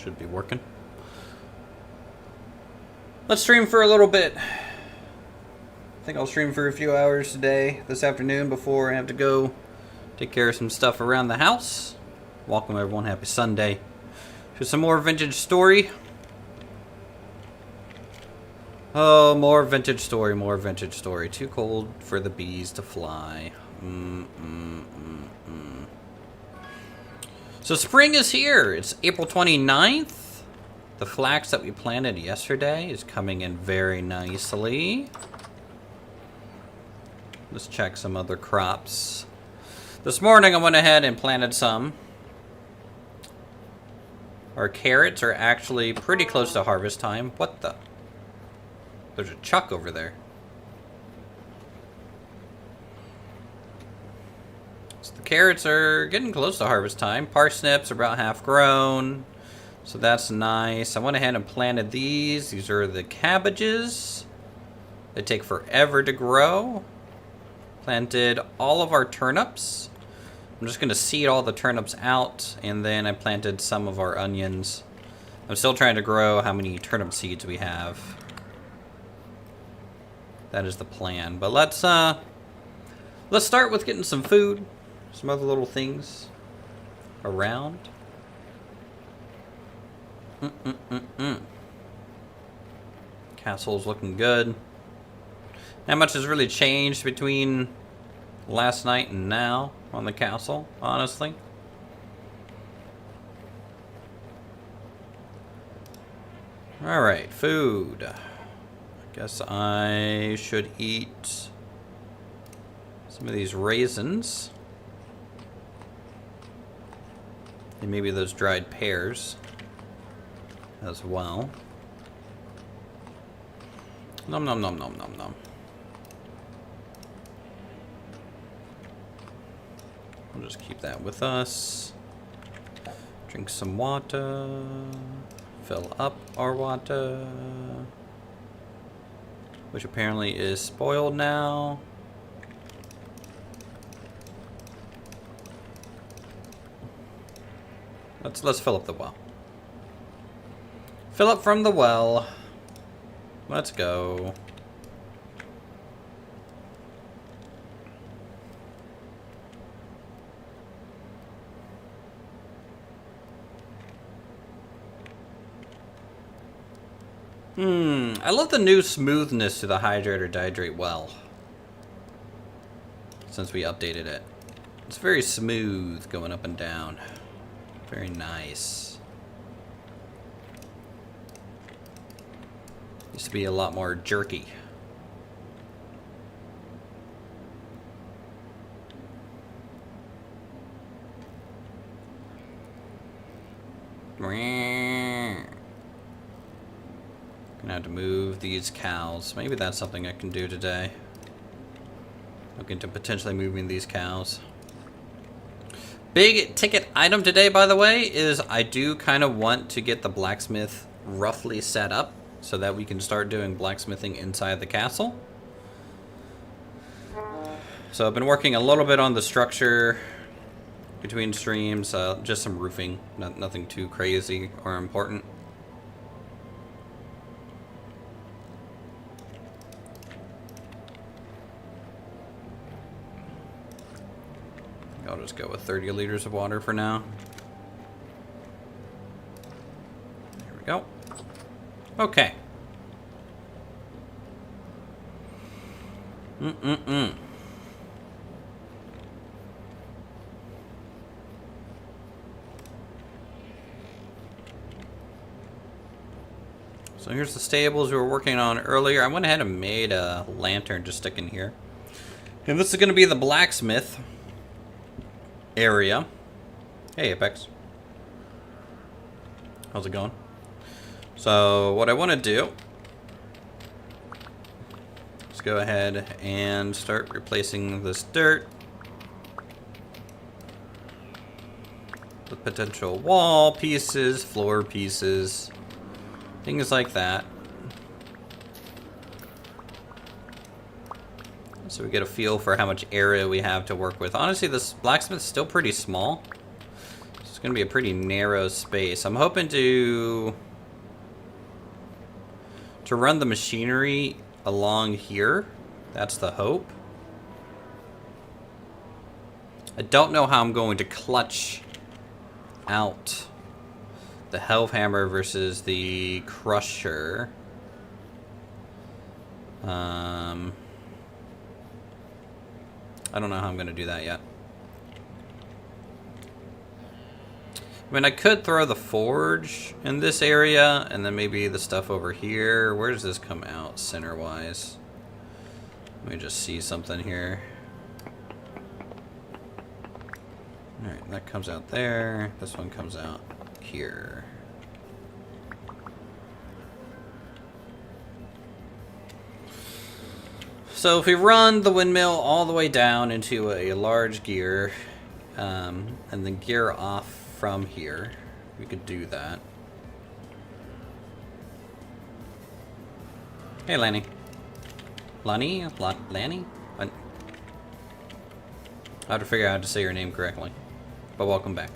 Should be working. Let's stream for a little bit. I think I'll stream for a few hours today, this afternoon, before I have to go take care of some stuff around the house. Welcome everyone, happy Sunday. To some more vintage story. Oh, more vintage story, more vintage story. Too cold for the bees to fly. So spring is here. It's April 29th. The flax that we planted yesterday is coming in very nicely. Let's check some other crops. This morning I went ahead and planted some. Our carrots are actually pretty close to harvest time. What the? There's a chuck over there. So the carrots are getting close to harvest time. Parsnips are about half grown. So that's nice. I went ahead and planted these. These are the cabbages. They take forever to grow. Planted all of our turnips. I'm just going to seed all the turnips out. And then I planted some of our onions. I'm still trying to grow how many turnip seeds we have. That is the plan. But let's start with getting some food. Some other little things around. Castle's looking good. Not much has really changed between last night and now on the castle, honestly. Alright, food. Guess I should eat some of these raisins. And maybe those dried pears as well. Nom nom nom nom nom nom. We'll just keep that with us. Drink some water. Fill up our water. Which apparently is spoiled now. Let's fill up the well. Fill up from the well. Let's go. I love the new smoothness to the Hydrate or Diedrate well. Since we updated it. It's very smooth going up and down. Very nice. Used to be a lot more jerky. Gonna have to move these cows. Maybe that's something I can do today. Looking to potentially moving these cows. Big ticket item today, by the way, is I do kind of want to get the blacksmith roughly set up so that we can start doing blacksmithing inside the castle. So I've been working a little bit on the structure between streams, just some roofing, nothing too crazy or important. I'll just go with 30 liters of water for now. There we go. Okay. So here's the stables we were working on earlier. I went ahead and made a lantern to stick in here. And this is going to be the blacksmith area. Hey, Apex. How's it going? So what I want to do is go ahead and start replacing this dirt with potential wall pieces, floor pieces, things like that. So we get a feel for how much area we have to work with. Honestly, this blacksmith's still pretty small. It's going to be a pretty narrow space. I'm hoping to run the machinery along here. That's the hope. I don't know how I'm going to clutch out the Hellhammer versus the Crusher. I don't know how I'm going to do that yet. I mean, I could throw the forge in this area, and then maybe the stuff over here. Where does this come out center-wise? Let me just see something here. Alright, that comes out there. This one comes out here. So if we run the windmill all the way down into a large gear, and then gear off from here, we could do that. Hey, Lanny. Lanny? Lanny? I have to figure out how to say your name correctly. But welcome back.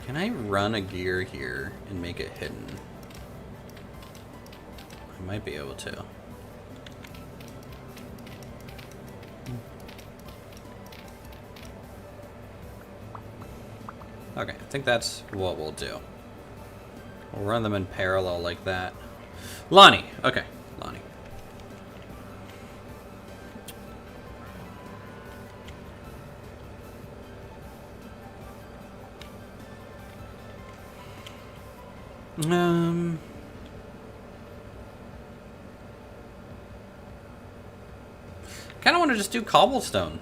Can I run a gear here and make it hidden? I might be able to. Okay, I think that's what we'll do. We'll run them in parallel like that. Lonnie! Okay, Lonnie. Kind of want to just do cobblestone,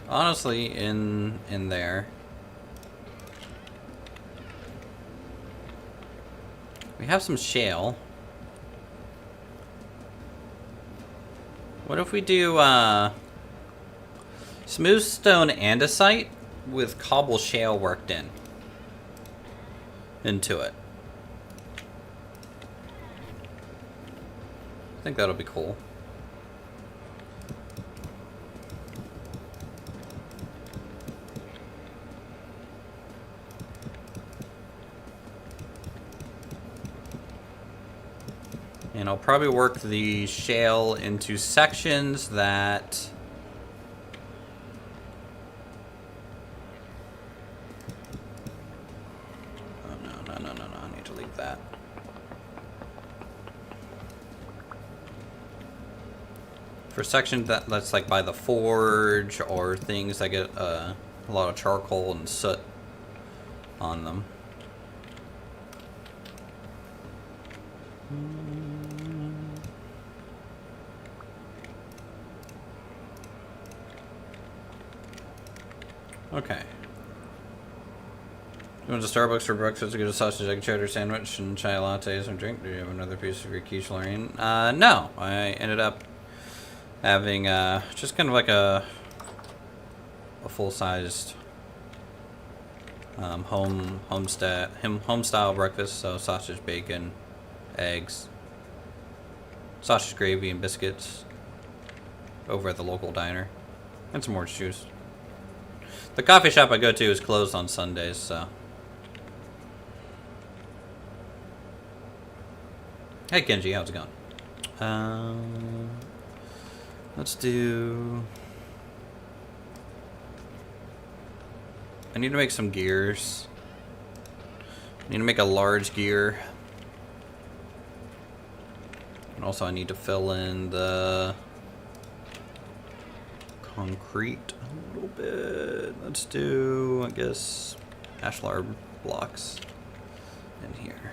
honestly, in there. We have some shale. What if we do smooth stone andesite with cobble shale worked into it? I think that'll be cool. And I'll probably work the shale into sections that... Oh, no, I need to leave that. For sections that's like by the forge or things that get a lot of charcoal and soot on them. Okay. You went to Starbucks for breakfast to get a sausage, egg, cheddar sandwich and chai latte, some drink. Do you have another piece of your quiche, Lorraine? No. I ended up having just kind of like a full-sized home style breakfast. So sausage, bacon, eggs, sausage gravy, and biscuits over at the local diner, and some orange juice. The coffee shop I go to is closed on Sundays, so. Hey Kenji, how's it going? Let's do... I need to make some gears. I need to make a large gear. And also I need to fill in the concrete a little bit. Let's do, I guess, ashlar blocks in here.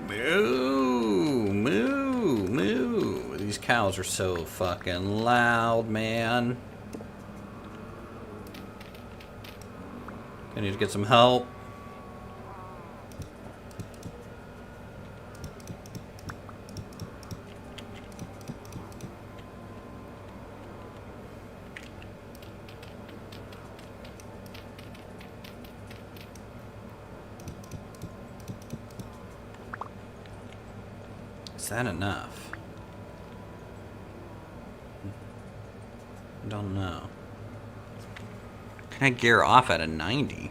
Moo, moo, moo. These cows are so fucking loud, man. I need to get some help. Is that enough? I don't know. Can I gear off at a 90?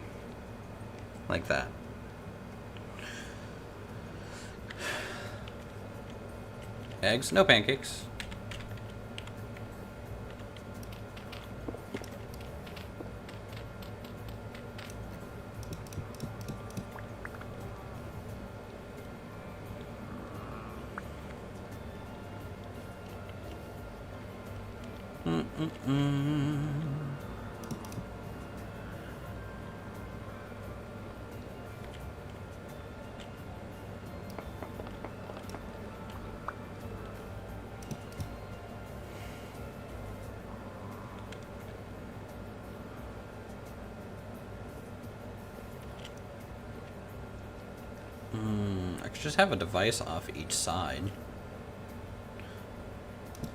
Like that. Eggs, no pancakes. I could just have a device off each side.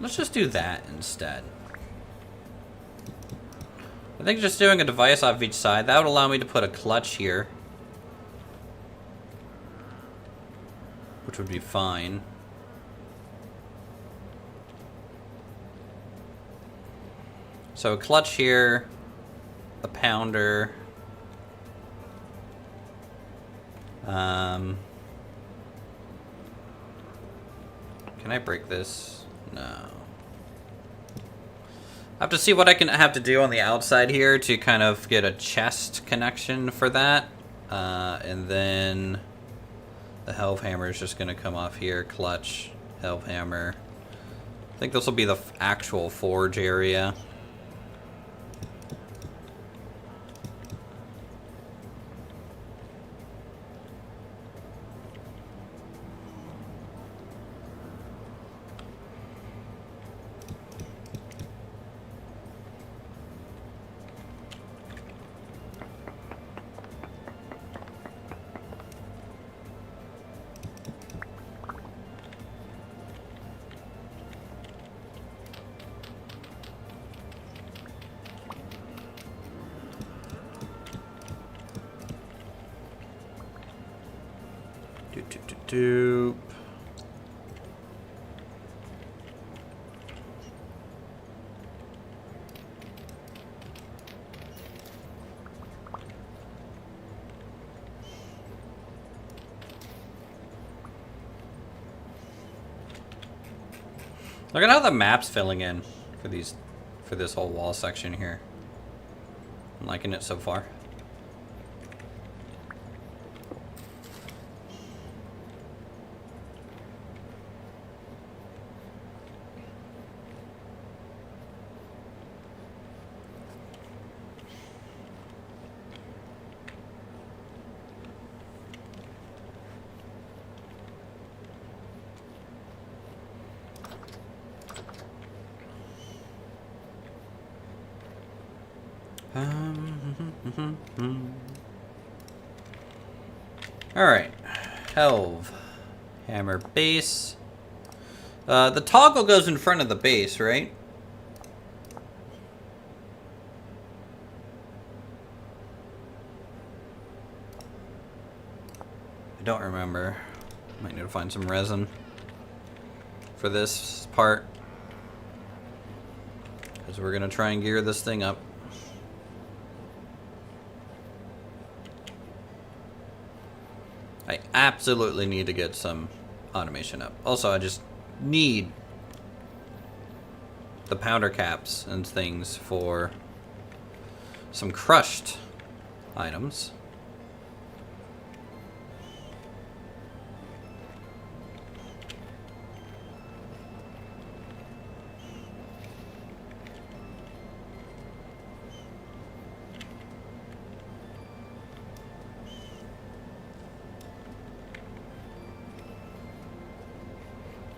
Let's just do that instead. I think just doing a device off each side, that would allow me to put a clutch here. Which would be fine. So a clutch here, a pounder. Can I break this? No. I have to see what I can have to do on the outside here to kind of get a chest connection for that. And then the helve hammer is just going to come off here. Clutch, helve hammer. I think this will be the actual forge area. Doop. Look at how the map's filling in for this whole wall section here. I'm liking it so far. Alright. Helve. Hammer base. The toggle goes in front of the base, right? I don't remember. Might need to find some resin for this part, because we're going to try and gear this thing up. I absolutely need to get some automation up. Also, I just need the powder caps and things for some crushed items.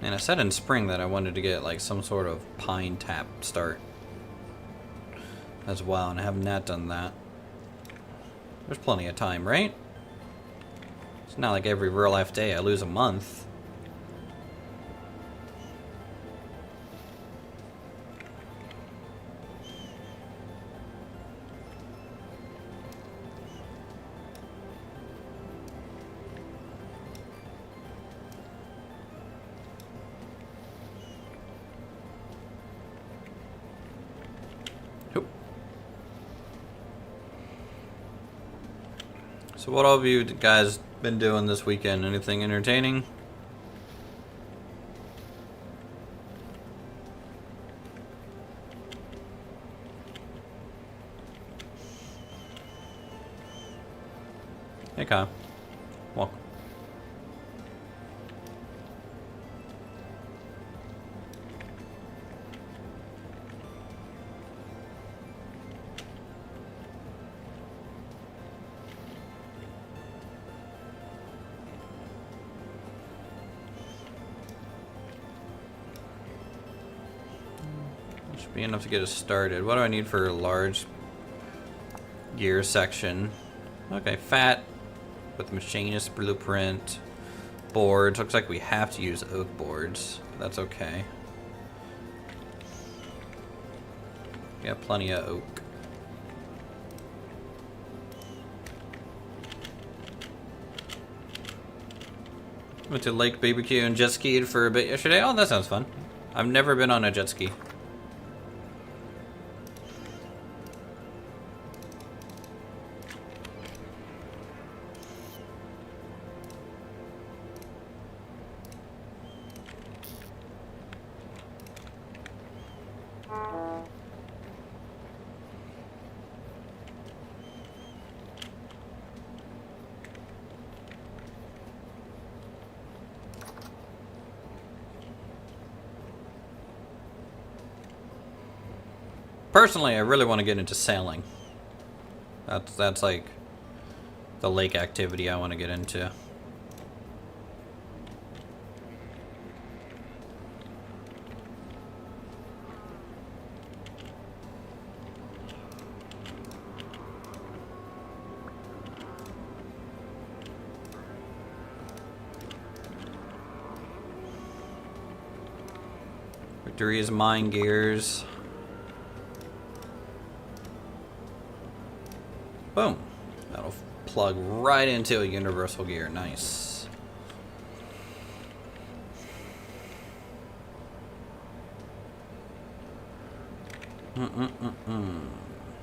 And I said in spring that I wanted to get like some sort of pine tap start as well, and I have not done that. There's plenty of time, right? It's not like every real life day I lose a month. So what all have you guys been doing this weekend? Anything entertaining? Hey Kyle. Welcome. Should be enough to get us started. What do I need for a large gear section? Okay, fat with machinist blueprint, boards. Looks like we have to use oak boards. That's okay. We got plenty of oak. Went to Lake BBQ and jet skied for a bit yesterday. Oh, that sounds fun. I've never been on a jet ski. Personally, I really want to get into sailing. That's like the lake activity I want to get into. Victoria's mine gears. Boom. That'll plug right into a universal gear. Nice.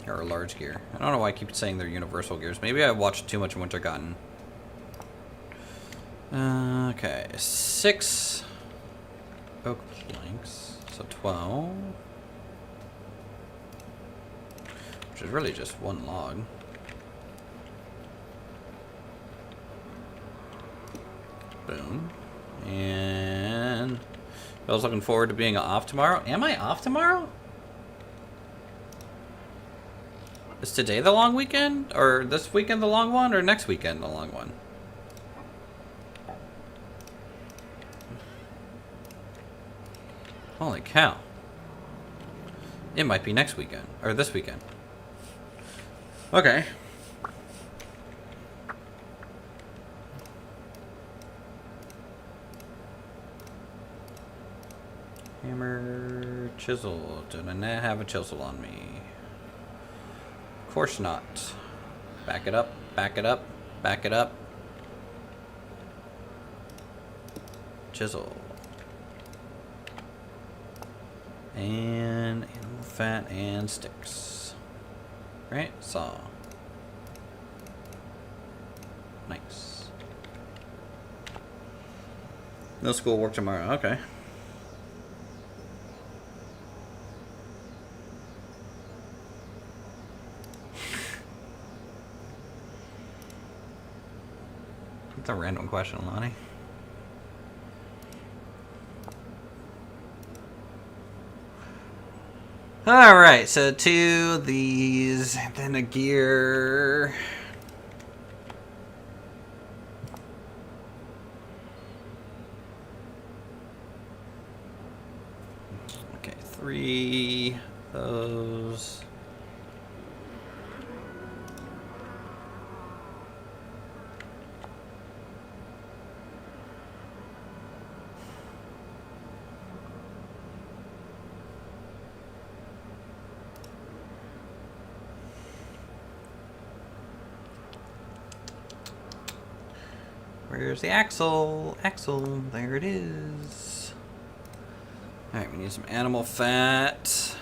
Or a large gear. I don't know why I keep saying they're universal gears. Maybe I watched too much Wintergatan. Okay. 6 oak planks. So 12. Which is really just one log. Boom. And I was looking forward to being off tomorrow. Am I off tomorrow? Is today the long weekend? Or this weekend the long one? Or next weekend the long one? Holy cow. It might be next weekend. Or this weekend. Okay. Hammer, chisel. Did I not have a chisel on me? Of course not. Back it up, back it up, back it up. Chisel. And animal fat and sticks. Right? Saw. Nice. No school work tomorrow. Okay. That's a random question, Lonnie. Alright, so 2 of these, and then a gear. Okay, 3 of those. Where's the axle? Axle, there it is. Alright, we need some animal fat.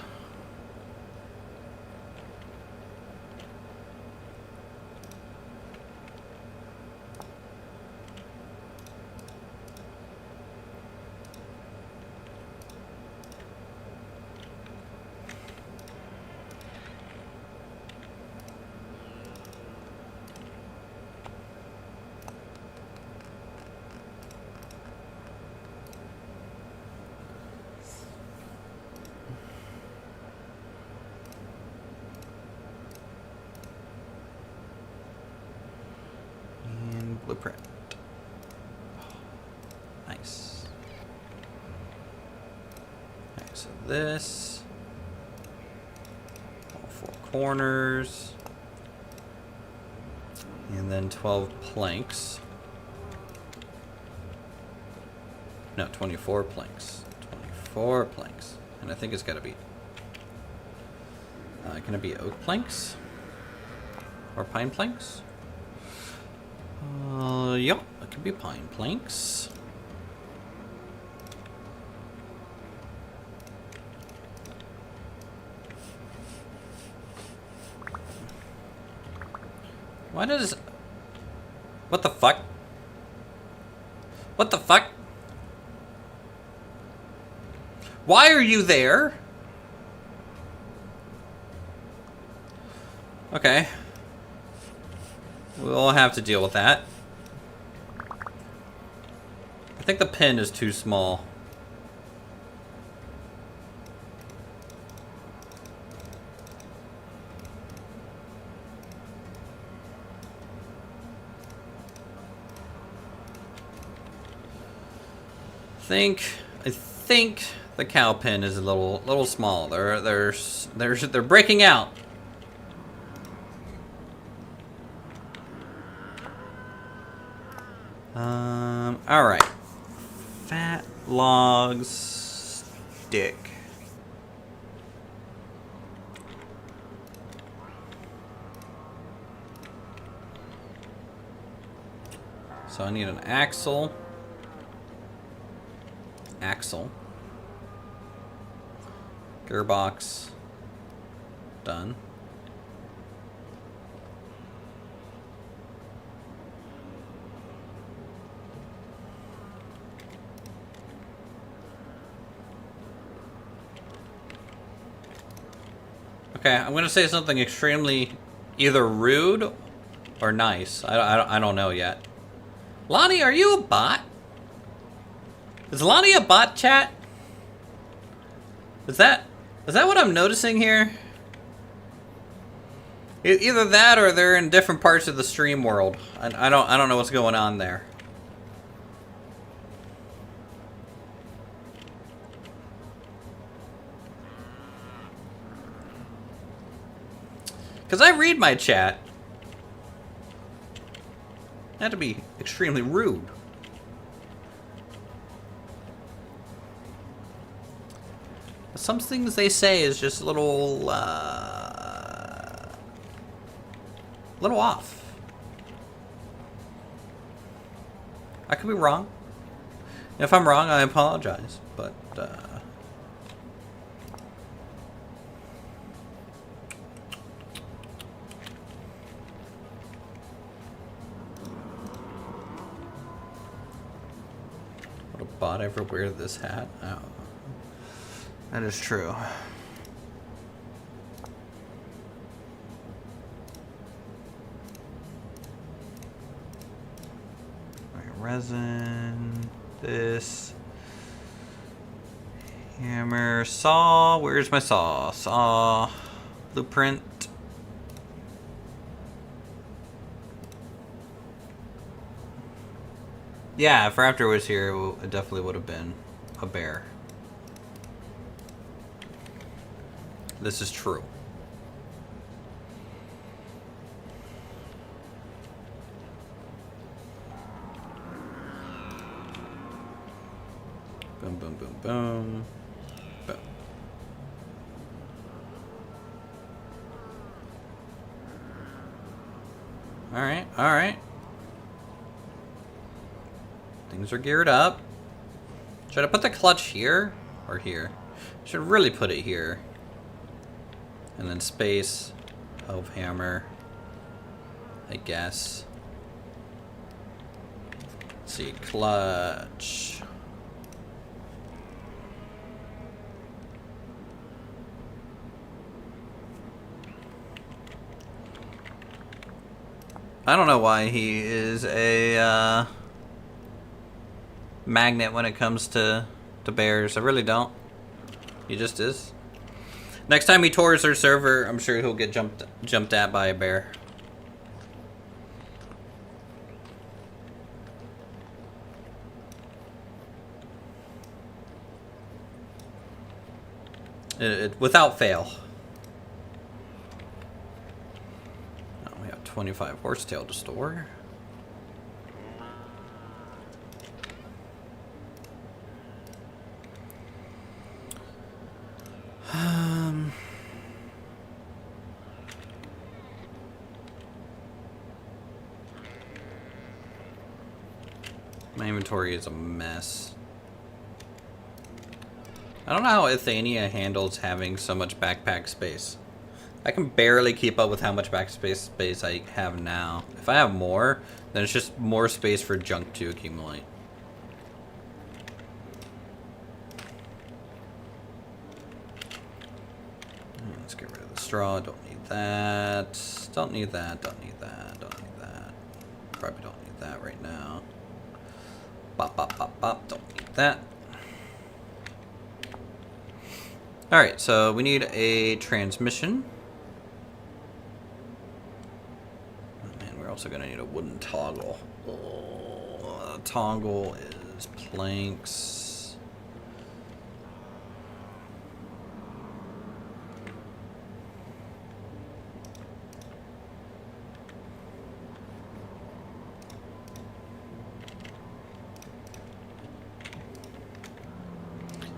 blueprint. Nice. Okay, so this. All 4 corners. And then 12 planks. No, 24 planks. 24 planks. And I think it's got to be... can it be oak planks? Or pine planks? Yep, it could be pine planks. Why does... What the fuck? What the fuck? Why are you there? Okay. We'll have to deal with that. I think the pin is too small. I think the cow pin is a little small. They're breaking out. All right. Fat logs stick. So I need an axle. Gearbox. Done. Okay, I'm gonna say something extremely either rude or nice. I don't know yet. Lonnie, are you a bot? Is Lonnie a bot, chat? Is that what I'm noticing here? Either that or they're in different parts of the stream world. I don't know what's going on there. Because I read my chat. I had to be extremely rude. Some things they say is just a little off. I could be wrong. If I'm wrong, I apologize. But would a bot ever wear this hat? Oh. That is true. Alright, resin, this, hammer, saw, where's my saw? Saw, blueprint. Yeah, if Raptor was here, it definitely would have been a bear. This is true. Boom, boom, boom, boom. Boom. Alright, alright. Things are geared up. Should I put the clutch here or here? Should really put it here. And then space, of hammer, I guess. Let's see, clutch. I don't know why he is a magnet when it comes to bears. I really don't. He just is. Next time he tours our server, I'm sure he'll get jumped at by a bear. Without fail. Oh, we have 25 horsetail to store. My inventory is a mess. I don't know how Athenia handles having so much backpack space. I can barely keep up with how much backpack space I have now. If I have more, then it's just more space for junk to accumulate. Let's get rid of the straw. Don't need that. Don't need that. Don't need that. Don't need that. Probably don't need that right now. Bop, bop, bop, bop. Don't need that. Alright, so we need a transmission. Oh man, we're also going to need a wooden toggle. Oh, toggle is planks.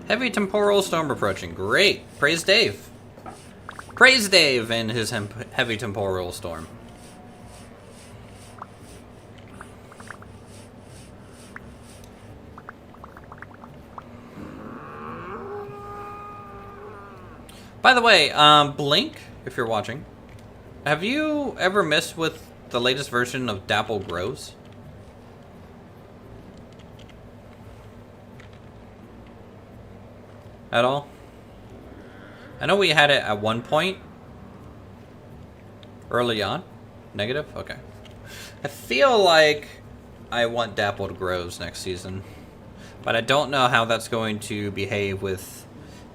Heavy temporal storm approaching. Great. Praise Dave. Praise Dave and his heavy temporal storm. By the way, Blink, if you're watching, have you ever messed with the latest version of Dapple Grows? At all? I know we had it at one point. Early on. Negative? Okay. I feel like I want Dappled Grows next season. But I don't know how that's going to behave with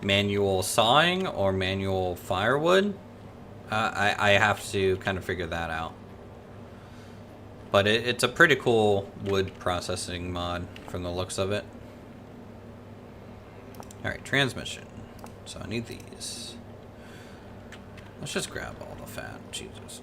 manual sawing or manual firewood. I have to kind of figure that out. But it's a pretty cool wood processing mod from the looks of it. Alright, transmission. So I need these. Let's just grab all the fat. Jesus.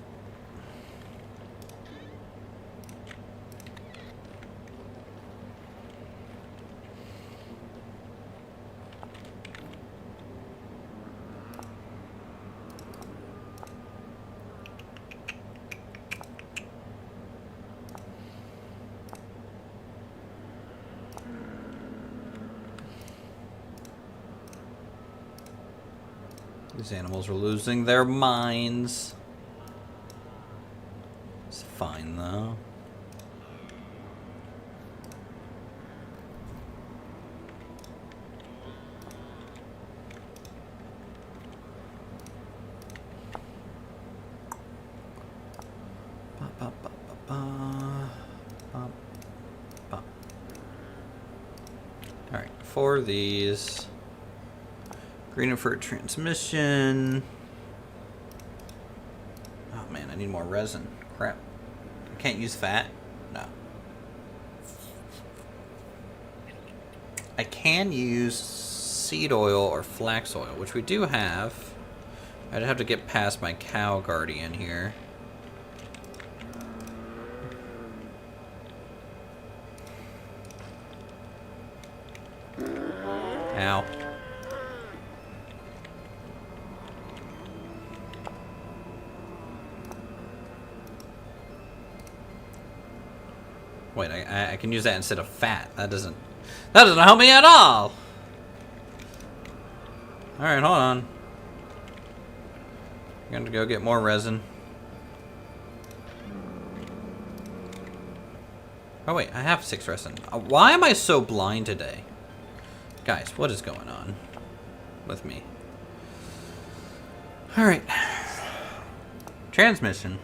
These animals are losing their minds. It's fine though. Alright, for these. Green for a transmission. Oh man, I need more resin. Crap. I can't use fat? No. I can use seed oil or flax oil, which we do have. I'd have to get past my cow guardian here. Ow. Wait, I can use that instead of fat. That doesn't help me at all. All right, hold on. I'm going to go get more resin. Oh wait, I have 6 resin. Why am I so blind today? Guys, what is going on with me? All right. Transmission.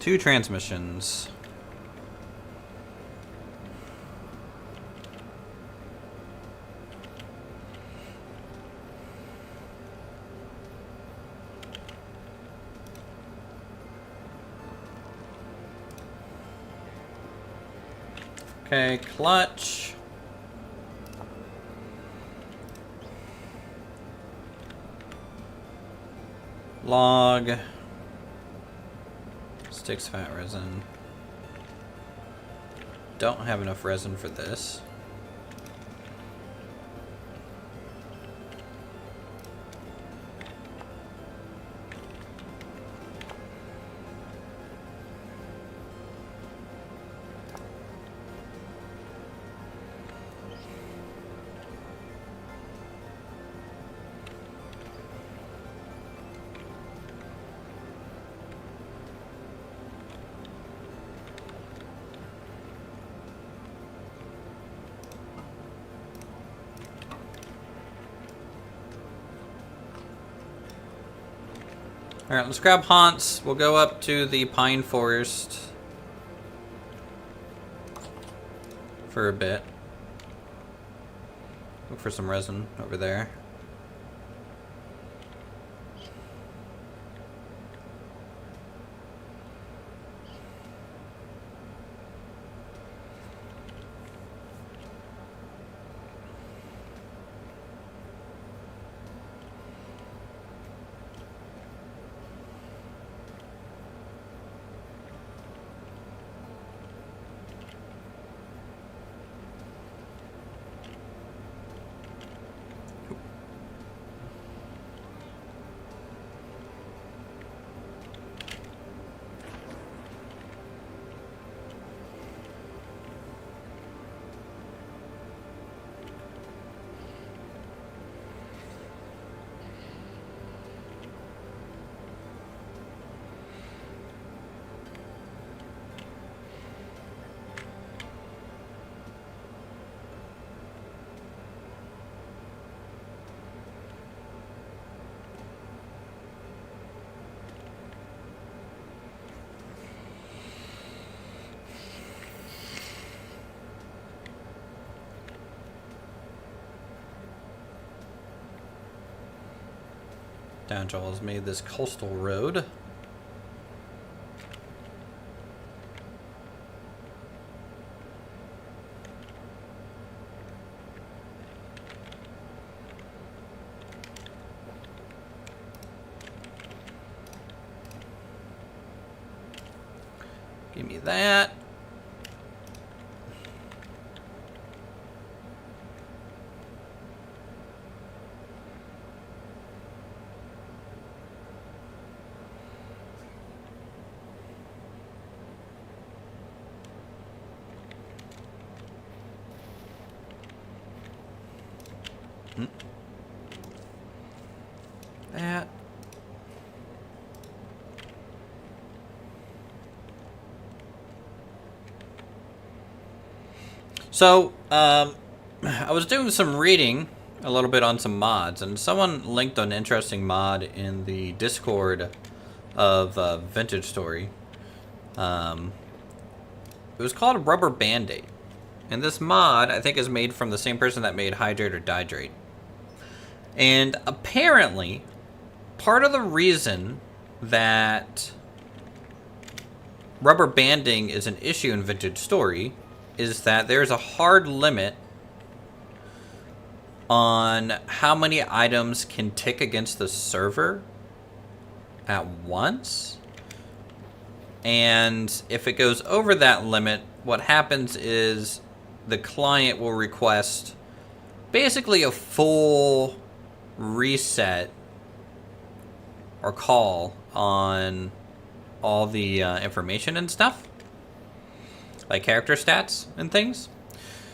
Two transmissions. Okay, clutch. Log. Sticks fat resin. Don't have enough resin for this. Alright, let's grab haunts. We'll go up to the pine forest for a bit. Look for some resin over there. Downjaw has made this coastal road. Give me that. That. So, I was doing some reading a little bit on some mods, and someone linked an interesting mod in the Discord of Vintage Story. It was called Rubber Band-Aid. And this mod, I think, is made from the same person that made Hydrate or Diedrate. And apparently, part of the reason that rubber banding is an issue in Vintage Story is that there's a hard limit on how many items can tick against the server at once. And if it goes over that limit, what happens is the client will request basically a full reset or call on all the information and stuff, like character stats and things.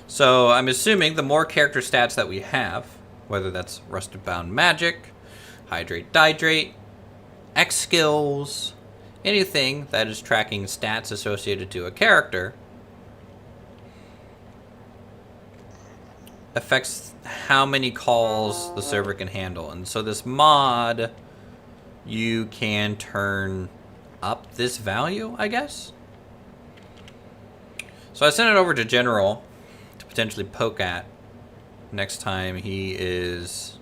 So I'm assuming the more character stats that we have, whether that's Rusted Bound Magic, Hydrate, Diedrate, X skills, anything that is tracking stats associated to a character, affects how many calls the server can handle. And so this mod, you can turn up this value, I guess. So I sent it over to General to potentially poke at next time he is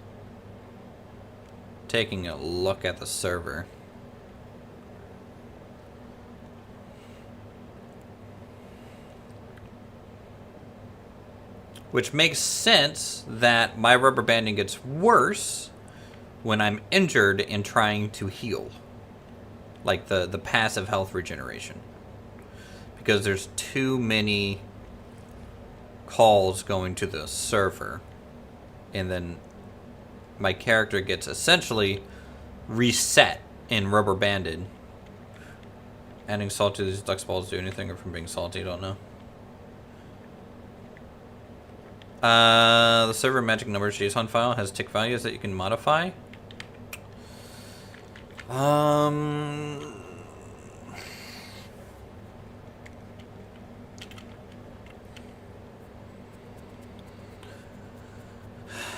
taking a look at the server. which makes sense that my rubber banding gets worse when I'm injured and trying to heal. Like the passive health regeneration. Because there's too many calls going to the server. And then my character gets essentially reset and rubber banded. Adding salt to these duck's balls do anything or from being salty, I don't know. The server magic numbers JSON file has tick values that you can modify.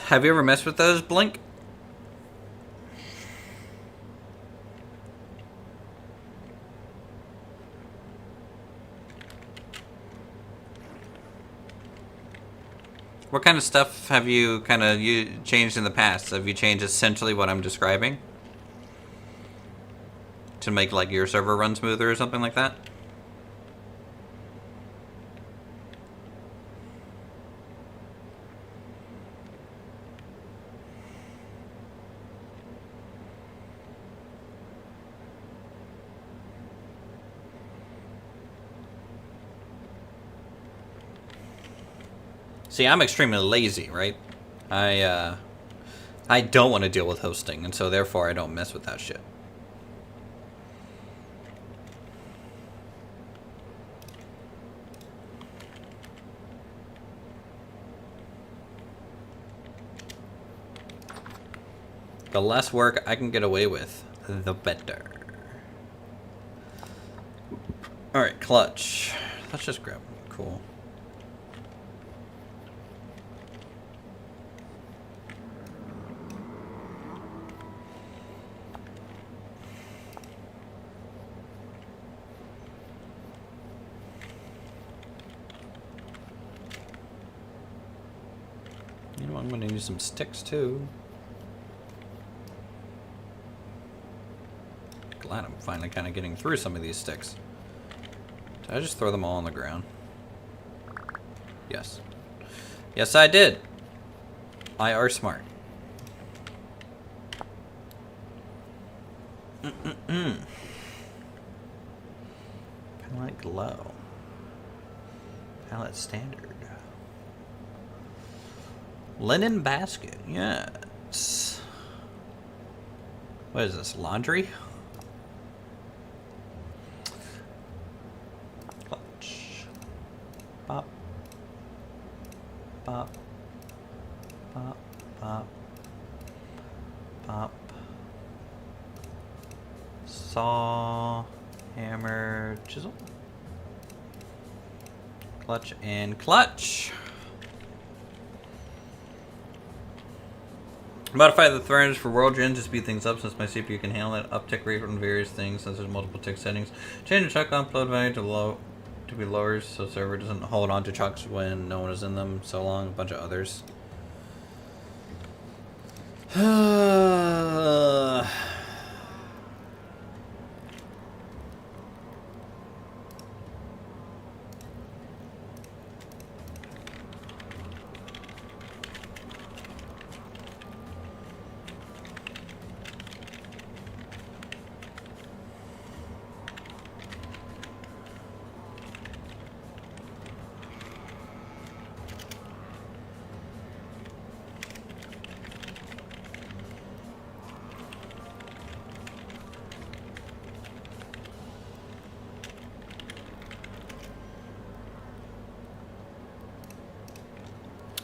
Have you ever messed with those, Blink? What kind of stuff have you changed in the past? Have you changed essentially what I'm describing? To make like your server run smoother or something like that? See, I'm extremely lazy, right? I don't want to deal with hosting, and so therefore I don't mess with that shit. The less work I can get away with, the better. Alright, clutch. Let's just grab them. Cool. You know, I'm going to use some sticks too. Glad I'm finally kind of getting through some of these sticks. Did I just throw them all on the ground? Yes. Yes, I did. I are smart. Palette glow. Palette standard. Linen basket, yes. What is this, laundry? Clutch. Pop. Pop. Pop. Pop. Pop. Saw. Hammer. Chisel. Clutch and clutch. Modify the threads for world gen to speed things up since my CPU can handle it. Uptick rate on various things since there's multiple tick settings. Change the chuck upload value to be lower so server doesn't hold on to chucks when no one is in them so long. A bunch of others.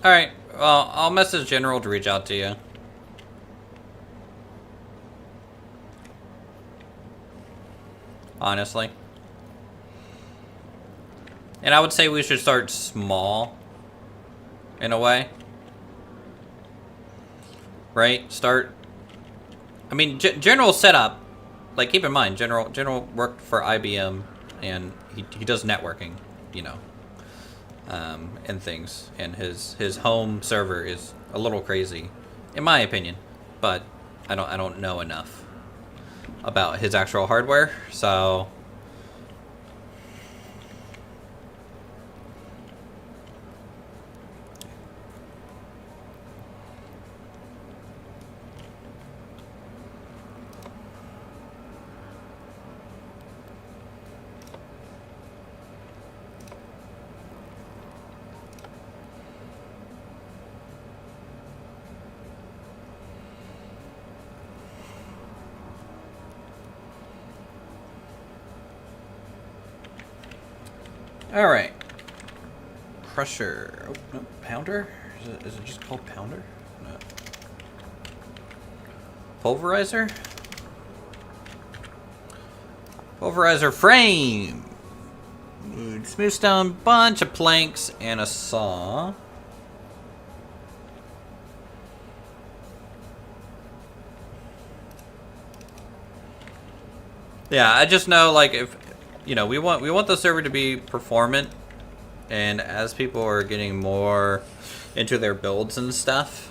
Alright, well, I'll message General to reach out to you. Honestly. And I would say we should start small. In a way. Right? Start... I mean, General setup... Like, keep in mind, General worked for IBM, and he does networking, you know. And things, and his home server is a little crazy, in my opinion. But I don't know enough about his actual hardware, so Alright. Crusher. Oh, no. Pounder? Is it just called Pounder? No. Pulverizer? Pulverizer frame! Smooth stone, bunch of planks, and a saw. Yeah, I just know, like, if you know, we want the server to be performant, and as people are getting more into their builds and stuff,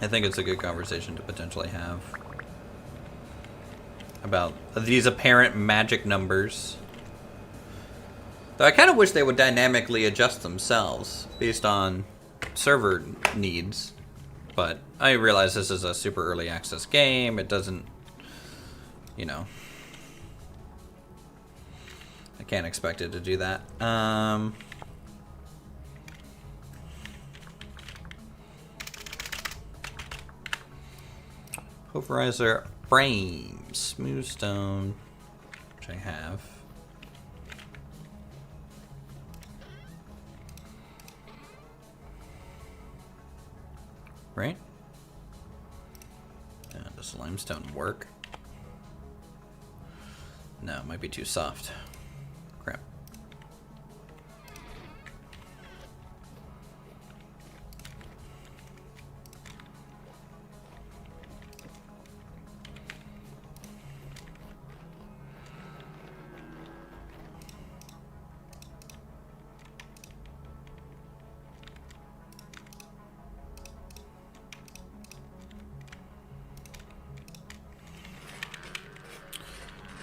I think it's a good conversation to potentially have about these apparent magic numbers. Though I kind of wish they would dynamically adjust themselves based on server needs. But I realize this is a super early access game. It doesn't, you know, I can't expect it to do that. Pulverizer frame, smooth stone, which I have. Right? Does limestone work? No, it might be too soft. Crap.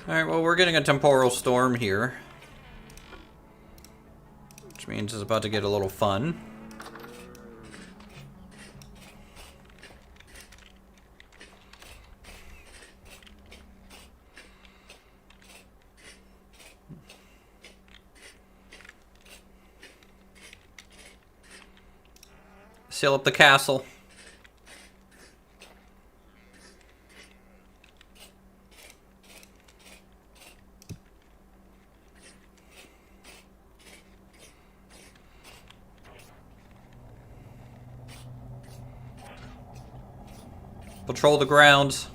Alright, well, we're getting a temporal storm here, which means it's about to get a little fun. Seal up the castle. Patrol the grounds.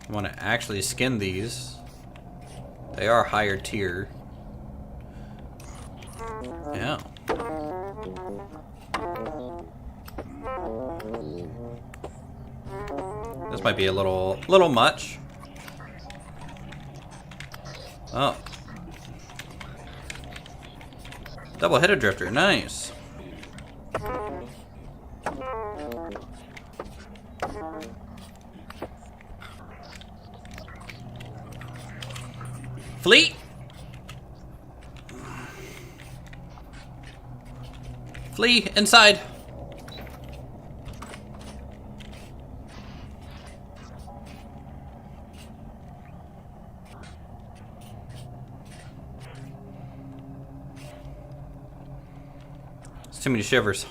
I want to actually skin these. They are higher tier. Yeah. This might be a little much. Oh. Double headed drifter, nice. Fleet! Flee inside! It's too many shivers.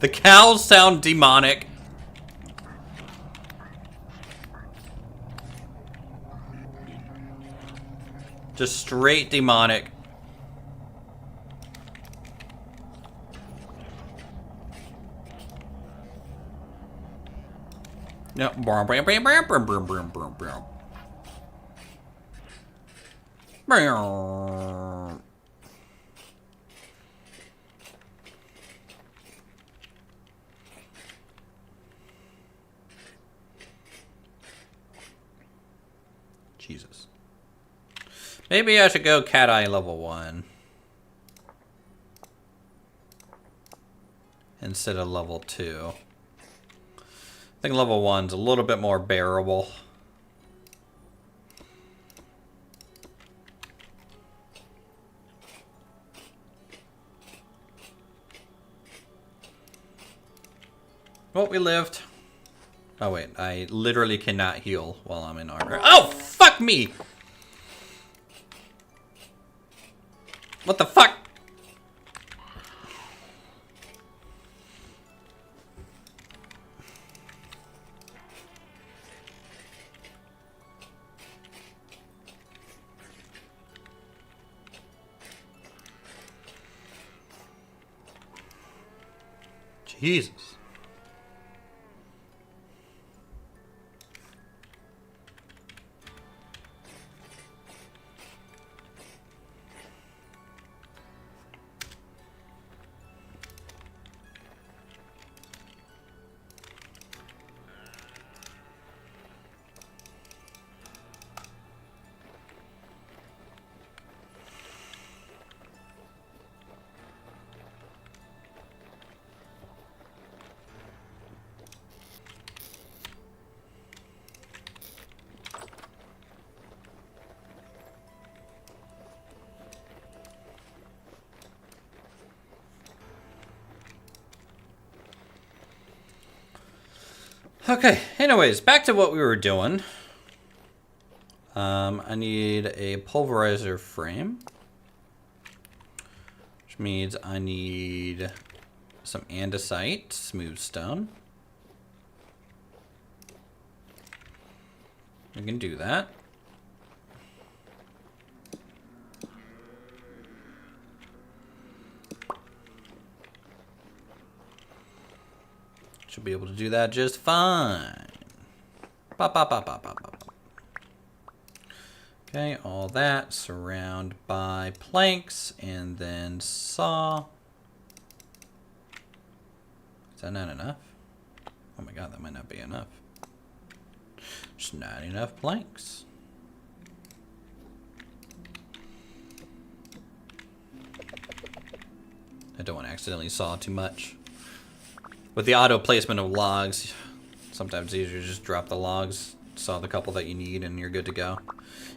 The cows sound demonic. Just straight demonic. Yep. Jesus. Maybe I should go Cat Eye level 1. Instead of level 2. I think level 1's a little bit more bearable. Oh, we lived. Oh wait, I literally cannot heal while I'm in armor. Oh, fuck me! What the fuck? Jesus. Okay, anyways, back to what we were doing. I need a pulverizer frame. Which means I need some andesite, smooth stone. We can do that. Should be able to do that just fine. Pop, pop, pop, pop, pop, pop. Okay, all that surround by planks and then saw. Is that not enough? Oh my god, that might not be enough. Just not enough planks. I don't want to accidentally saw too much. With the auto placement of logs, sometimes it's easier to just drop the logs, saw the couple that you need, and you're good to go.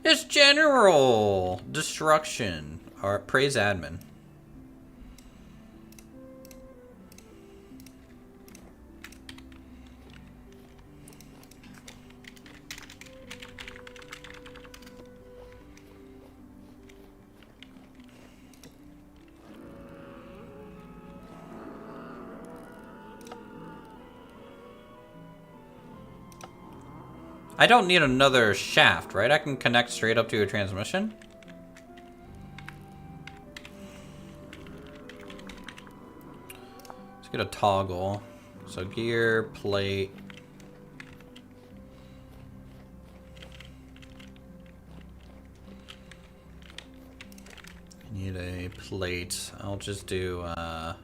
It's general destruction. Or praise admin. I don't need another shaft, right? I can connect straight up to a transmission. Let's get a toggle. So gear, plate. Need a plate. I'll just do a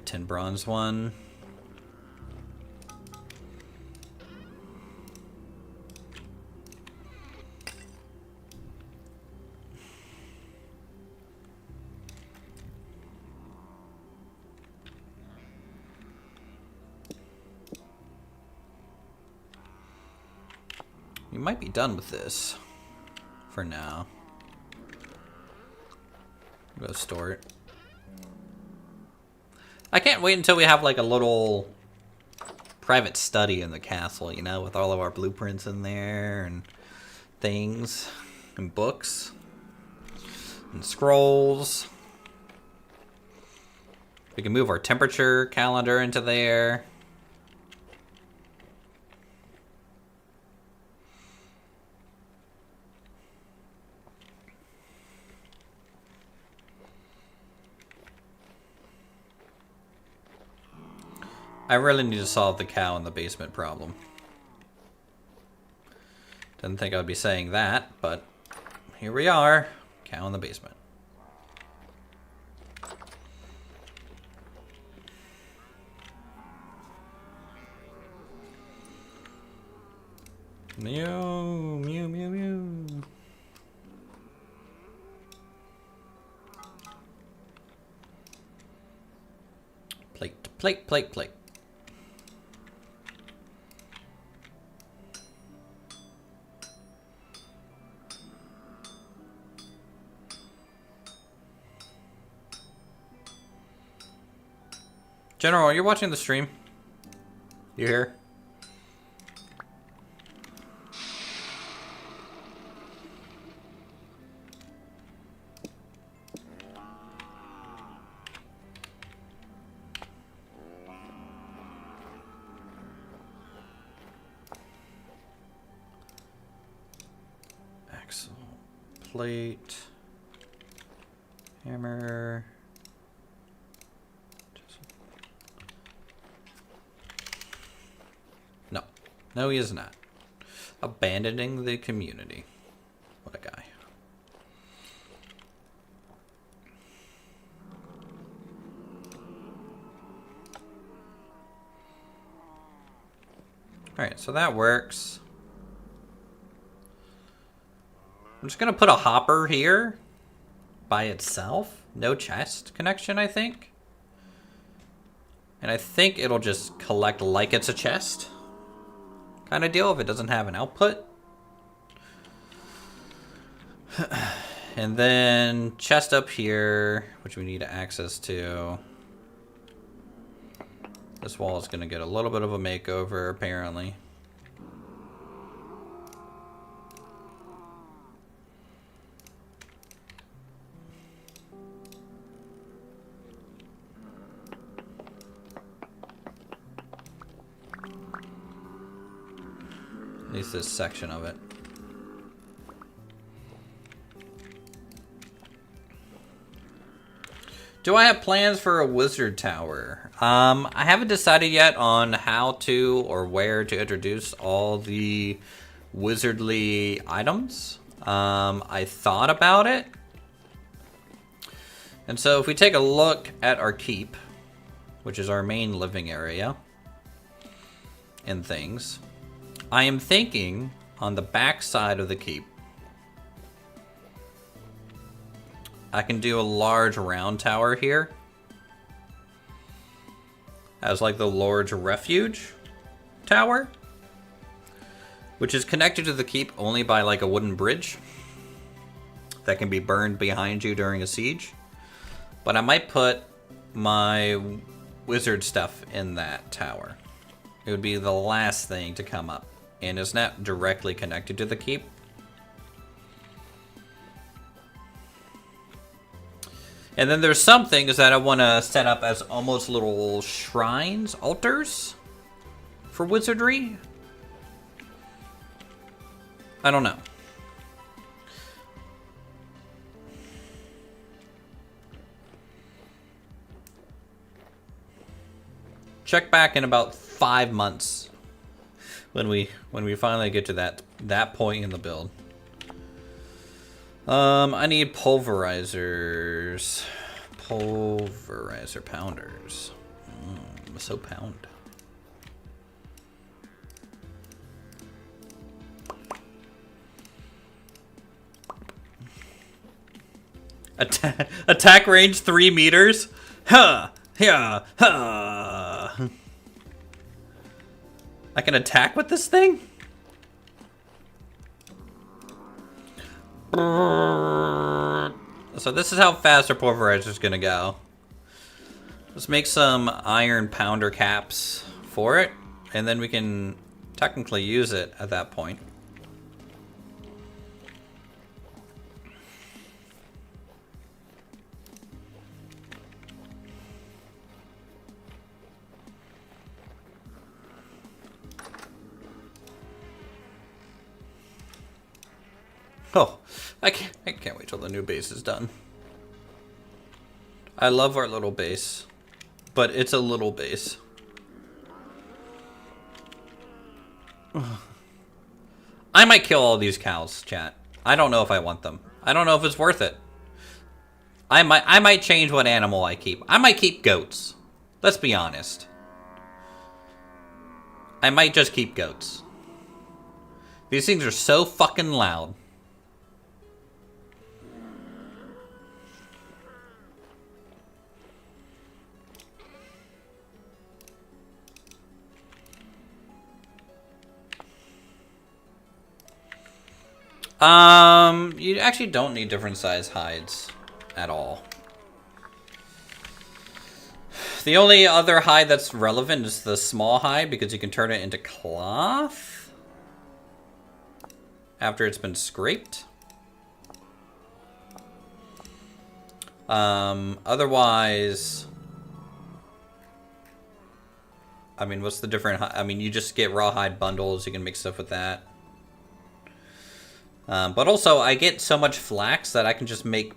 tin bronze one. We might be done with this for now. Go store it. I can't wait until we have like a little private study in the castle, you know, with all of our blueprints in there and things and books and scrolls. We can move our temperature calendar into there. I really need to solve the cow in the basement problem. Didn't think I would be saying that, but here we are. Cow in the basement. Mew, mew, mew, mew. Plate, plate, plate, plate. General, you're watching the stream? You here? Axle, plate, hammer. No, he is not. Abandoning the community. What a guy. Alright, so that works. I'm just going to put a hopper here by itself. No chest connection, I think. And I think it'll just collect like it's a chest. Kind of deal if it doesn't have an output. And then chest up here, which we need access to. This wall is going to get a little bit of a makeover, apparently. At least this section of it. Do I have plans for a wizard tower? I haven't decided yet on how to or where to introduce all the wizardly items. I thought about it. And so if we take a look at our keep, which is our main living area and things, I am thinking on the back side of the keep, I can do a large round tower here as like the Lord's Refuge tower, which is connected to the keep only by like a wooden bridge that can be burned behind you during a siege. But I might put my wizard stuff in that tower. It would be the last thing to come up, and it's not directly connected to the keep. And then there's some things that I want to set up as almost little shrines, altars for wizardry. I don't know. Check back in about 5 months when we finally get to that point in the build. I need pulverizers. Pulverizer pounders. So pound. Attack range 3 meters? Huh! Yeah! Huh! I can attack with this thing? So this is how fast our pulverizer is gonna go. Let's make some iron pounder caps for it, and then we can technically use it at that point. Oh, I can't wait till the new base is done. I love our little base, but it's a little base. I might kill all these cows, chat. I don't know if I want them. I don't know if it's worth it. I might change what animal I keep. I might keep goats. Let's be honest. I might just keep goats. These things are so fucking loud. You actually don't need different size hides at all. The only other hide that's relevant is the small hide because you can turn it into cloth after it's been scraped. Otherwise, I mean, what's the different? I mean, you just get rawhide bundles. You can make stuff with that. But also, I get so much flax that I can just make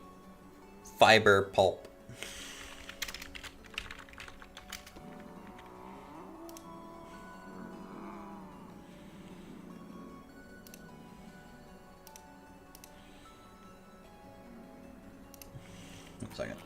fiber pulp. One second.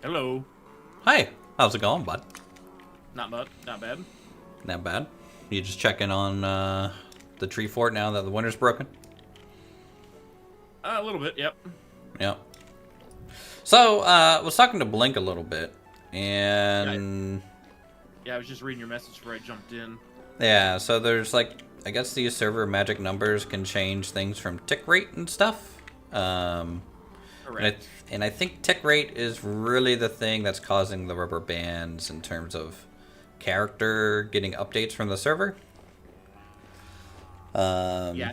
Hello. Hi, how's it going, bud? Not bad. Not bad. Not bad. You just checking on the tree fort now that the winter's broken? A little bit, yep. Yep. So, I was talking to Blink a little bit, and... Yeah, I was just reading your message before I jumped in. Yeah, so there's like, I guess these server magic numbers can change things from tick rate and stuff. Correct. And I think tick rate is really the thing that's causing the rubber bands in terms of character getting updates from the server. Yeah,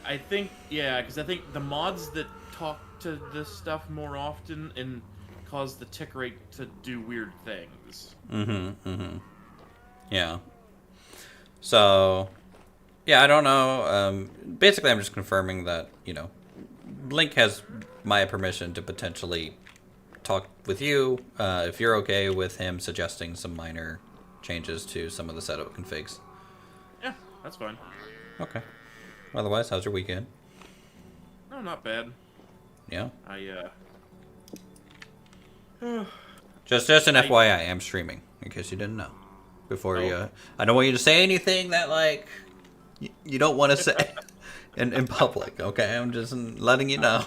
I think, yeah, because I think the mods that talk to this stuff more often and cause the tick rate to do weird things. Yeah. So, yeah, I don't know. Basically, I'm just confirming that, you know, Blink has my permission to potentially talk with you if you're okay with him suggesting some minor changes to some of the setup configs. Yeah, that's fine. Okay. Otherwise, how's your weekend? No, not bad. Yeah? Just an FYI, I am streaming, in case you didn't know. Before you... I don't want you to say anything that, like, you don't want to say in public, okay? I'm just letting you know.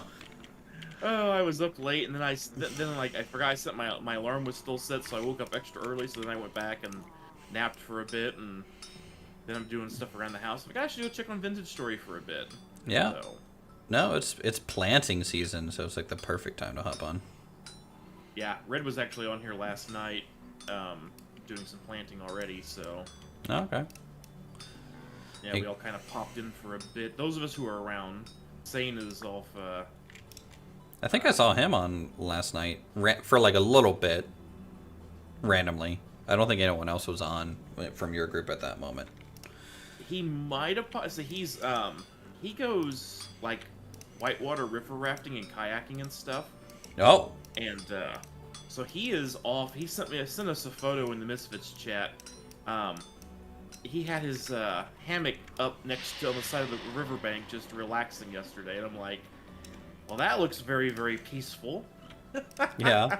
Oh, I was up late, and then I forgot I set my alarm was still set, so I woke up extra early, so then I went back and napped for a bit, and then I'm doing stuff around the house. Like, I should go check on Vintage Story for a bit. Yeah. So. No, it's planting season, so it's like the perfect time to hop on. Yeah, Red was actually on here last night, doing some planting already, so... Oh, okay. Yeah, we all kind of popped in for a bit. Those of us who are around, Sane is off, I think I saw him on last night for like a little bit, randomly. I don't think anyone else was on from your group at that moment. He might have... So he goes, like, whitewater river rafting and kayaking and stuff. Oh! And, so he is off. He sent us a photo in the Misfits chat. He had his, hammock up next to on the side of the riverbank just relaxing yesterday. And I'm like, well, that looks very, very peaceful. Yeah.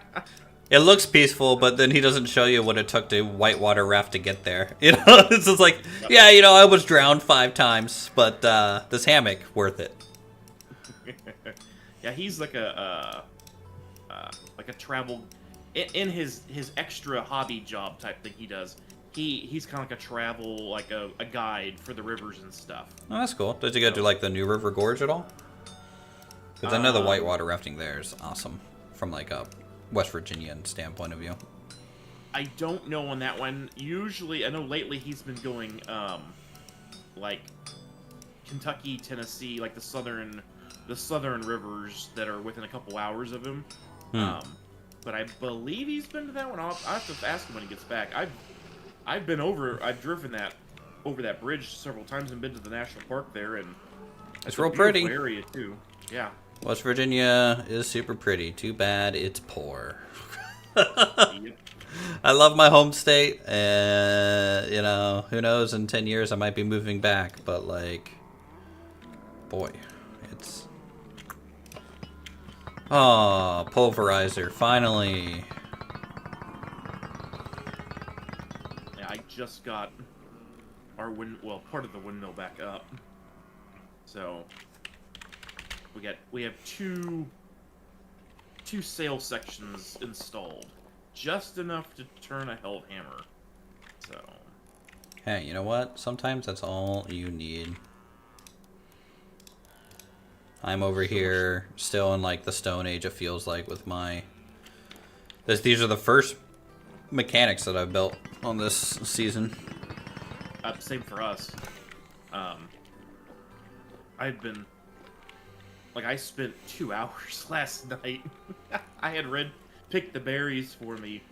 It looks peaceful, but then he doesn't show you what it took to whitewater raft to get there. You know, it's just like, yeah, you know, I was drowned 5 times, but this hammock, worth it. Yeah, he's like a travel in his extra hobby job type thing he does. He's kind of like a travel, like a guide for the rivers and stuff. Oh, that's cool. Did you go to like the New River Gorge at all? Because I know the whitewater rafting there is awesome from like a West Virginian standpoint of view. I don't know on that one. Usually, I know lately he's been going like Kentucky, Tennessee, like the southern rivers that are within a couple hours of him. But I believe he's been to that one. I'll have to ask him when he gets back. I've driven that over that bridge several times and been to the national park there, and It's real pretty. Area too. Yeah. West Virginia is super pretty. Too bad it's poor. Yep. I love my home state, and you know, who knows? In 10 years, I might be moving back. But like, boy, it's pulverizer finally. Yeah, I just got our part of the windmill back up. So we have two sail sections installed, just enough to turn a held hammer. So Hey, you know what? Sometimes that's all you need. I'm over here still in like the Stone Age, it feels like, with my these are the first mechanics that I've built on this season. same for us. I've been like, I spent 2 hours last night. I had Red pick the berries for me,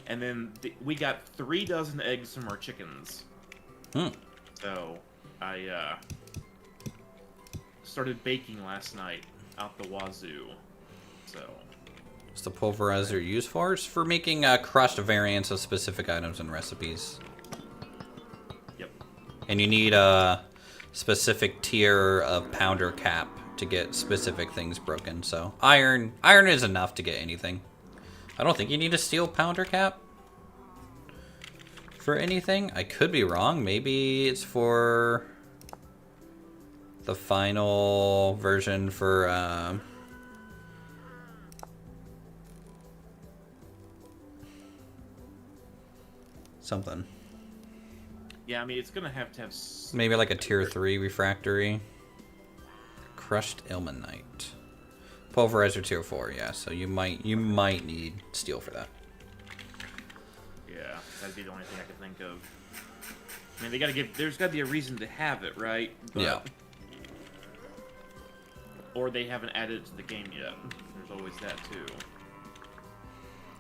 and then we got 3 dozen eggs from our chickens. So I started baking last night out the wazoo. So What's the pulverizer used for? It's for making crushed variants of specific items and recipes. Yep. And you need a specific tier of pounder cap to get specific things broken. So iron is enough to get anything. I don't think you need a steel pounder cap for anything. I could be wrong. Maybe it's for the final version for something. Yeah, I mean, it's gonna have to have Maybe like a tier 3 refractory. Crushed ilmenite. Pulverizer tier 4, yeah. So you might need steel for that. Yeah, that'd be the only thing I could think of. I mean, there's gotta be a reason to have it, right? But, Yeah. Or they haven't added it to the game yet. There's always that too.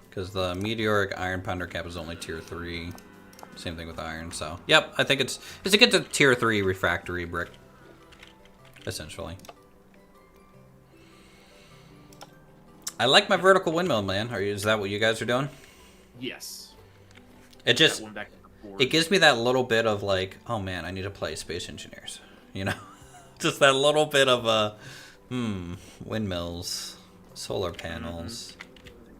Because the meteoric iron pounder cap is only tier 3. Same thing with iron, so. Yep, I think it's a good to tier 3 refractory brick. Essentially. I like my vertical windmill, man. Is that what you guys are doing? Yes. It just, That one back and forth. it gives me that little bit of like, oh man, I need to play Space Engineers. You know? Just that little bit of, windmills, solar panels,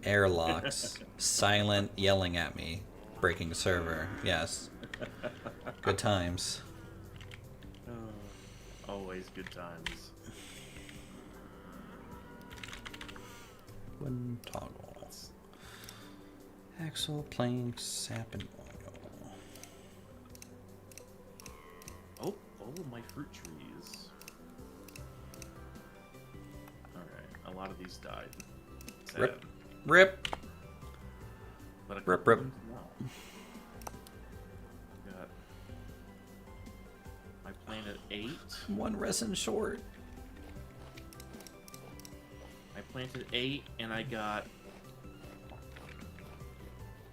airlocks, silent yelling at me, breaking server. Yes. Good times. Always good times. Wind toggles. Axle, planks, sap, and oil. Oh, my fruit trees. Alright, a lot of these died. Sad. Rip. But a Rip, couple rip. ones now. Got... I planted 8. One resin short. I planted 8, and I got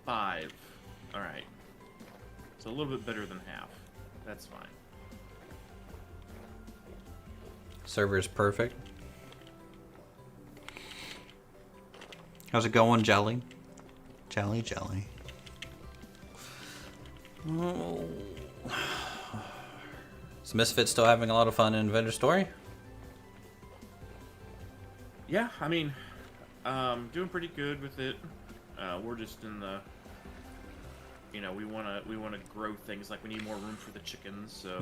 5. Alright. So a little bit better than half. That's fine. Server's perfect. How's it going, Jelly? Jelly. Oh. Is Misfit still having a lot of fun in Inventor Story? Yeah, I mean, doing pretty good with it. We're just in the, we wanna grow things. Like, we need more room for the chickens, so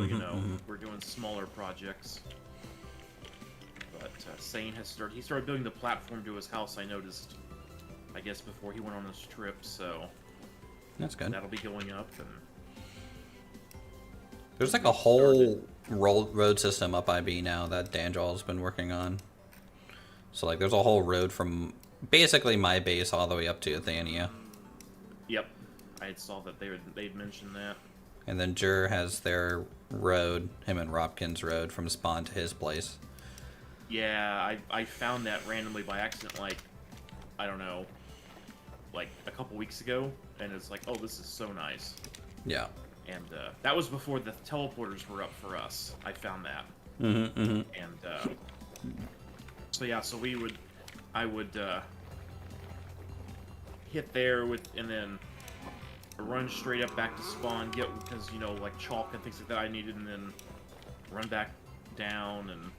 we're doing smaller projects. But Sane has started building the platform to his house. I noticed, I guess, before he went on this trip. So That's good. that'll be going up. And There's like a whole road system up IB now that Danjal's been working on. So like there's a whole road from basically my base all the way up to Athania. Yep, I saw that they'd mentioned that. And then Jur has their road, him and Robkin's road, from spawn to his place. Yeah, I found that randomly by accident, like, I don't know, like a couple weeks ago, and it's like, oh, this is so nice. Yeah. And that was before the teleporters were up for us. I found that. And so yeah, so I would hit there and then run straight up back to spawn, get, because, you know, like chalk and things like that I needed, and then run back down,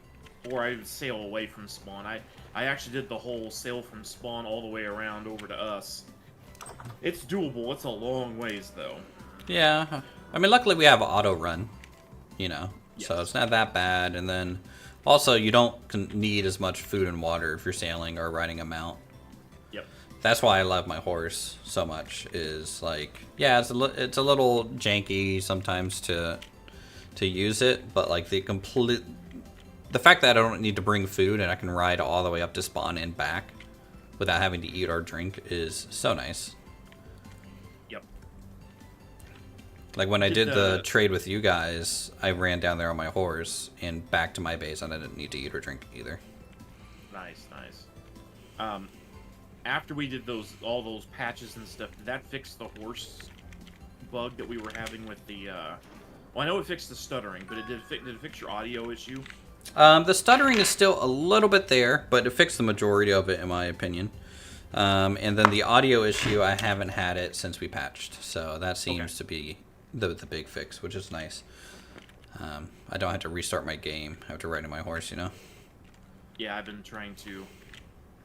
or I would sail away from spawn. I actually did the whole sail from spawn all the way around over to us. It's doable. It's a long ways, though. Yeah. I mean, luckily we have auto run, you know, Yes. so it's not that bad. And then also you don't need as much food and water if you're sailing or riding a mount. Yep. That's why I love my horse so much, is like, yeah, it's a little janky sometimes to use it, but like the fact that I don't need to bring food and I can ride all the way up to spawn and back without having to eat or drink is so nice. Yep. Like when I did the trade with you guys, I ran down there on my horse and back to my base, and I didn't need to eat or drink either. Nice, nice. After we did all those patches and stuff, did that fix the horse bug that we were having with the? Well, I know it fixed the stuttering, but did it fix your audio issue? The stuttering is still a little bit there, but it fixed the majority of it, in my opinion. And then the audio issue, I haven't had it since we patched, so that seems to be the big fix, which is nice. I don't have to restart my game after riding my horse, you know? Yeah, I've been trying to, you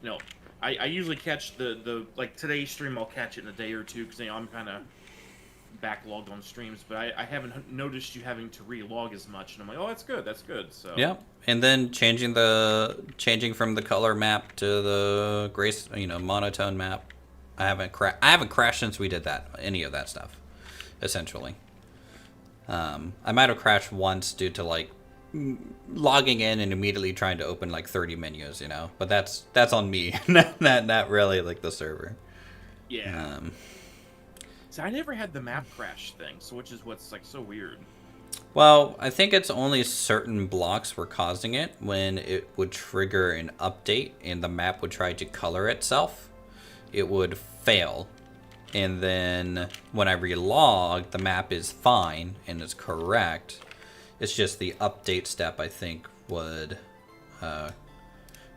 know, I usually catch the like today's stream, I'll catch it in a day or two, because, you know, I'm kind of backlogged on streams, but I haven't noticed you having to re-log as much, and I'm like, oh, that's good, so. Yeah, and then changing from the color map to the gray, you know, monotone map. I haven't crashed since we did any of that stuff, essentially. I might have crashed once due to like logging in and immediately trying to open like 30 menus, you know, but that's on me, not really like the server. Yeah. So I never had the map crash thing, so which is what's like so weird. Well, I think it's only certain blocks were causing it. When it would trigger an update and the map would try to color itself, it would fail. And then when I relog, the map is fine and is correct. It's just the update step, I think, would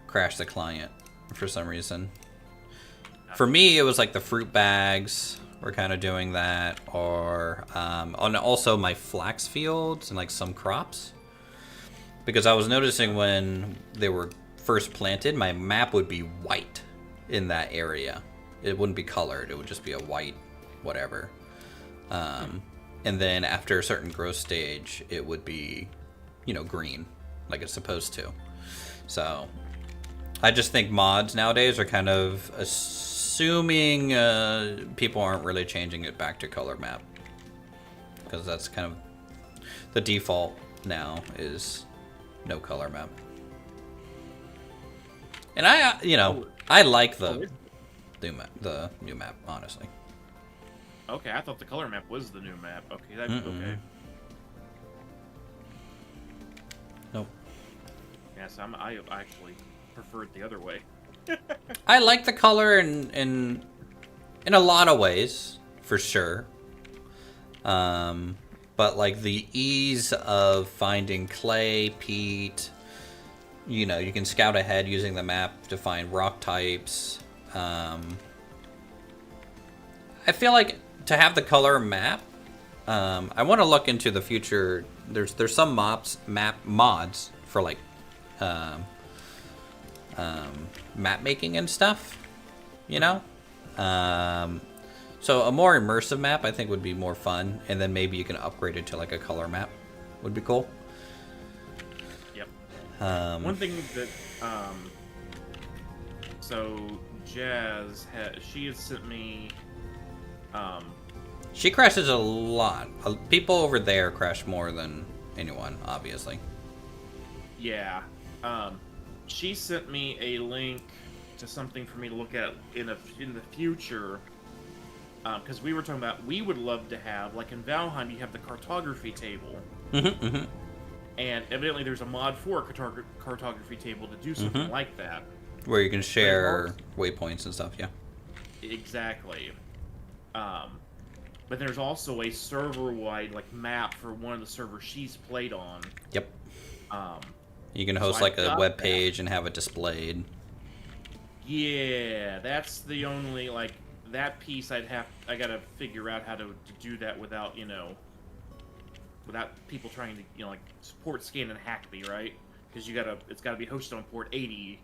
crash the client for some reason. For me, it was like the fruit bags were kind of doing that, or and also my flax fields and like some crops, because I was noticing when they were first planted, my map would be white in that area. It wouldn't be colored; it would just be a white whatever. And then after a certain growth stage, it would be, you know, green, like it's supposed to. So I just think mods nowadays are kind of assuming people aren't really changing it back to color map, because that's kind of the default now, is no color map. And I like the new map, honestly. Okay, I thought the color map was the new map. Okay, that'd be okay. Nope. Yes, I actually prefer it the other way. I like the color in a lot of ways, for sure. But like the ease of finding clay, peat, you know, you can scout ahead using the map to find rock types. I feel like to have the color map, I want to look into the future. There's some mods for like map making and stuff, you know. So a more immersive map, I think, would be more fun, and then maybe you can upgrade it to like a color map. Would be cool. Yep. One thing that so Jazz she had sent me. She crashes a lot. People over there crash more than anyone, obviously. Yeah. She sent me a link to something for me to look at in the future. Because we were talking about, we would love to have, like in Valheim, you have the cartography table. And evidently there's a mod for a cartography table to do something like that. Where you can share waypoints and stuff, yeah. Exactly. but there's also a server-wide like map for one of the servers she's played on. Yep. Um, You can so host I've like a got web that. page and have it displayed. Yeah, that's the only like that piece I gotta figure out how to do that without without people trying to like port scan and hack me, right? Because it's gotta be hosted on port 80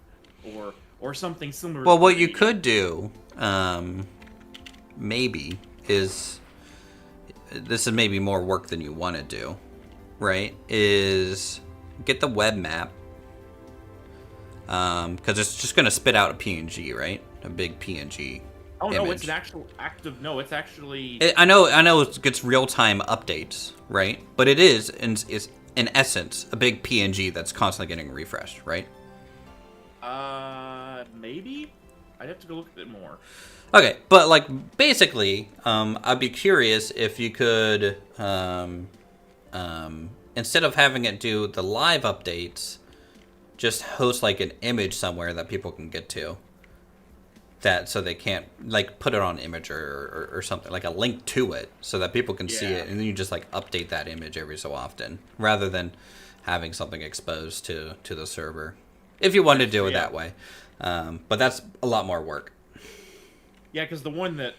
or something similar. Well, to what port you 80. could do, maybe, is this is maybe more work than you want to do, right? Is get the web map, because it's just going to spit out a PNG, right? A big PNG. Oh no, image. it's an actual active. No, it's actually. I know it gets real-time updates, right? But it is in essence a big PNG that's constantly getting refreshed, right? Maybe. I'd have to go look at it more. Okay, but like basically, I'd be curious if you could, instead of having it do the live updates, just host like an image somewhere that people can get to. That so they can't like put it on image or something, like a link to it so that people can see it, and then you just like update that image every so often rather than having something exposed to the server. If you wanted to do it that way. But that's a lot more work. Yeah, because the one that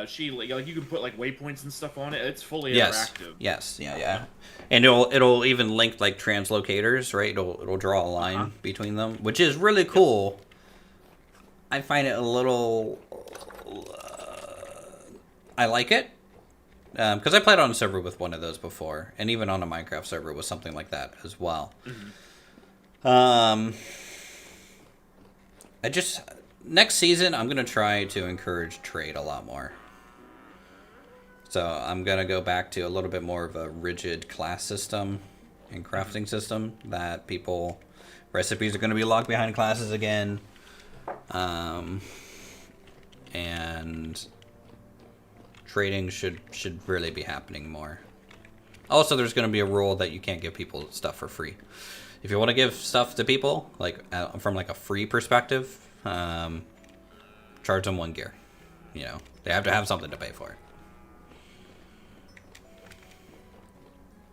she like you can put like waypoints and stuff on it. It's fully interactive. Yes, yeah, and it'll even link like translocators, right? It'll draw a line between them, which is really cool. I find it a little. I like it because I played on a server with one of those before, and even on a Minecraft server with something like that as well. Next season, I'm going to try to encourage trade a lot more. So I'm going to go back to a little bit more of a rigid class system and crafting system that recipes are going to be locked behind classes again. And trading should really be happening more. Also, there's going to be a rule that you can't give people stuff for free. If you want to give stuff to people, like from like a free perspective, charge them 1 gear. You know, they have to have something to pay for.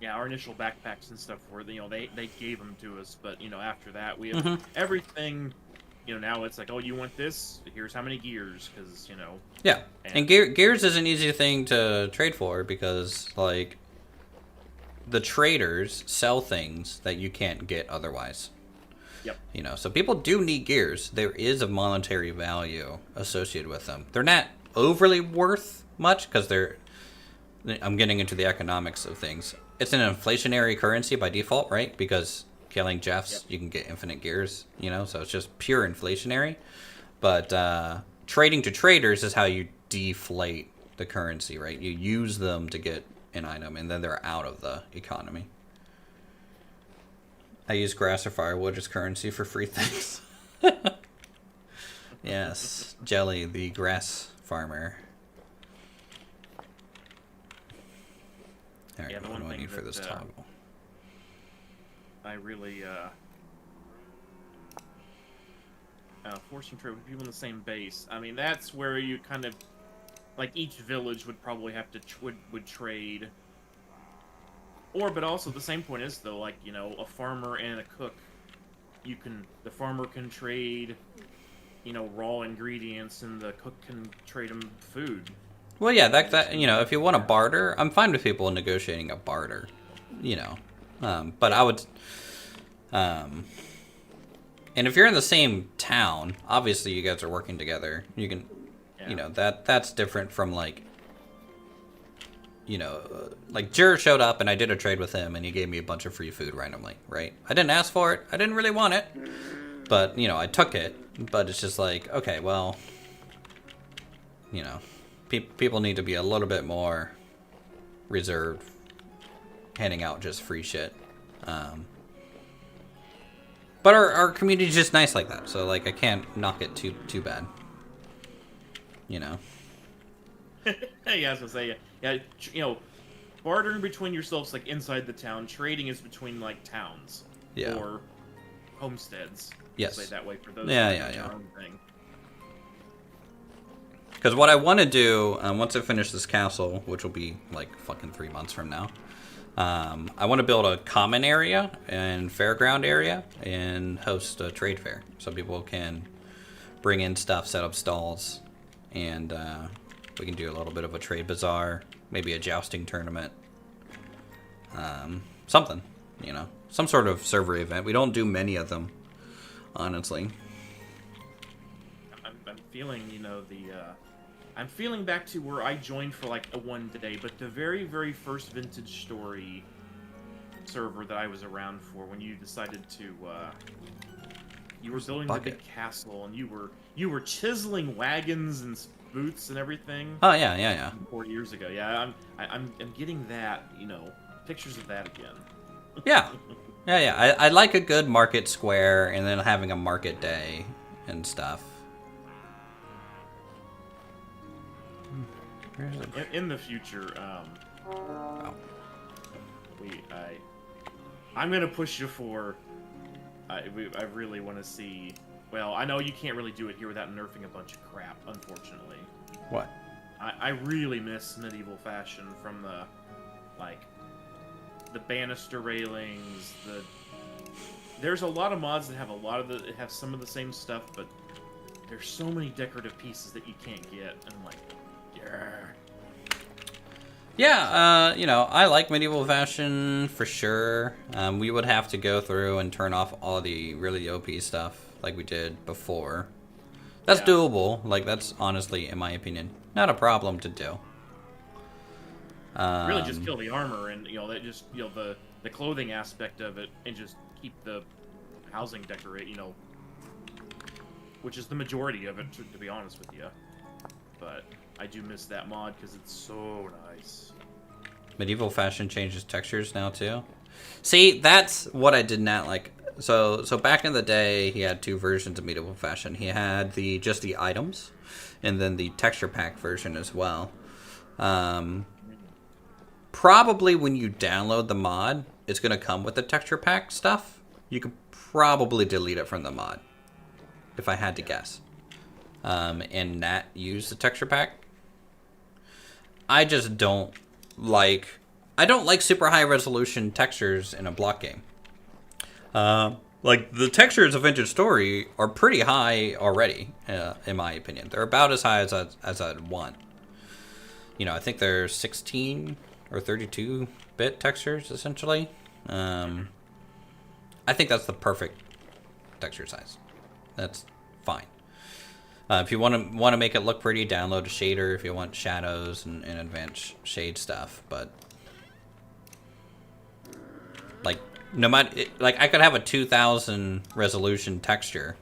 Yeah, our initial backpacks and stuff were, they gave them to us, but after that we have everything. Now it's like, oh, you want this? Here's how many gears, because Yeah, and gears is an easy thing to trade for because like the traders sell things that you can't get otherwise. Yep. So people do need gears. There is a monetary value associated with them. They're not overly worth much because I'm getting into the economics of things. It's an inflationary currency by default, right? Because killing Jeffs, you can get infinite gears, so it's just pure inflationary. But trading to traders is how you deflate the currency, right? You use them to get an item, and then they're out of the economy. I use grass or firewood as currency for free things. Yes, Jelly, the grass farmer. All right, what do I need for this toggle? I really forcing trade with people in the same base. I mean, that's where you kind of like each village would probably have to would trade. But also the same point is though, like a farmer and a cook, the farmer can trade, raw ingredients, and the cook can trade them food. Well, yeah, that if you want to barter, I'm fine with people negotiating a barter, but I would, and if you're in the same town, obviously you guys are working together. You can, that's different from like, like Jer showed up and I did a trade with him and he gave me a bunch of free food randomly, right? I didn't ask for it. I didn't really want it, but I took it. But it's just like, okay, well, people need to be a little bit more reserved, handing out just free shit. But our community's just nice like that, so like I can't knock it too bad. Yeah, I was gonna say, bartering between yourselves like inside the town. Trading is between like towns or homesteads. Yes. Say it that way for those. Yeah. Own thing. Because what I want to do, once I finish this castle, which will be like fucking 3 months from now, I want to build a common area and fairground area and host a trade fair. So people can bring in stuff, set up stalls, and we can do a little bit of a trade bazaar, maybe a jousting tournament. Something, you know, some sort of server event. We don't do many of them, honestly. I'm feeling, you know, I'm feeling back to where I joined for like a 1 day, but the very, very first Vintage Story server that I was around for, when you decided to, you were building the big castle, and you were chiseling wagons and boots and everything. Oh yeah. 4 years ago, yeah. I'm getting that, you know, pictures of that again. Yeah. I like a good market square, and then having a market day and stuff. In the future, I'm gonna push you for. I really want to see. Well, I know you can't really do it here without nerfing a bunch of crap, unfortunately. What? I really miss medieval fashion from the, like, the banister railings. There's a lot of mods that have some of the same stuff, but there's so many decorative pieces that you can't get, and I'm like. Yeah, you know, I like medieval fashion for sure. We would have to go through and turn off all the really OP stuff like we did before. That's doable. Like, that's honestly, in my opinion, not a problem to do. Really just kill the armor and, you know, that just, you know, the clothing aspect of it, and just keep the housing decorate, you know, which is the majority of it, to be honest with you. But I do miss that mod because it's so nice. Medieval fashion changes textures now too. See, that's what I did not like. So back in the day, he had 2 versions of medieval fashion. He had just the items, and then the texture pack version as well. Probably when you download the mod, it's going to come with the texture pack stuff. You could probably delete it from the mod, if I had to guess. And not use the texture pack. I just don't like super high resolution textures in a block game. Like, the textures of Vintage Story are pretty high already, in my opinion. They're about as high as I'd want. You know, I think they're 16 or 32-bit textures, essentially. I think that's the perfect texture size. That's fine. If you want to make it look pretty, download a shader if you want shadows and advanced shade stuff. But like, no matter, like, I could have a 2000 resolution texture.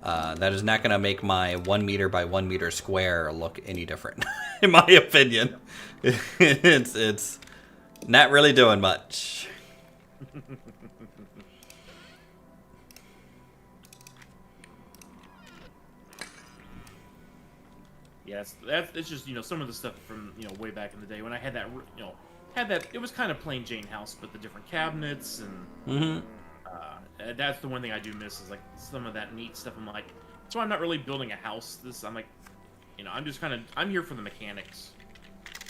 That is not going to make my 1 meter by 1 meter square look any different, in my opinion. It's not really doing much. Yes, it's just, you know, some of the stuff from, you know, way back in the day when I had that, you know, it was kind of plain Jane house, but the different cabinets and that's the one thing I do miss, is like some of that neat stuff. I'm like, so I'm not really building a house. I'm like, you know, I'm here for the mechanics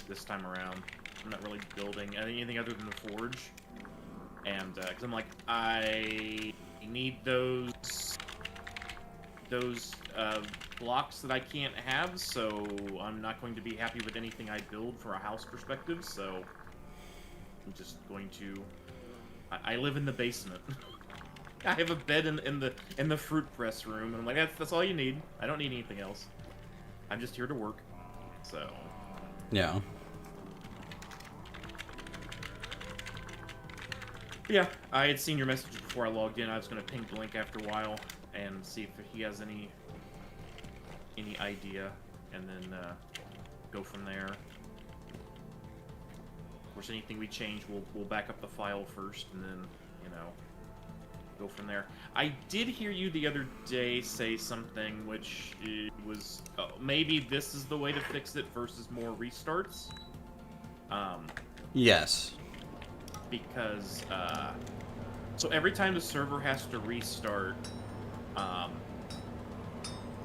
this time around. I'm not really building anything other than the forge, and because I'm like, I need those blocks that I can't have, so I'm not going to be happy with anything I build for a house perspective, so I'm just going to... I live in the basement. I have a bed in the fruit press room, and I'm like, that's all you need. I don't need anything else. I'm just here to work, so... Yeah. Yeah, I had seen your message before I logged in. I was going to ping Blink after a while and see if he has any idea, and then go from there. Of course, anything we change, we'll back up the file first, and then, you know, go from there. I did hear you the other day say something which was maybe this is the way to fix it versus more restarts. Yes. Because so every time the server has to restart,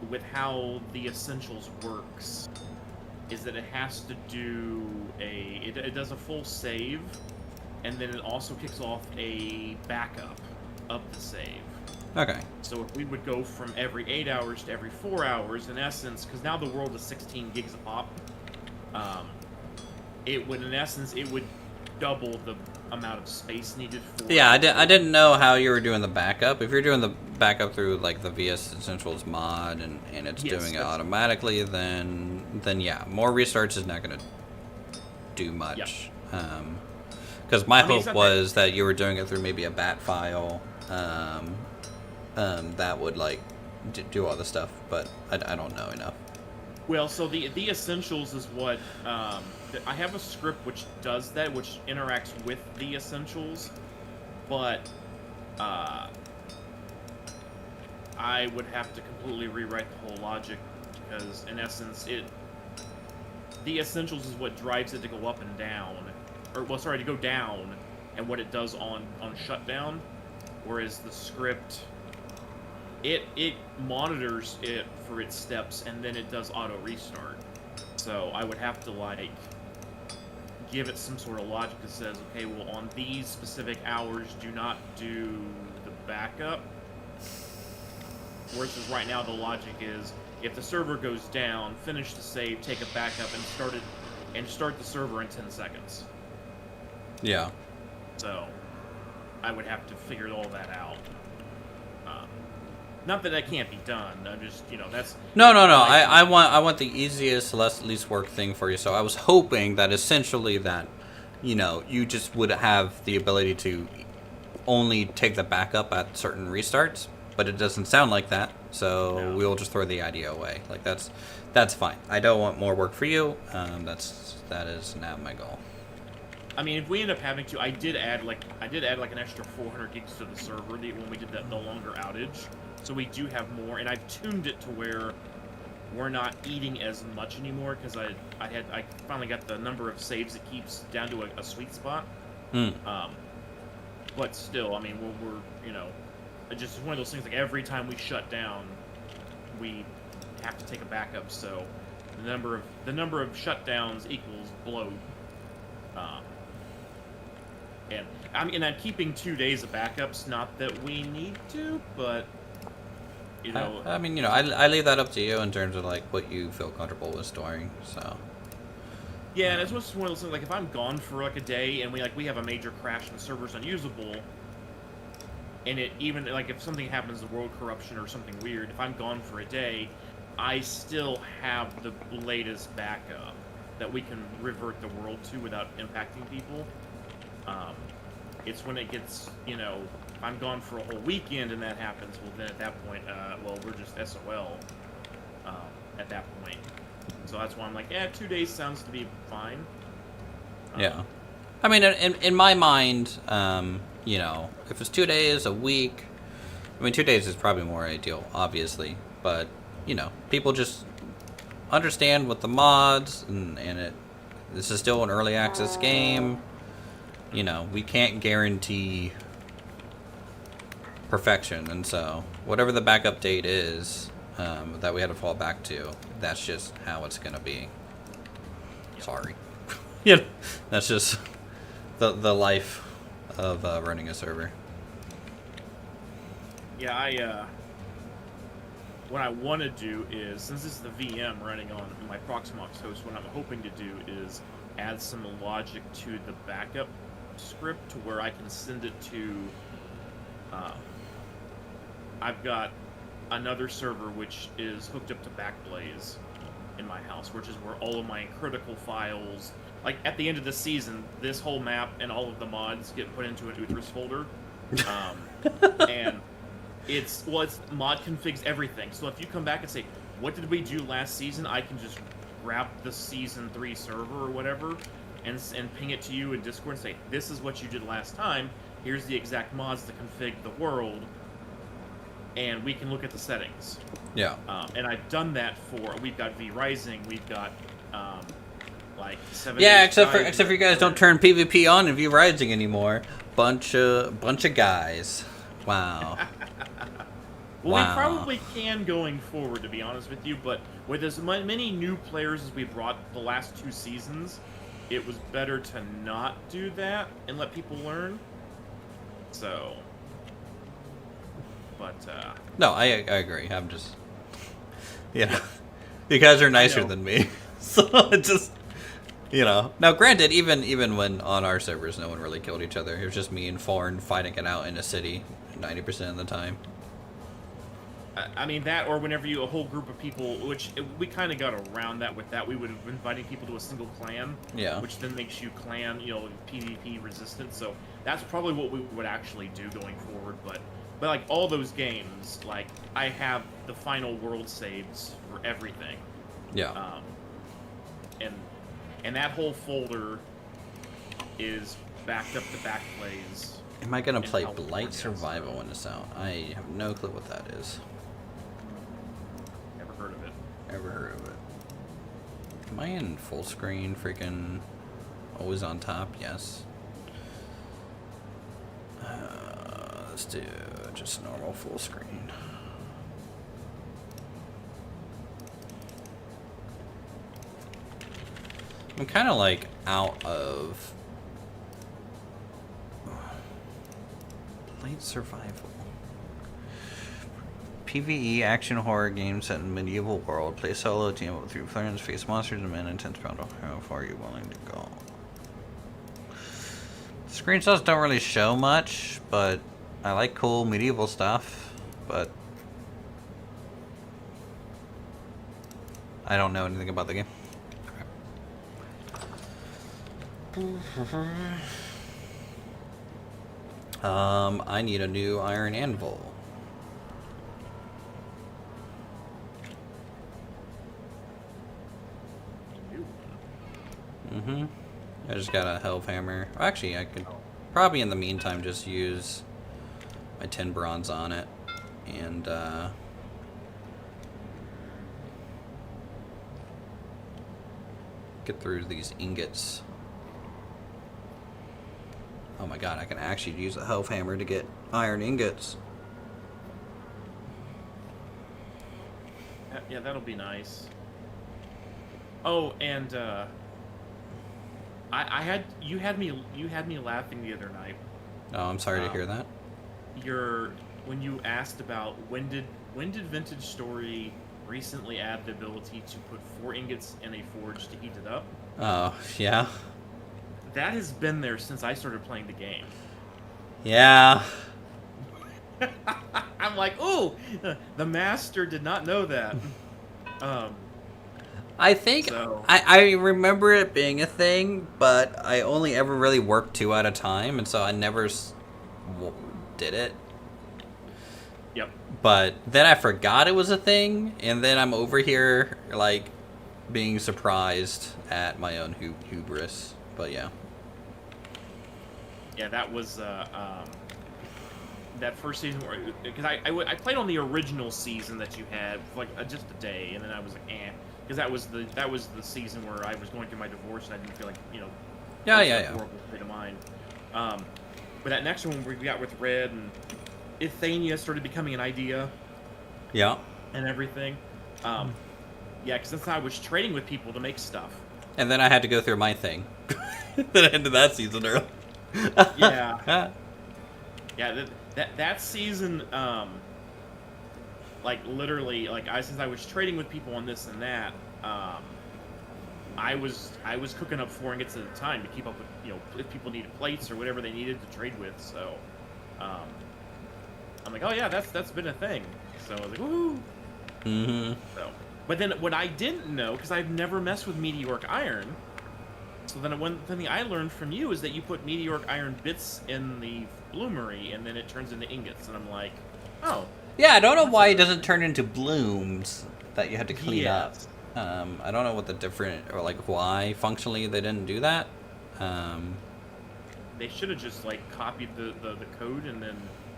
with how the Essentials works is that it has to do it does a full save, and then it also kicks off a backup of the save. Okay. So if we would go from every 8 hours to every 4 hours, in essence, because now the world is 16 gigs a pop, it would double the amount of space needed for... Yeah, I didn't know how you were doing the backup. If you're doing the backup through, like, the VS Essentials mod and it's doing it automatically, then yeah, more restarts is not going to do much. Because my hope was that you were doing it through maybe a bat file that would, like, do all the stuff, but I don't know enough. Well, so the Essentials is what... I have a script which does that, which interacts with the Essentials, but I would have to completely rewrite the whole logic, because in essence, the Essentials is what drives it to go up and down, or well, sorry, to go down, and what it does on shutdown, whereas the script, it monitors it for its steps, and then it does auto restart. So I would have to, like, give it some sort of logic that says, okay, well, on these specific hours, do not do the backup. Whereas right now, the logic is, if the server goes down, finish the save, take a backup, and start the server in 10 seconds. Yeah. So I would have to figure all that out. Not that can't be done. I'm just, that's... No. I want the easiest, least work thing for you. So I was hoping that essentially that, you just would have the ability to only take the backup at certain restarts, but it doesn't sound like that. So we'll just throw the idea away. Like that's fine. I don't want more work for you. That is not my goal. I mean, if we end up having to, I did add like an extra 400 gigs to the server when we did that no longer outage. So we do have more, and I've tuned it to where we're not eating as much anymore, because I finally got the number of saves it keeps down to a sweet spot. But still, I mean, we're just one of those things, like every time we shut down, we have to take a backup, so the number of shutdowns equals bloat. And I'm keeping 2 days of backups, not that we need to, but I leave that up to you in terms of, like, what you feel comfortable with storing. So yeah, and it's just one of those things, like, if I'm gone for like a day and we have a major crash and the server's unusable, and it even, like, if something happens, the world corruption or something weird, if I'm gone for a day, I still have the latest backup that we can revert the world to without impacting people. It's when it gets, if I'm gone for a whole weekend and that happens, well, then at that point, we're just SOL at that point. So that's why I'm like, 2 days sounds to be fine. Yeah. I mean, in my mind, if it's 2 days, a week, 2 days is probably more ideal, obviously. But, people just understand what the mods, and this is still an early access game. We can't guarantee perfection, and so whatever the backup date is that we had to fall back to, that's just how it's gonna be. Sorry. That's just the life of running a server. Yeah, what I want to do is, since this is the VM running on my Proxmox host, what I'm hoping to do is add some logic to the backup script to where I can send it to I've got another server which is hooked up to Backblaze in my house, which is where all of my critical files, like at the end of the season, this whole map and all of the mods get put into an Utris folder. And it's mod configs everything. So if you come back and say, what did we do last season, I can just grab the season 3 server or whatever and ping it to you in Discord and say, this is what you did last time, here's the exact mods to config the world, and we can look at the settings. Yeah. And I've done that we've got V-Rising, we've got, like, 7 Yeah, except for you guys don't turn PvP on in V-Rising anymore. Bunch of guys. Wow. Well, we Wow. probably can going forward, to be honest with you, but with as many new players as we brought the last 2 seasons, it was better to not do that and let people learn. So, but, No, I agree. I'm just, you know, you guys are nicer know. than me. So it just, you know. Now, granted, even when on our servers, no one really killed each other. It was just me and Foreign fighting it out in a city 90% of the time. I mean, that, or whenever a whole group of people, which we kind of got around that with that, we would have been inviting people to a single clan, Yeah. which then makes you clan, PvP resistant. So that's probably what we would actually do going forward. But like all those games, like I have the final world saves for everything. Yeah. And that whole folder is backed up to back plays. Am I gonna in play California, Blight Survival when it's out? I have no clue what that is. Never heard of it. Ever heard of it? Am I in full screen? Freaking always on top? Yes. Let's do just normal full screen. I'm kind of like out of Blight Survival. PvE action horror game set in medieval world. Play solo, team up with 3 friends, face monsters and men, intense battle. How far are you willing to go? Screenshots don't really show much, but I like cool medieval stuff, but I don't know anything about the game. I need a new iron anvil. I just got a helve hammer. Actually, I could probably in the meantime just use my 10 bronze on it and get through these ingots. Oh my god, I can actually use a helve hammer to get iron ingots. Yeah, that'll be nice. Oh, and you had me laughing the other night. Oh, I'm sorry to hear that. When you asked about when did Vintage Story recently add the ability to put 4 ingots in a forge to heat it up? Oh, yeah. That has been there since I started playing the game. Yeah. I'm like, ooh, the master did not know that. I think So- I remember it being a thing, but I only ever really worked 2 at a time, and so I never did it. Yep. But then I forgot it was a thing, and then I'm over here like being surprised at my own hubris. But yeah. Yeah, that was that first season where, because I played on the original season that you had for like just a day, and then I was like, because that was the season where I was going through my divorce and I didn't feel like Yeah. horrible state of mind. But that next one we got with Red and Ithania started becoming an idea. Yeah. And everything. Yeah, because that's how I was trading with people to make stuff. And then I had to go through my thing. Then I ended that season early. Yeah. Yeah, that season, like literally, like since I was trading with people on this and that, I was cooking up 4 ingots at a time to keep up with if people needed plates or whatever they needed to trade with. So, I'm like, oh yeah, that's been a thing. So I was like, woohoo. Mm-hmm. So, but then what I didn't know, because I've never messed with meteoric iron. So then one thing I learned from you is that you put meteoric iron bits in the bloomery, and then it turns into ingots. And I'm like, oh. Yeah, I don't know why it doesn't turn into blooms that you had to clean up. Yes. I don't know what the different, or like why functionally they didn't do that. They should have just like copied the code and then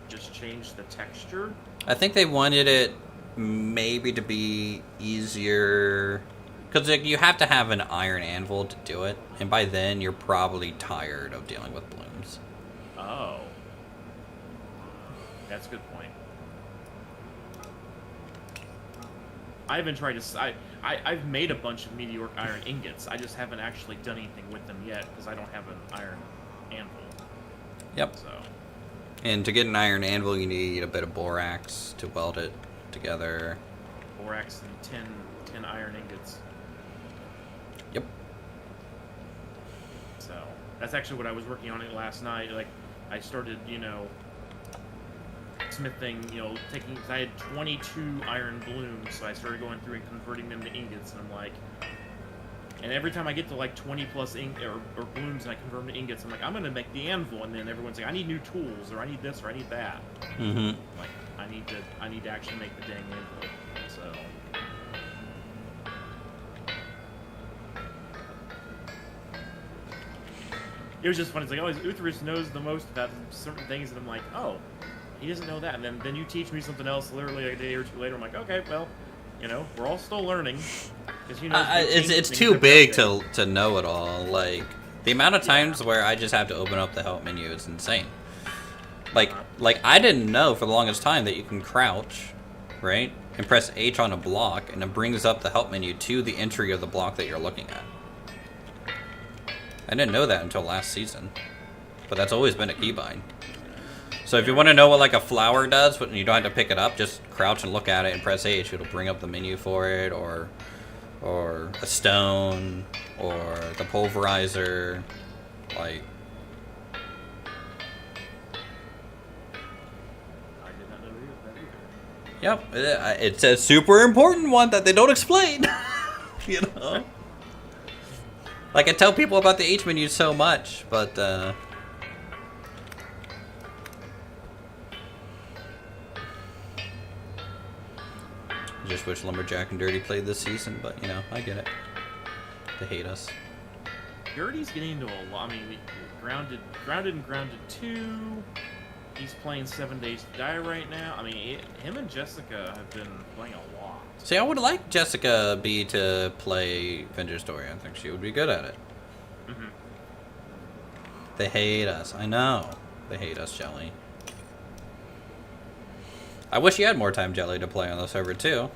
just changed the texture. I think they wanted it maybe to be easier, because you have to have an iron anvil to do it, and by then you're probably tired of dealing with blooms. Oh. That's a good point. I've been trying to. I've made a bunch of meteoric iron ingots. I just haven't actually done anything with them yet because I don't have an iron anvil. Yep. So. And to get an iron anvil, you need a bit of borax to weld it together. Borax and 10 iron ingots. Yep. So that's actually what I was working on it last night. Like I started, smithing, taking. I had 22 iron blooms, so I started going through and converting them to ingots, and I'm like. And every time I get to like 20 plus or blooms and I convert them to ingots, I'm like, I'm gonna make the anvil, and then everyone's like, I need new tools, or I need this, or I need that. Mm-hmm. Like, I need to actually make the dang anvil. So. It was just funny. It's like, oh, Uthris knows the most about certain things, and I'm like, oh, he doesn't know that. And then you teach me something else. Literally a day or two later, I'm like, okay, well, we're all still learning. It's too big to know it all. Like the amount of times where I just have to open up the help menu is insane. Like I didn't know for the longest time that you can crouch, right, and press H on a block, and it brings up the help menu to the entry of the block that you're looking at. I didn't know that until last season, but that's always been a keybind. So if you want to know what like a flower does, when you don't have to pick it up, just crouch and look at it and press H. It'll bring up the menu for it, or a stone, or the pulverizer, like. I did not know that either. Yep, it's a super important one that they don't explain. Like I tell people about the H menu so much, but just wish Lumberjack and Dirty played this season, but I get it. They hate us. Dirty's getting into a lot. I mean, grounded and grounded 2. He's playing 7 Days to Die right now. I mean, him and Jessica have been playing a lot. See, I would like Jessica B to play Vintage Story. I think she would be good at it. Mm-hmm. They hate us. I know. They hate us, Jelly. I wish you had more time, Jelly, to play on the server, too.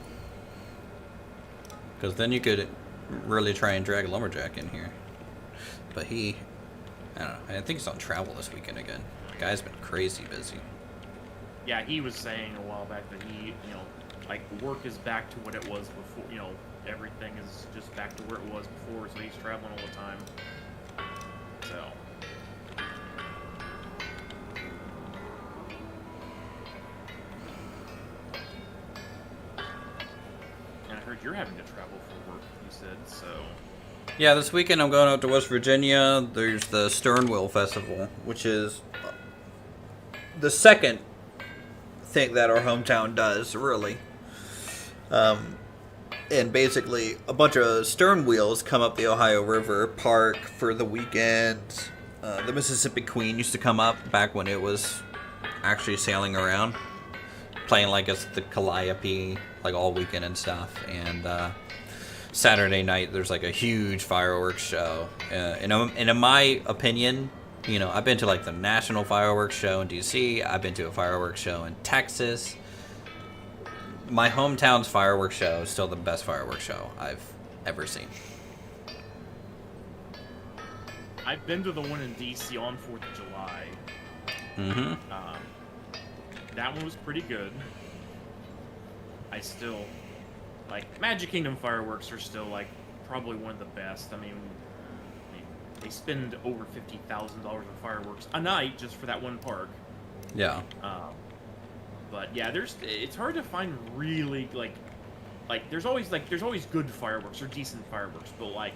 Because then you could really try and drag Lumberjack in here. But I don't know. I think he's on travel this weekend again. The guy's been crazy busy. Yeah, he was saying a while back that he, like, work is back to what it was before, everything is just back to where it was before, so he's traveling all the time. So. And I heard you're having to travel for work, you said, so. Yeah, this weekend I'm going out to West Virginia. There's the Stern Wheel Festival, which is the second thing that our hometown does, really. And basically, a bunch of stern wheels come up the Ohio River, park for the weekend. The Mississippi Queen used to come up back when it was actually sailing around, playing like it's the Calliope, like all weekend and stuff. And Saturday night, there's like a huge fireworks show. And in my opinion, I've been to like the National Fireworks Show in DC. I've been to a fireworks show in Texas. My hometown's fireworks show is still the best fireworks show I've ever seen. I've been to the one in DC on 4th of July. Mm-hmm. That one was pretty good. I still, like, Magic Kingdom fireworks are still, like, probably one of the best. I mean they spend over $50,000 on fireworks a night just for that one park. Yeah. But yeah, it's hard to find really there's always good fireworks or decent fireworks, but like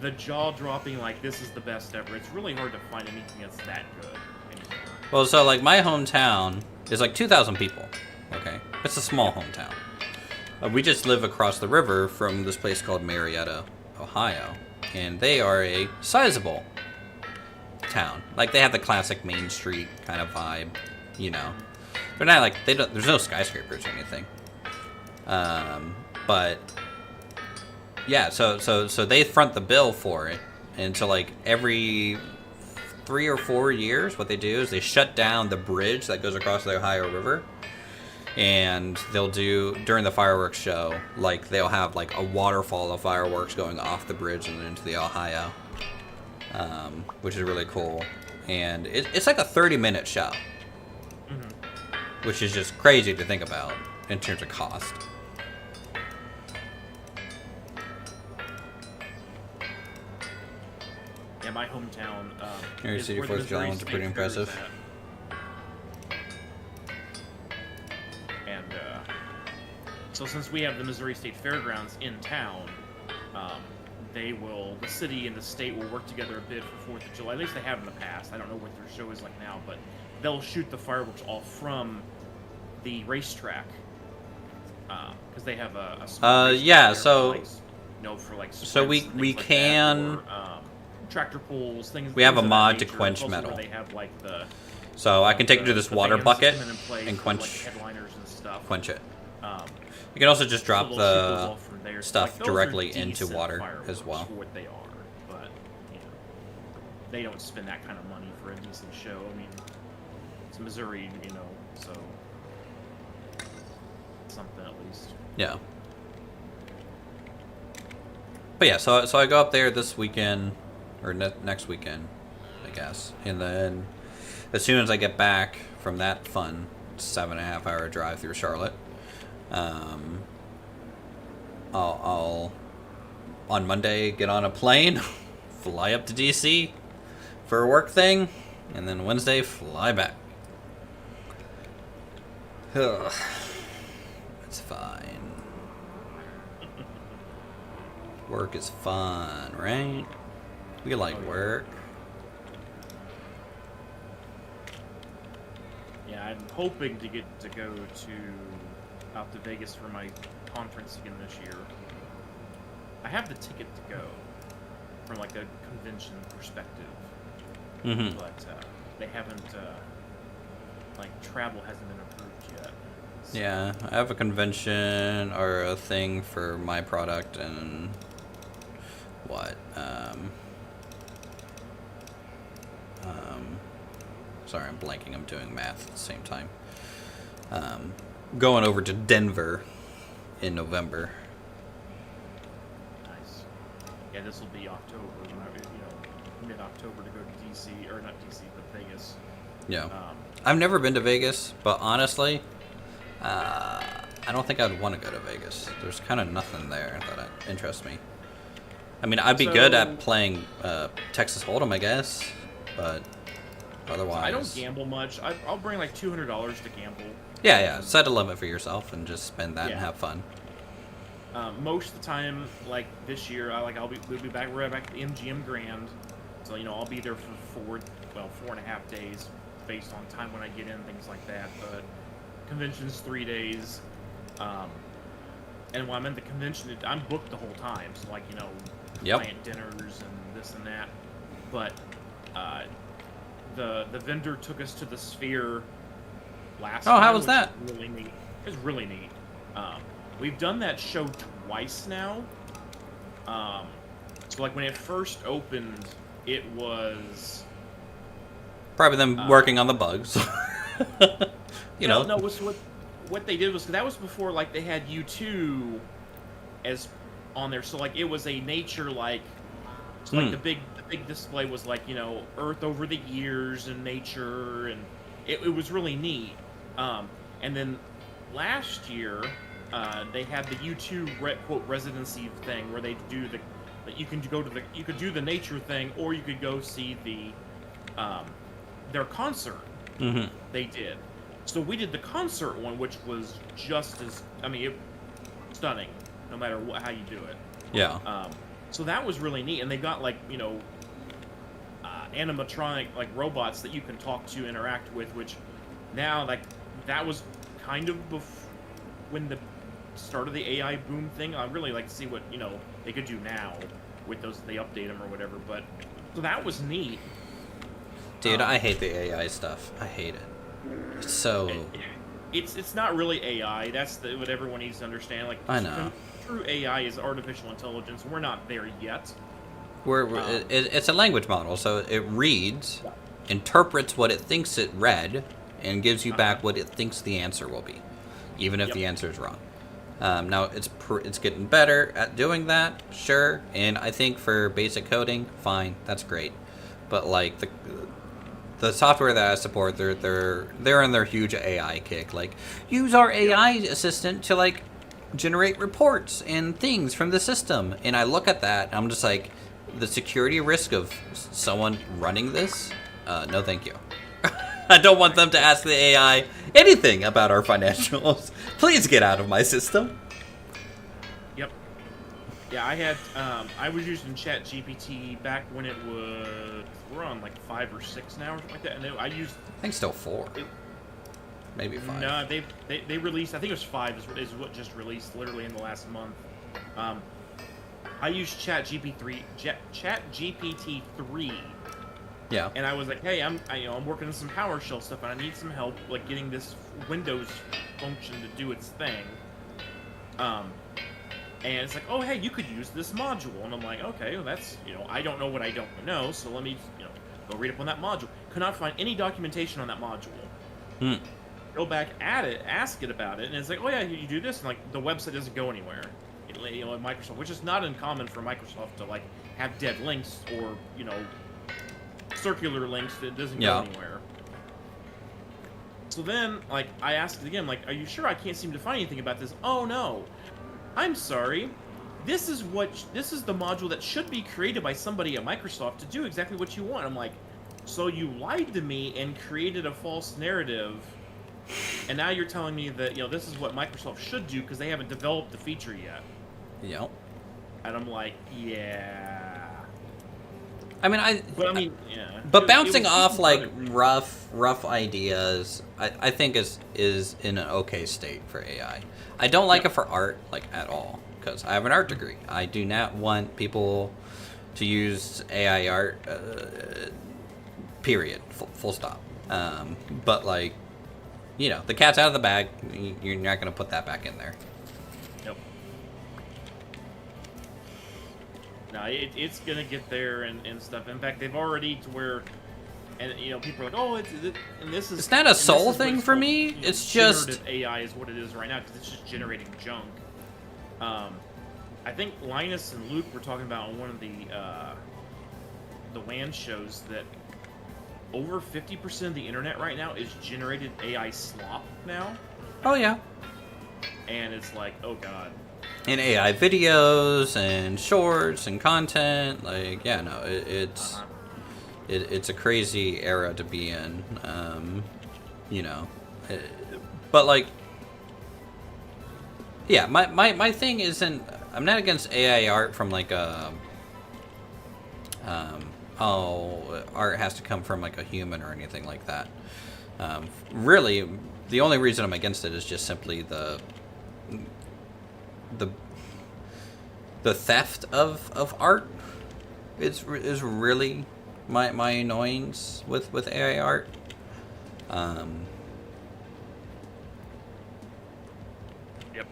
the jaw-dropping like this is the best ever. It's really hard to find anything that's that good anymore. Well, so like my hometown is like 2,000 people. Okay, it's a small hometown. We just live across the river from this place called Marietta, Ohio, and they are a sizable town. Like they have the classic Main Street kind of vibe, They're not like there's no skyscrapers or anything. But yeah, so they front the bill for it, and so like every 3 or 4 years, what they do is they shut down the bridge that goes across the Ohio River, And they'll do, during the fireworks show, like, they'll have, like, a waterfall of fireworks going off the bridge and into the Ohio, which is really cool. And it's like a 30-minute show, which is just crazy to think about in terms of cost. Yeah, my hometown. New York City 4th of July ones are pretty impressive. And so since we have the Missouri State Fairgrounds in town, the city and the state will work together a bit for 4th of July. At least they have in the past. I don't know what their show is like now, but they'll shoot the fireworks all from the racetrack. Because they have a small yeah, so... for, like, for like so we like can... That, or, tractor pulls, things. We have a of mod that to nature. quench Also metal. where they have, like, so I can take it to this water bands bucket come in play and for, quench, like, headliners and stuff. quench it. Um, You can also just drop so the there. stuff So, like, those directly are into decent water fireworks as well. For what they are, but you know, they don't spend that kind of money for a decent show. I mean, it's Missouri, you know, so something at least. Yeah. But yeah, so I go up there this weekend, or next weekend, I guess. And then as soon as I get back from that fun 7.5 hour drive through Charlotte, I'll on Monday get on a plane, fly up to DC for a work thing, and then Wednesday fly back. Ugh. It's fine. Work is fun, right? We like work. Yeah, I'm hoping to get to go out to Vegas for my conference again this year. I have the ticket to go from like a convention perspective, but they haven't travel hasn't been approved yet. So. Yeah, I have a convention or a thing for my product and what? Sorry, I'm blanking. I'm doing math at the same time. Going over to Denver in November. Nice. Yeah, this will be October. Mid-October to go to DC, or not DC, but Vegas. Yeah. I've never been to Vegas, but honestly, I don't think I'd want to go to Vegas. There's kind of nothing there that interests me. I mean, I'd be good at playing Texas Hold'em, I guess, but otherwise... I don't gamble much. I'll bring like $200 to gamble. Yeah. Set a limit for yourself and just spend that and have fun. Most of the time, like this year, we'll be back. We're back at the MGM Grand, so I'll be there for 4.5 days, based on time when I get in, things like that. But convention's 3 days, and when I'm in the convention, I'm booked the whole time. So client dinners and this and that. But the vendor took us to the Sphere last time. Oh, how was that? Really neat. It was really neat. We've done that show twice now. So when it first opened, it was probably them working on the bugs. No, what they did was, that was before they had U2 as on there. So it was a nature the big display was Earth over the years and nature, and it was really neat. And then last year they had the U2 quote residency thing where they do you could do the nature thing, or you could go see their concert. They did. So we did the concert one, which was just as stunning, no matter how you do it. Yeah. So that was really neat, and they got animatronic robots that you can talk to, interact with, which now that was kind of when the start of the AI boom thing. I'd really like to see what they could do now with those. They update them or whatever, but so that was neat. Dude, I hate the AI stuff. I hate it. It's so. It's not really AI. That's what everyone needs to understand. I know. True AI is artificial intelligence. We're not there yet. It's a language model, so it reads, interprets what it thinks it read, and gives you back what it thinks the answer will be. even if Yep. the answer is wrong. Now it's getting better at doing that, sure, and I think for basic coding, fine, that's great. But like the software that I support, they're in their huge AI kick. Like, use our AI assistant to like generate reports and things from the system. And I look at that, and I'm just like, the security risk of someone running this, no thank you. I don't want them to ask the AI anything about our financials. Please get out of my system. Yep. Yeah, I was using ChatGPT back when it was, we're on like 5 or 6 now or something like that, and I used, I think still 4. Maybe 5. no, they released, I think it was 5 is what just released literally in the last month. I used ChatGPT 3. Yeah. And I was like, hey, I'm working on some PowerShell stuff, and I need some help, like getting this Windows function to do its thing. And it's like, oh, hey, you could use this module, and I'm like, okay, well, that's, I don't know what I don't know, so let me, go read up on that module. Could not find any documentation on that module. Go back at it, ask it about it, and it's like, oh yeah, you do this, and like the website doesn't go anywhere. Microsoft, which is not uncommon for Microsoft to like have dead links or circular links that doesn't go anywhere. So then, like, I asked it again, like, are you sure? I can't seem to find anything about this. Oh no, I'm sorry. This is the module that should be created by somebody at Microsoft to do exactly what you want. I'm like, so you lied to me and created a false narrative, and now you're telling me that this is what Microsoft should do because they haven't developed the feature yet. Yep. And I'm like, yeah. I mean, yeah. But bouncing off like rough ideas, I think is in an okay state for AI. I don't like it for art like at all because I have an art degree. I do not want people to use AI art. Period. Full stop. But like, the cat's out of the bag. You're not going to put that back in there. Nope. No, it's gonna get there and stuff. In fact, they've already to where, and people are like, oh, and this is. It's not a soul thing for me. It's just generative AI is what it is right now because it's just generating junk. I think Linus and Luke were talking about on one of the WAN shows that over 50% of the internet right now is generated AI slop now. Oh yeah. And it's like, oh god. And AI videos and shorts and content, like, yeah, no, it's a crazy era to be in, but like, yeah, my thing isn't, I'm not against AI art from like art has to come from like a human or anything like that. Really, the only reason I'm against it is just simply the theft of art is really my annoyance with AI art. Yep.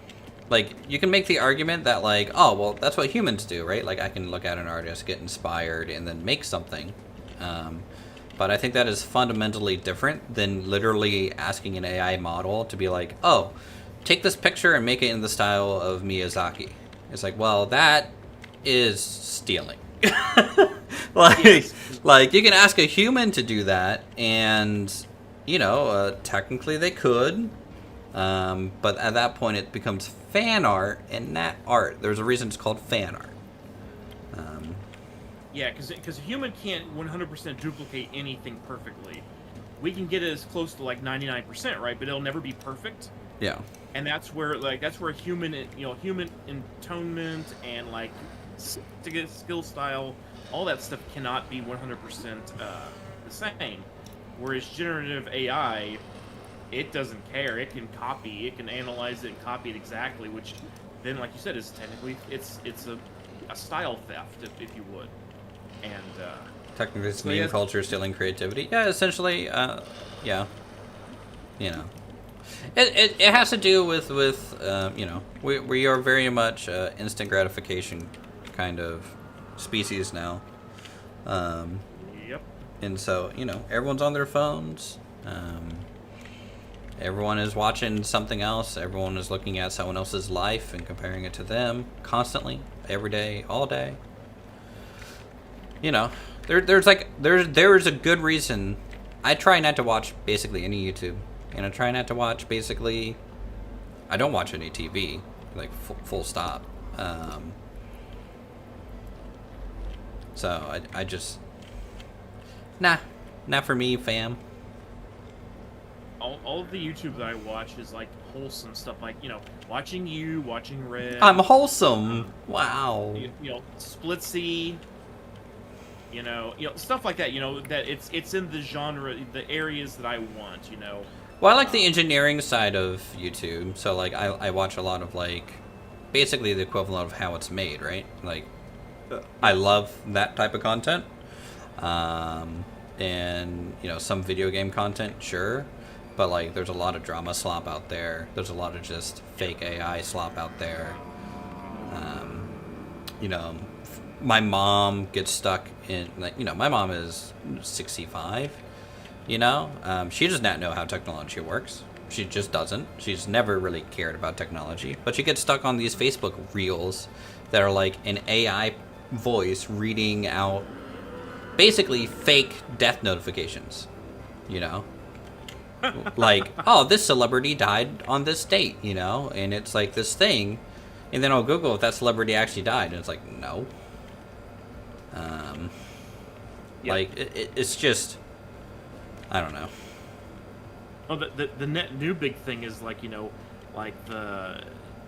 Like, you can make the argument that like, oh well, that's what humans do, right? Like, I can look at an artist, get inspired, and then make something. But I think that is fundamentally different than literally asking an AI model to be like, oh, take this picture and make it in the style of Miyazaki. It's like, well, that is stealing. Like, you can ask a human to do that, and, technically they could. But at that point, it becomes fan art and not art. There's a reason it's called fan art. Yeah, because a human can't 100% duplicate anything perfectly. We can get it as close to like 99%, right? But it'll never be perfect. Yeah. And that's where human intonement and like skill style, all that stuff cannot be 100% the same. Whereas generative AI, it doesn't care. It can copy, it can analyze it and copy it exactly, which then, like you said, is technically it's a style theft, if you would. And technically, it's meme culture stealing creativity. Yeah, essentially, yeah. It has to do with we are very much instant gratification kind of species now. Yep. And so everyone's on their phones, everyone is watching something else. Everyone is looking at someone else's life and comparing it to them constantly, every day, all day. You know, there's a good reason. I try not to watch basically any YouTube, and I try not to watch basically. I don't watch any TV, like full stop. So I just not for me, fam. All of the YouTube that I watch is like wholesome stuff, like, you know, watching Red. I'm wholesome. Wow. You know, Splitsy. You know, stuff like that. You know, that it's in the genre, the areas that I want. You know. Well, I like the engineering side of YouTube. So like I watch a lot of like basically the equivalent of how it's made, right? Like I love that type of content. And you know, some video game content, sure. But like there's a lot of drama slop out there. There's a lot of just fake AI slop out there. You know, my mom gets stuck in, like, you know, my mom is 65, you know? She does not know how technology works. She just doesn't. She's never really cared about technology. But she gets stuck on these Facebook reels that are like an AI voice reading out basically fake death notifications, you know? Like, oh, this celebrity died on this date, you know? And it's like this thing. And then I'll Google if that celebrity actually died. And it's like, no. Like, it's just, I don't know. Oh, the net new big thing is, like, you know, like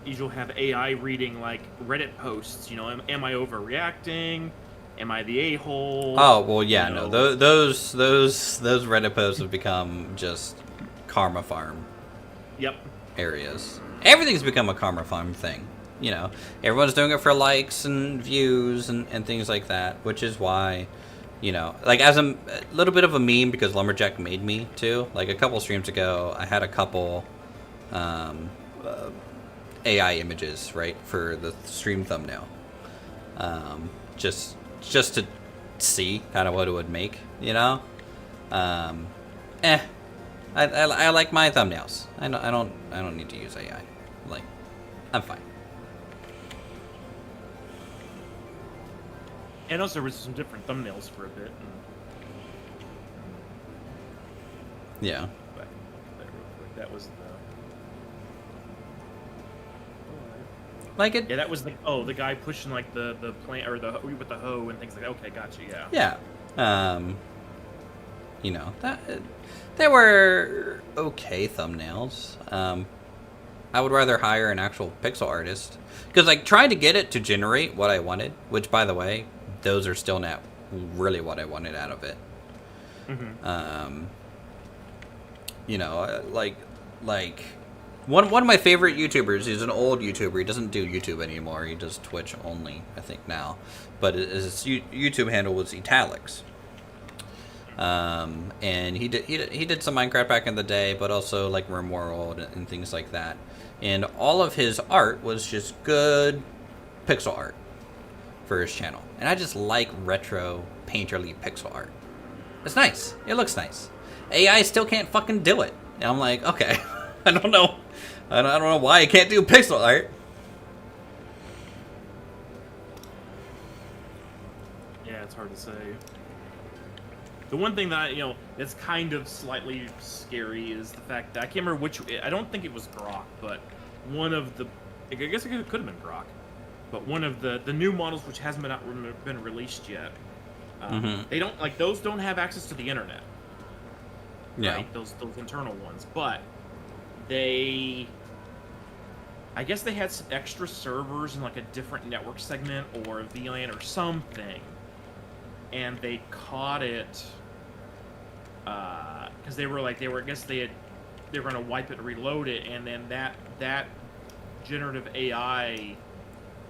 you'll have AI reading, like, Reddit posts, you know, am I overreacting? Am I the a-hole? Oh, well, yeah, you know? no, those Reddit posts have become just karma farm areas. Everything's become a karma farm thing, you know. Everyone's doing it for likes and views and things like that, which is why, you know, like, as a little bit of a meme, because Lumberjack made me too. Like a couple streams ago, I had a couple AI images, right, for the stream thumbnail, just to see kind of what it would make, you know. I like my thumbnails. I don't need to use AI. Like, I'm fine. And also, there was some different thumbnails for a bit. Yeah. But real quick, that was Like it. Yeah, that was the guy pushing like the plant or the with the hoe and things like that. Okay, gotcha. Yeah. Yeah. You know, that they were okay thumbnails. I would rather hire an actual pixel artist, because like trying to get it to generate what I wanted, which, by the way, those are still not really what I wanted out of it. Mm-hmm. You know, like one of my favorite YouTubers. He's an old YouTuber. He doesn't do YouTube anymore. He does Twitch only, I think, now. But his YouTube handle was Italics. And he did some Minecraft back in the day, but also like RimWorld and things like that. And all of his art was just good pixel art for his channel. And I just like retro painterly pixel art. It's nice. It looks nice. AI still can't fucking do it. And I'm like, okay, I don't know why I can't do pixel art. Yeah, it's hard to say. The one thing that that's kind of slightly scary is the fact that I can't remember which. I don't think it was Grok, but one of the. I guess it could have been Grok, but one of the new models which hasn't been released yet. They don't those don't have access to the internet. Yeah. Right? Those internal ones, but they. I guess they had some extra servers in like a different network segment or VLAN or something. And they caught it because they were I guess they were gonna wipe it and reload it, and then that generative AI.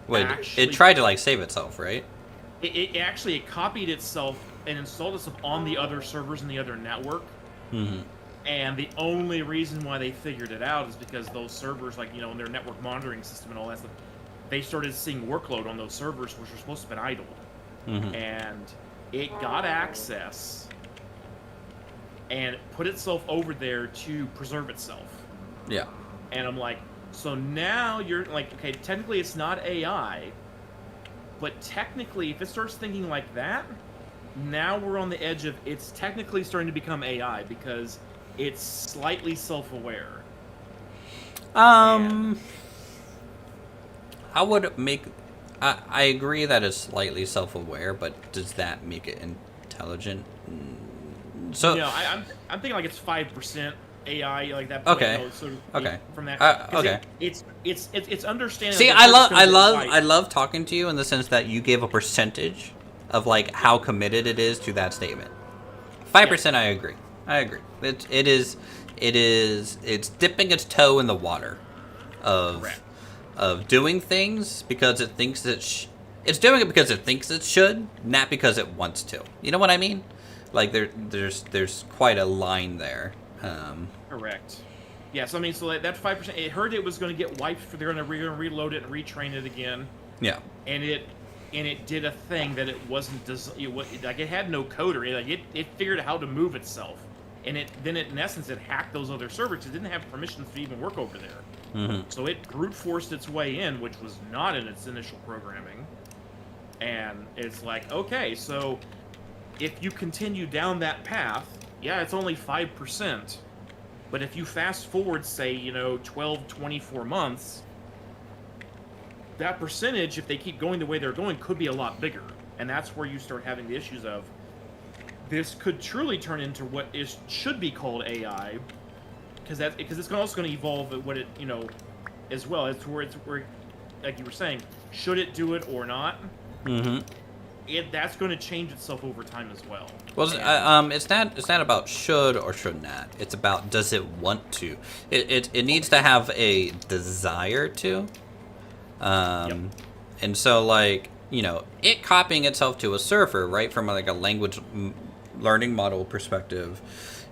Wait, it tried to save itself, right? It actually copied itself and installed itself on the other servers in the other network. Mm-hmm. And the only reason why they figured it out is because those servers, in their network monitoring system and all that stuff, they started seeing workload on those servers which were supposed to have been idle. Mm-hmm. And it got access and put itself over there to preserve itself. Yeah. And I'm like, so now you're like, okay, technically it's not AI, but technically if it starts thinking like that, now we're on the edge of it's technically starting to become AI because it's slightly self-aware. I would make. I agree that it's slightly self-aware, but does that make it intelligent? So you know, I'm thinking like it's 5% AI, like that. Okay. You know, sort of Okay. From that. Okay. It's understanding. See, that I love talking to you in the sense that you gave a percentage of like how committed it is to that statement. 5%, I agree. It's dipping its toe in the water Correct. of doing things because it thinks it's doing it because it thinks it should, not because it wants to. You know what I mean? Like there's quite a line there. Correct. Yeah. So I mean, so that 5%, it heard it was going to get wiped. For they're going to reload it and retrain it again. Yeah. And it did a thing that it wasn't like it had no coder. It figured out how to move itself, and then in essence it hacked those other servers. It didn't have permissions to even work over there. Mm-hmm. So it brute forced its way in, which was not in its initial programming. And it's like, okay, so if you continue down that path, yeah, it's only 5%. But if you fast forward, say, 12, 24 months, that percentage, if they keep going the way they're going, could be a lot bigger. And that's where you start having the issues of this could truly turn into what should be called AI, because it's also going to evolve at what it, as well as to where like you were saying, should it do it or not? Mm-hmm. That's going to change itself over time as well. Well, it's not about should or should not. It's about does it want to. It needs to have a desire to. Yep. And so like it copying itself to a server, right, from like a language learning model perspective,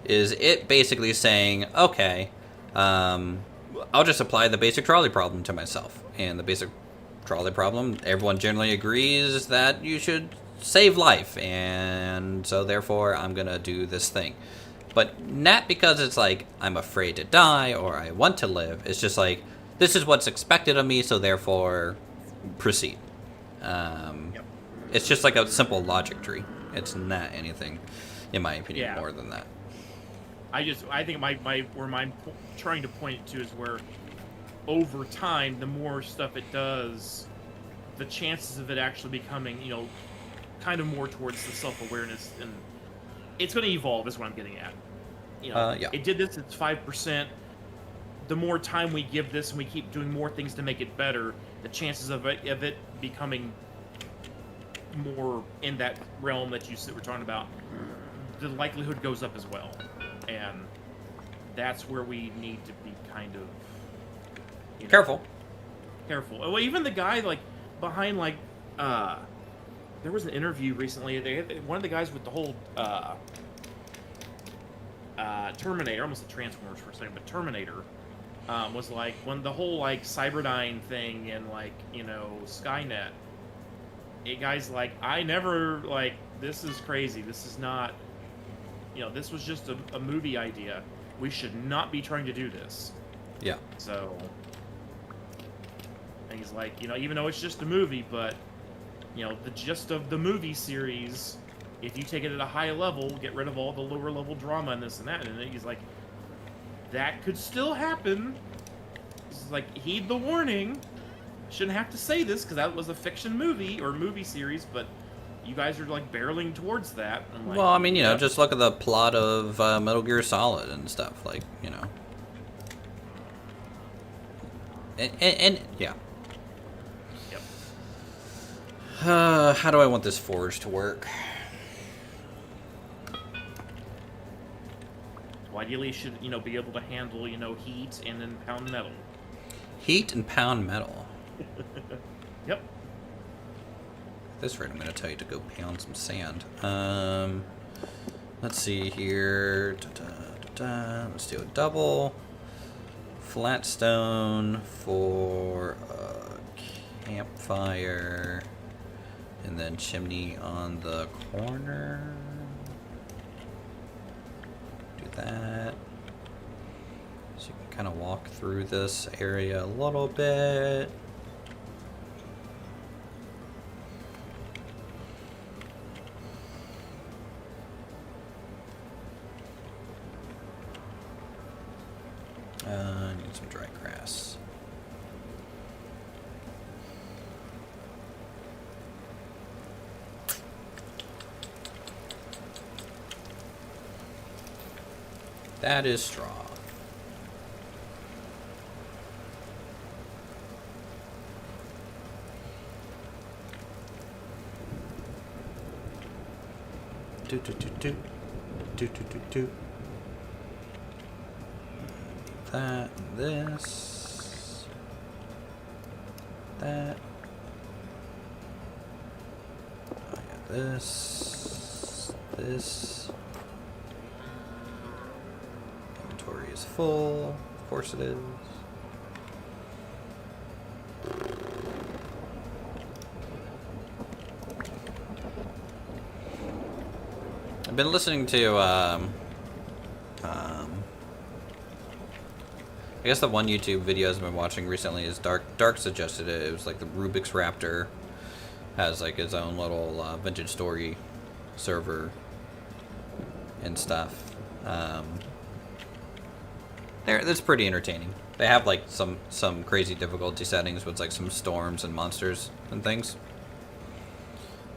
is it basically saying, okay, I'll just apply the basic trolley problem to myself, and the basic trolley problem, everyone generally agrees that you should save life, and so therefore I'm gonna do this thing. But not because it's like I'm afraid to die or I want to live. It's just like this is what's expected of me, so therefore proceed. Yep. It's just like a simple logic tree. It's not anything, in my opinion, more than that. I think where I'm trying to point to is where over time, the more stuff it does, the chances of it actually becoming, kind of more towards the self-awareness, and it's going to evolve is what I'm getting at. Yeah. It did this, it's 5%. The more time we give this and we keep doing more things to make it better, the chances of it becoming more in that realm that you were talking about, the likelihood goes up as well. And that's where we need to be kind of careful. Well, even the guy behind there was an interview recently. One of the guys with the whole Terminator, almost the Transformers for a second, but Terminator was like when the whole Cyberdyne thing and Skynet. A guy's like, I never this is crazy. This is not. This was just a movie idea. We should not be trying to do this. Yeah. So, and he's like, even though it's just a movie, but, the gist of the movie series, if you take it at a high level, get rid of all the lower level drama and this and that, and he's like, that could still happen. He's like, heed the warning. Shouldn't have to say this because that was a fiction movie or movie series, but you guys are barreling towards that. I'm like, well, I mean, just look at the plot of Metal Gear Solid and stuff, and yeah. Yep. How do I want this forge to work? Well, ideally, you should be able to handle heat and then pound metal. Heat and pound metal. Yep. At this rate, I'm going to tell you to go pound some sand. Let's see here. Let's do a double. Flat stone for a campfire. And then chimney on the corner. that. So you can kind of walk through this area a little bit. Need some dry grass. That is straw. Do do do do do do do do. That and this. That. I got this. This. Inventory is full. Of course it is. I've been listening to I guess the one YouTube video I've been watching recently is Dark suggested it. It was like the Rubik's Raptor has like his own little vintage story server and stuff. That's pretty entertaining. They have like some crazy difficulty settings with like some storms and monsters and things.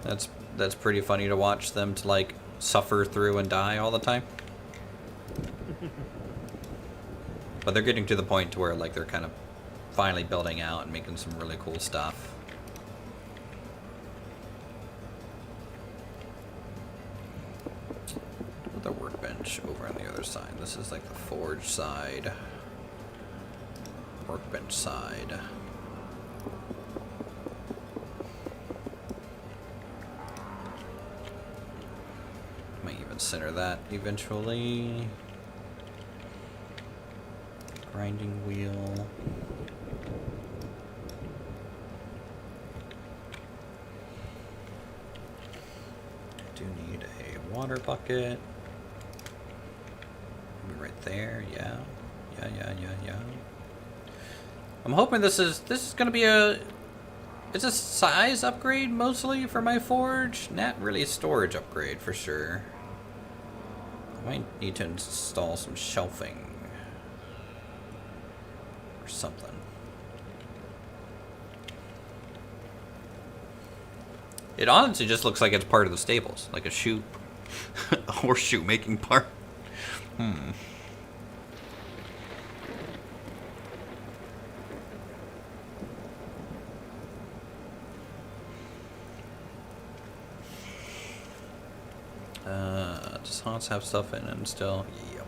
That's pretty funny to watch them to like suffer through and die all the time. But they're getting to the point to where like they're kind of finally building out and making some really cool stuff. Put the workbench over on the other side. This is like the forge side. Workbench side. Might even center that eventually. Grinding wheel. Do need a water bucket. Maybe right there. Yeah. Yeah. I'm hoping this is gonna be it's a size upgrade mostly for my forge. Not really a storage upgrade for sure. I might need to install some shelving. Something. It honestly just looks like it's part of the stables, like a shoe, a horseshoe making part. Does Hans have stuff in him still? Yep.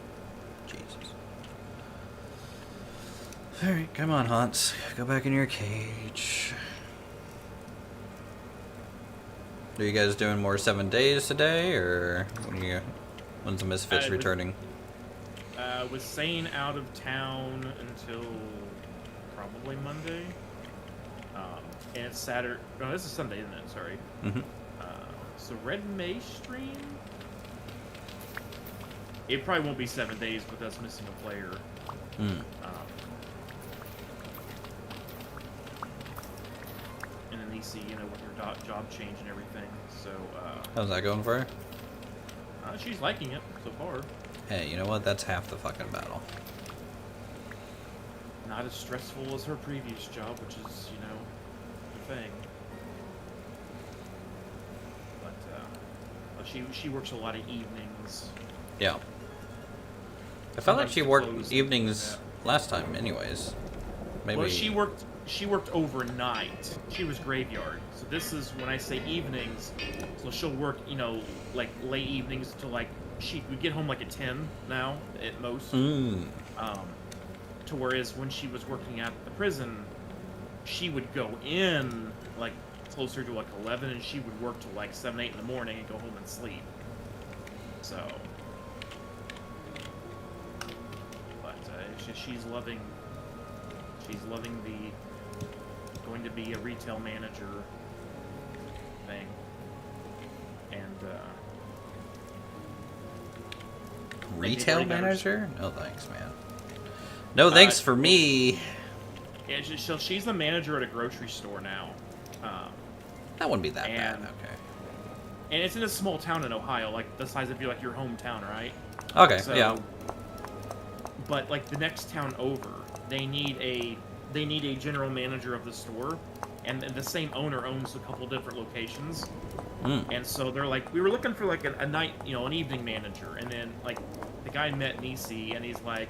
Jesus. Alright, come on, Hans. Go back in your cage. Are you guys doing more 7 days today, or when's the Misfits returning? Was Sane out of town until probably Monday. And it's Saturday. No, this is Sunday, isn't it? Sorry. Mm-hmm. So Red May stream? It probably won't be 7 days with us missing a player. Mm. And then EC, with her job change and everything. So, How's that going for her? She's liking it so far. Hey, you know what? That's half the fucking battle. Not as stressful as her previous job, which is, the thing. But she works a lot of evenings. Yeah. I felt like she worked evenings last time, anyways. Maybe. Well, she worked overnight. She was graveyard. So this is when I say evenings. So she'll work, like late evenings to like we get home like at 10 now at most. Mm. To whereas when she was working at the prison, she would go in like closer to like 11, and she would work till like 7, 8 in the morning and go home and sleep. So, but she's loving the going to be a retail manager thing, and retail already got her- manager? No thanks, man. No thanks for me. Yeah, so she's the manager at a grocery store now. That wouldn't be that bad. and- Okay. And it's in a small town in Ohio, like the size of your hometown, right? Okay. So, Yeah. But like the next town over, they need a general manager of the store, and the same owner owns a couple different locations. And so they're like, we were looking for like a night, an evening manager, and then like the guy met Nisi, and he's like,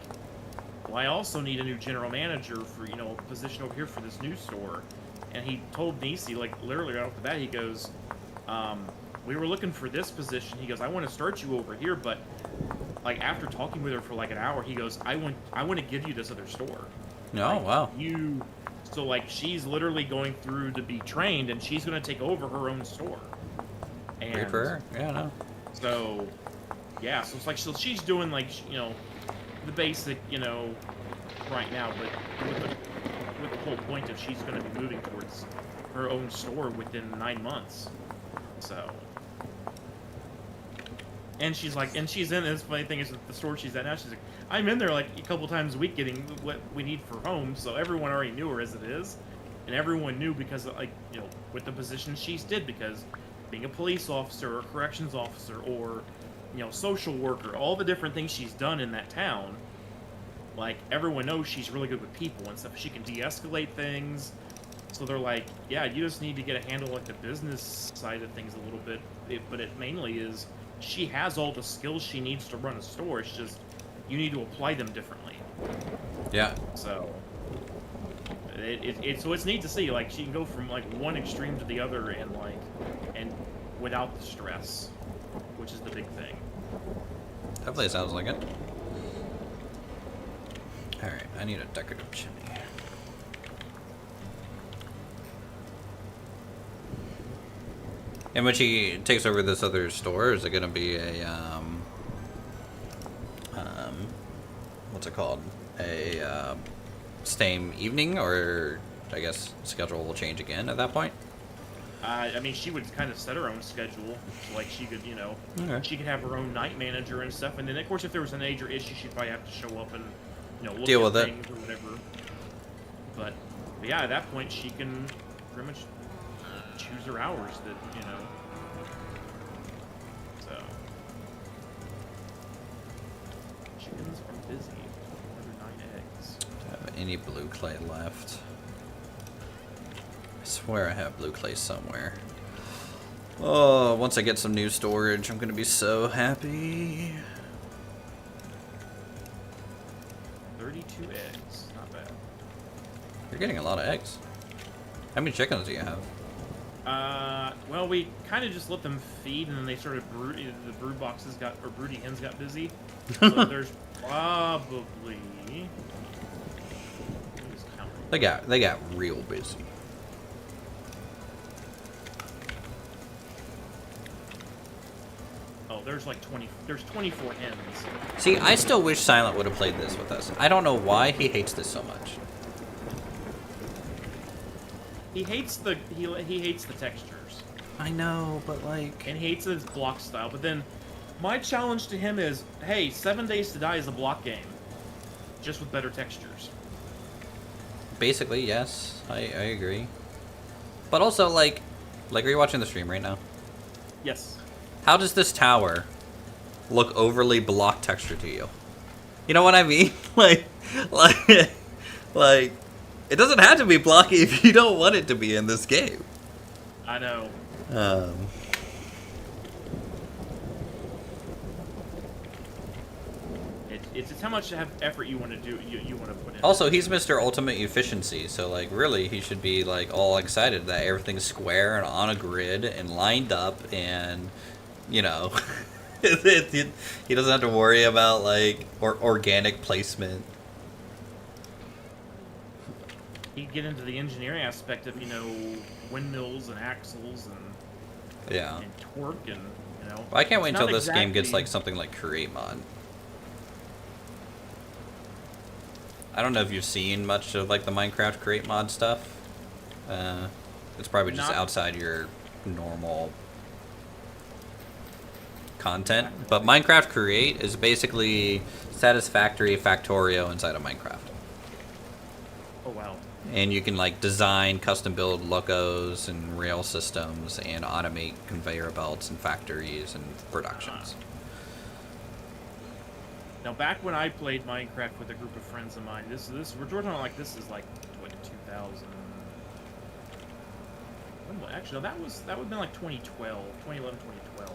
well, I also need a new general manager for a position over here for this new store, and he told Nisi like literally right off the bat, he goes, we were looking for this position. He goes, I want to start you over here, but like after talking with her for like an hour, he goes, I want to give you this other store. No. Like, Wow. So like she's literally going through to be trained, and she's going to take over her own store. And Great for her. Yeah. No. so yeah, so it's like so she's doing like the basic right now, but with the whole point of she's going to be moving towards her own store within 9 months. So. And she's like, and she's in this funny thing is the store she's at now. She's like, I'm in there like a couple times a week getting what we need for home. So everyone already knew her as it is, and everyone knew because like with the position she's did, because being a police officer or corrections officer or social worker, all the different things she's done in that town. Like everyone knows she's really good with people and stuff. She can de-escalate things. So they're like, yeah, you just need to get a handle like the business side of things a little bit. But it mainly is. She has all the skills she needs to run a store. It's just you need to apply them differently. Yeah. So it's neat to see. Like she can go from like one extreme to the other and without the stress, which is the big thing. Definitely sounds like it. All right. I need a decorative chimney. And when she takes over this other store, is it going to be a, what's it called? A, same evening, or I guess schedule will change again at that point? I mean, she would kind of set her own schedule. So, like, she could, Okay. she could have her own night manager and stuff. And then, of course, if there was a major issue, she'd probably have to show up and, look Deal at with it. things or whatever. But yeah, at that point, she can pretty much choose her hours that, So. Chickens are busy. Another 9 eggs. Do I have any blue clay left? I swear I have blue clay somewhere. Oh, once I get some new storage, I'm gonna be so happy. 32 eggs. Not bad. You're getting a lot of eggs. How many chickens do you have? Well, we kind of just let them feed, and then they started the brood boxes broody hens got busy. So there's probably. Who's counting? They got real busy. Oh, there's like 20. There's 24 hens. See, I still wish Silent would have played this with us. I don't know why he hates this so much. He hates the he hates the textures, I know, but like... and he hates his block style. But then, my challenge to him is, hey, 7 Days to Die is a block game, just with better textures. Basically, yes. I agree. But also, like, are you watching the stream right now? Yes. How does this tower look overly block texture to you? You know what I mean? like, it doesn't have to be blocky if you don't want it to be in this game. I know. It's how much effort you want to do. You want to put in. Also, he's Mr. Ultimate Efficiency, so like really, he should be like all excited that everything's square and on a grid and lined up, and he doesn't have to worry about like organic placement. You get into the engineering aspect of windmills and axles and Yeah. and torque and Well, I can't wait it's until not this game gets exactly- like something like Create Mod. I don't know if you've seen much of like the Minecraft Create Mod stuff. It's probably just Not- outside your normal content. But Minecraft Create is basically Satisfactory Factorio inside of Minecraft. Oh wow. And you can like design, custom build locos and rail systems and automate conveyor belts and factories and productions. Now, back when I played Minecraft with a group of friends of mine, we're talking like this is like what, 2000. Actually, no, that would have been like 2012, 2011, 2012.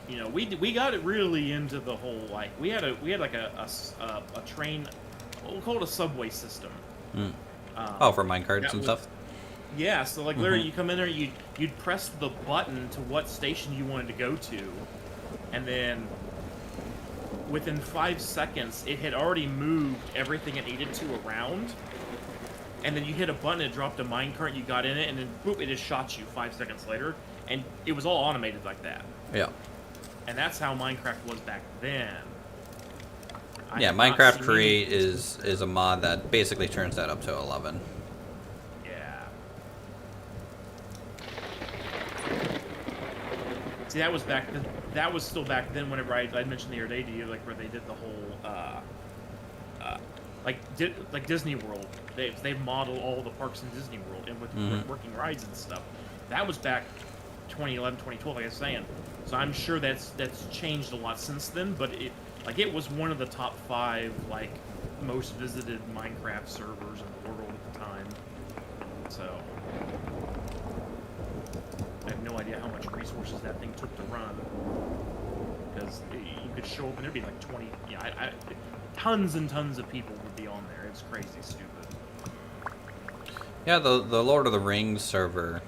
You know, we got it really into the whole like we had like a train, we'll call it a subway system. Oh, for minecarts and stuff. Yeah, so like literally, you come in there, you'd press the button to what station you wanted to go to. And then, within 5 seconds, it had already moved everything it needed to around. And then you hit a button, it dropped a minecart, you got in it, and then boop, it just shot you 5 seconds later. And it was all automated like that. Yeah. And that's how Minecraft was back then. Yeah, Minecraft Create is a mod that basically turns that up to 11. See, that was still back then. Whenever I mentioned the other day to you, like where they did the whole, like Disney World. They modeled all the parks in Disney World and with working rides and stuff. That was back 2011, 2012, like I was saying. So I'm sure that's changed a lot since then. But it was one of the top 5 like most visited Minecraft servers in the world at the time. So. I have no idea how much resources that thing took to run. Because you could show up and there'd be like 20... Yeah, tons and tons of people would be on there. It's crazy stupid. Yeah, the Lord of the Rings server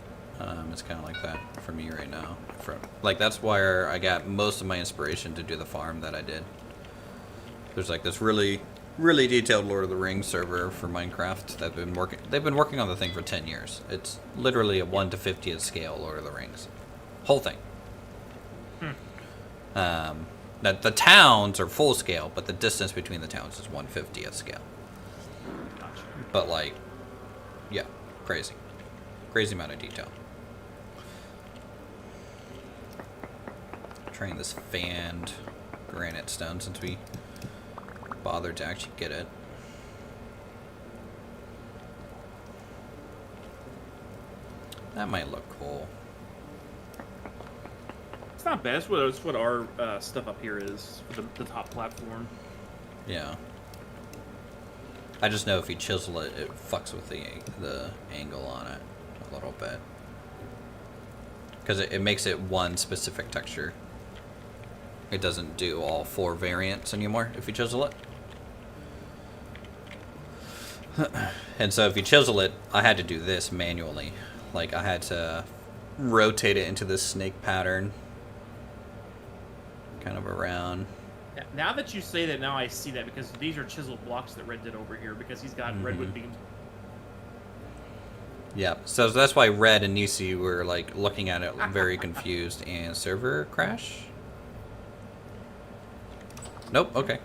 is kind of like that for me right now. That's where I got most of my inspiration to do the farm that I did. There's like this really detailed Lord of the Rings server for Minecraft that they've been working on the thing for 10 years. It's literally a 1 to 50th scale Lord of the Rings. Whole thing. That the towns are full scale, but the distance between the towns is 1/50th scale. Gotcha. But like, yeah, crazy amount of detail. Trying this fanned granite stone since we bothered to actually get it. That might look cool. It's not bad. It's what our stuff up here is for the top platform. Yeah. I just know if you chisel it, it fucks with the angle on it a little bit. Because it makes it one specific texture. It doesn't do all 4 variants anymore if you chisel it. And so if you chisel it, I had to do this manually. Like I had to rotate it into this snake pattern. Kind of around. Now that you say that, now I see that because these are chiseled blocks that Red did over here because he's got redwood beams. Yeah, so that's why Red and Nisi were like looking at it very confused. And server crash? Nope, okay.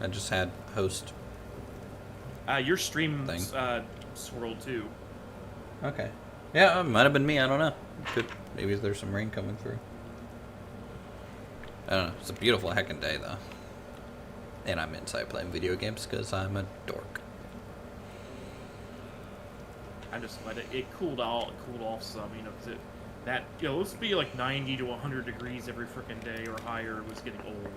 I just had host. Your stream swirled too. Okay. Yeah, it might have been me, I don't know. Maybe there's some rain coming through. I don't know. It's a beautiful heckin' day though. And I'm inside playing video games because I'm a dork. I just let it cooled off some, you know, because let's be like 90 to 100 degrees every frickin' day or higher. It was getting old.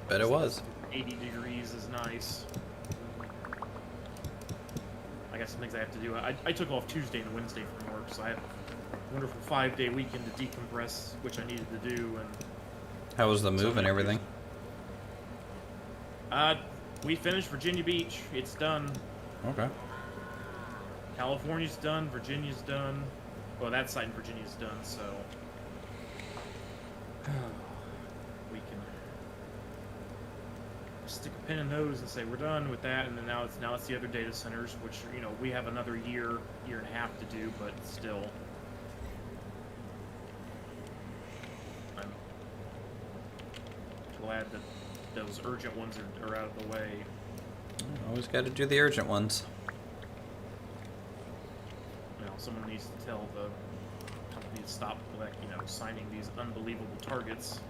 Bet it was. 80 degrees is nice. I got some things I have to do. I took off Tuesday and Wednesday from work, so I have a wonderful 5-day weekend to decompress, which I needed to do. And how was the move and everything? We finished Virginia Beach. It's done. Okay. California's done. Virginia's done. Well, that side in Virginia's done, so we can stick a pin in those and say we're done with that. And then now it's the other data centers, which we have another year and a half to do, but still. I'm glad that those urgent ones are out of the way. Always got to do the urgent ones. Someone needs to tell the companies stop like signing these unbelievable targets.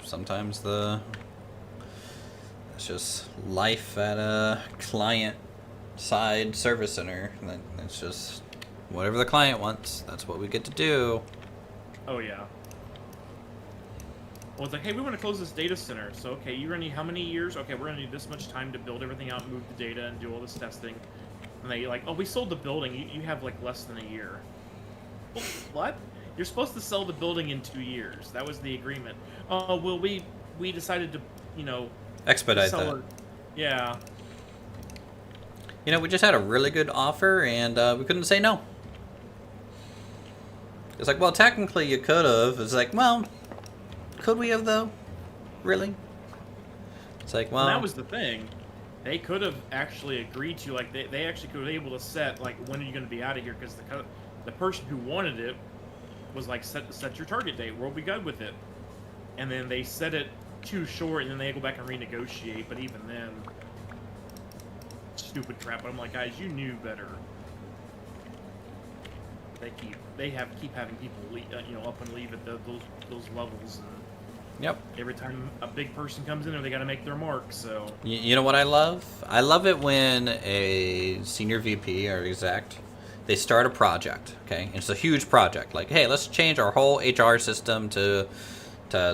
Sometimes it's just life at a client side service center. It's just whatever the client wants. That's what we get to do. Oh yeah. Well, it's like, hey, we want to close this data center. So, okay, you're going to need how many years? Okay, we're going to need this much time to build everything out, move the data, and do all this testing. And they like, oh, we sold the building. You have, like, less than a year. Well, what? You're supposed to sell the building in 2 years. That was the agreement. Oh, well, we decided to, expedite that. Yeah. We just had a really good offer, and we couldn't say no. It's like, well, technically you could have. It's like, well... Could we have, though? Really? It's like, well... And that was the thing. They could have actually agreed to, like, they actually could have been able to set, like, when are you going to be out of here? Because the person who wanted it was like, set your target date. We'll be good with it. And then they set it too short, and then they go back and renegotiate. But even then, stupid crap. But I'm like, guys, you knew better. They keep having people up and leave at those levels. And yep. Every time a big person comes in there, they got to make their mark. So you know what I love? I love it when a senior VP or exec, they start a project. Okay, it's a huge project. Like, hey, let's change our whole HR system to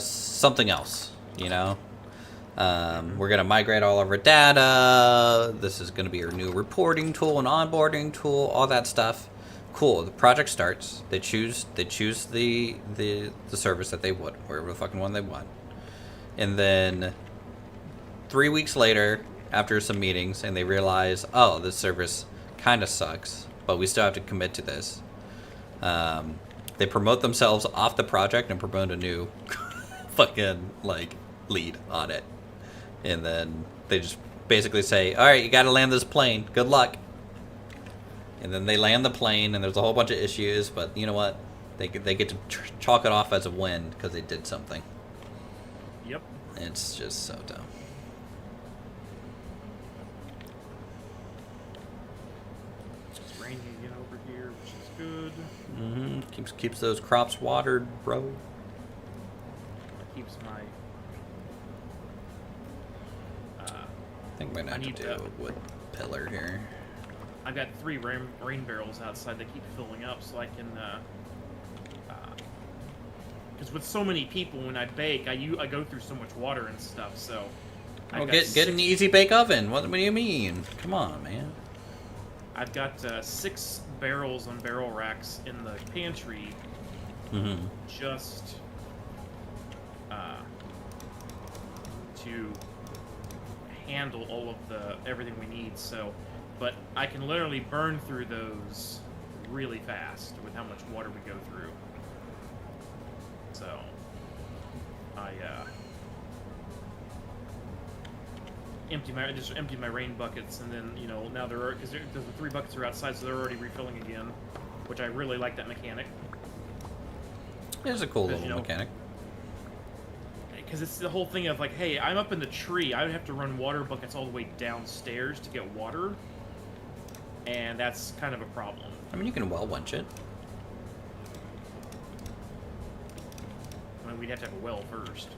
something else. We're gonna migrate all of our data. This is gonna be our new reporting tool and onboarding tool. All that stuff. Cool. The project starts. They choose the service that they would, whatever the fucking one they want. And then 3 weeks later, after some meetings, and they realize, oh, this service kind of sucks, but we still have to commit to this. They promote themselves off the project and promote a new fucking lead on it. And then they just basically say, all right, you got to land this plane. Good luck. And then they land the plane, and there's a whole bunch of issues, but you know what? They get to chalk it off as a win because they did something. Yep. It's just so dumb. It's raining again over here, which is good. Keeps those crops watered, bro. It keeps my... I think we're gonna have to do a wood pillar here. I've got 3 rain barrels outside that keep filling up, so I can, because with so many people, when I bake, I go through so much water and stuff, so... Get an easy bake oven. What do you mean? Come on, man. I've got 6 barrels on barrel racks in the pantry, just to handle all of everything we need, so... But I can literally burn through those really fast with how much water we go through. So, I just empty my rain buckets, and then now because the 3 buckets are outside, so they're already refilling again, which I really like that mechanic. It's a cool little mechanic. Because it's the whole thing of like, hey, I'm up in the tree, I would have to run water buckets all the way downstairs to get water. And that's kind of a problem. I mean, you can well winch it. I mean, we'd have to have a well first.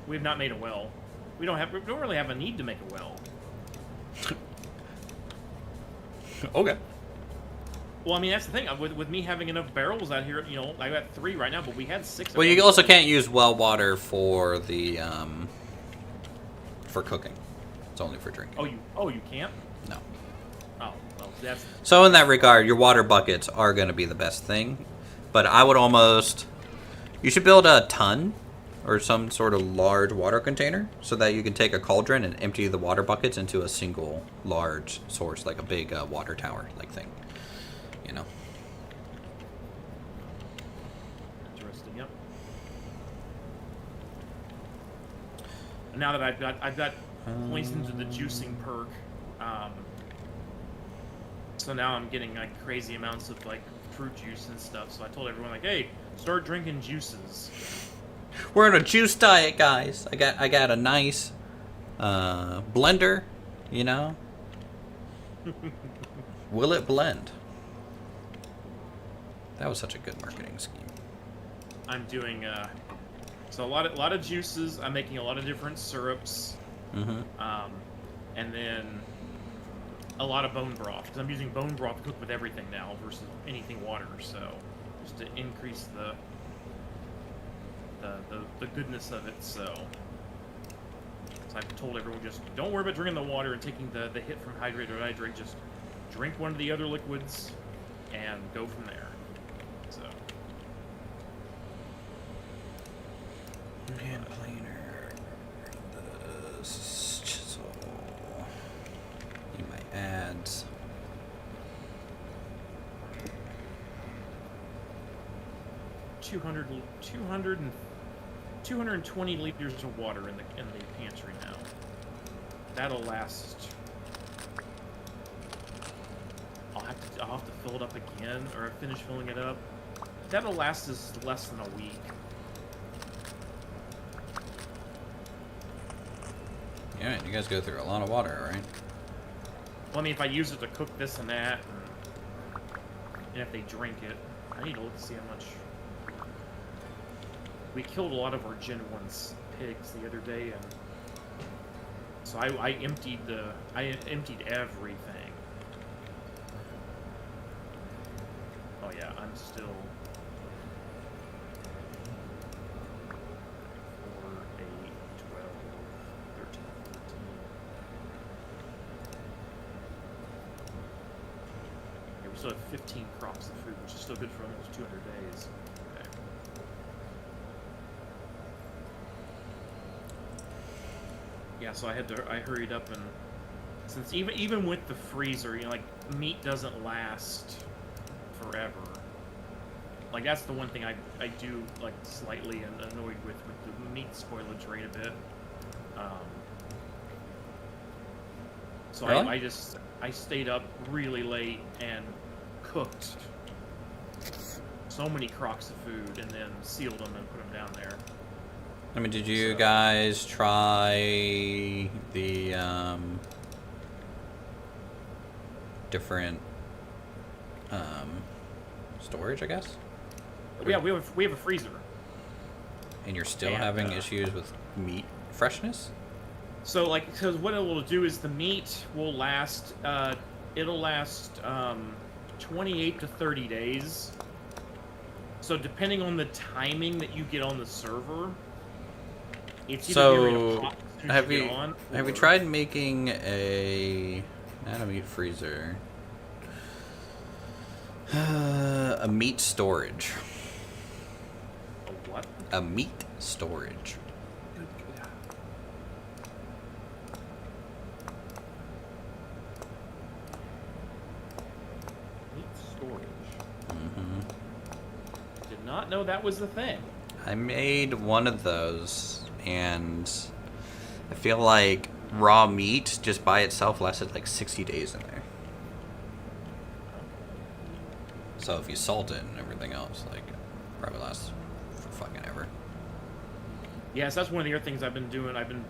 We have not made a well. We don't really have a need to make a well. Okay. Well, I mean, that's the thing. With me having enough barrels out here, I got 3 right now, but we had 6. Well, you also can't use well water for the for cooking. It's only for drinking. Oh, you can't? No. Oh, well, that's... So in that regard, your water buckets are going to be the best thing. But I would almost... You should build a ton or some sort of large water container so that you can take a cauldron and empty the water buckets into a single large source, like a big water tower like thing. Interesting, yep. Now that I've got points into the juicing perk, so now I'm getting like crazy amounts of like fruit juice and stuff. So I told everyone like, hey, start drinking juices. We're on a juice diet, guys. I got a nice blender, Will it blend? That was such a good marketing scheme. I'm doing so a lot of juices. I'm making a lot of different syrups. Mm-hmm. And then a lot of bone broth, because I'm using bone broth to cook with everything now versus anything water. So just to increase the goodness of it. So I've told everyone, just don't worry about drinking the water and taking the hit from Hydrate or Diedrate. Just drink one of the other liquids and go from there. So. Hand planer. This chisel. Need my ads. $220 liters of water in the pantry now. That'll last. I'll have to fill it up again, or finish filling it up. That'll last us less than a week. Yeah, you guys go through a lot of water, right? Well, I mean, if I use it to cook this and that, and if they drink it, I need to look to see how much. We killed a lot of our Gen 1's pigs the other day, and so I emptied everything. Oh yeah, I'm still 4, 8, 12, 13, 14. Yeah, we still have 15 crops of food, which is still good for almost 200 days. Okay. Yeah, so I hurried up, and since even with the freezer, you know, like, meat doesn't last forever. Like, that's the one thing I do, like, slightly annoyed with the meat spoilage rate a bit. So really? I stayed up really late and cooked so many crocks of food and then sealed them and put them down there. I mean, did you guys try the different storage, I guess? Yeah, we have a freezer. And you're still having issues with meat freshness? So, like, because what it will do is the meat will last, it'll last 28 to 30 days. So, depending on the timing that you get on the server, it's either ready to pop as soon as you get on, have you tried making not a meat freezer, a meat storage? A what? A meat storage. Meat storage. Mm-hmm. Did not know that was the thing. I made one of those, and I feel like raw meat just by itself lasted like 60 days in there. So if you salt it and everything else, like, probably lasts for fucking ever. Yes, that's one of the other things I've been doing. I've been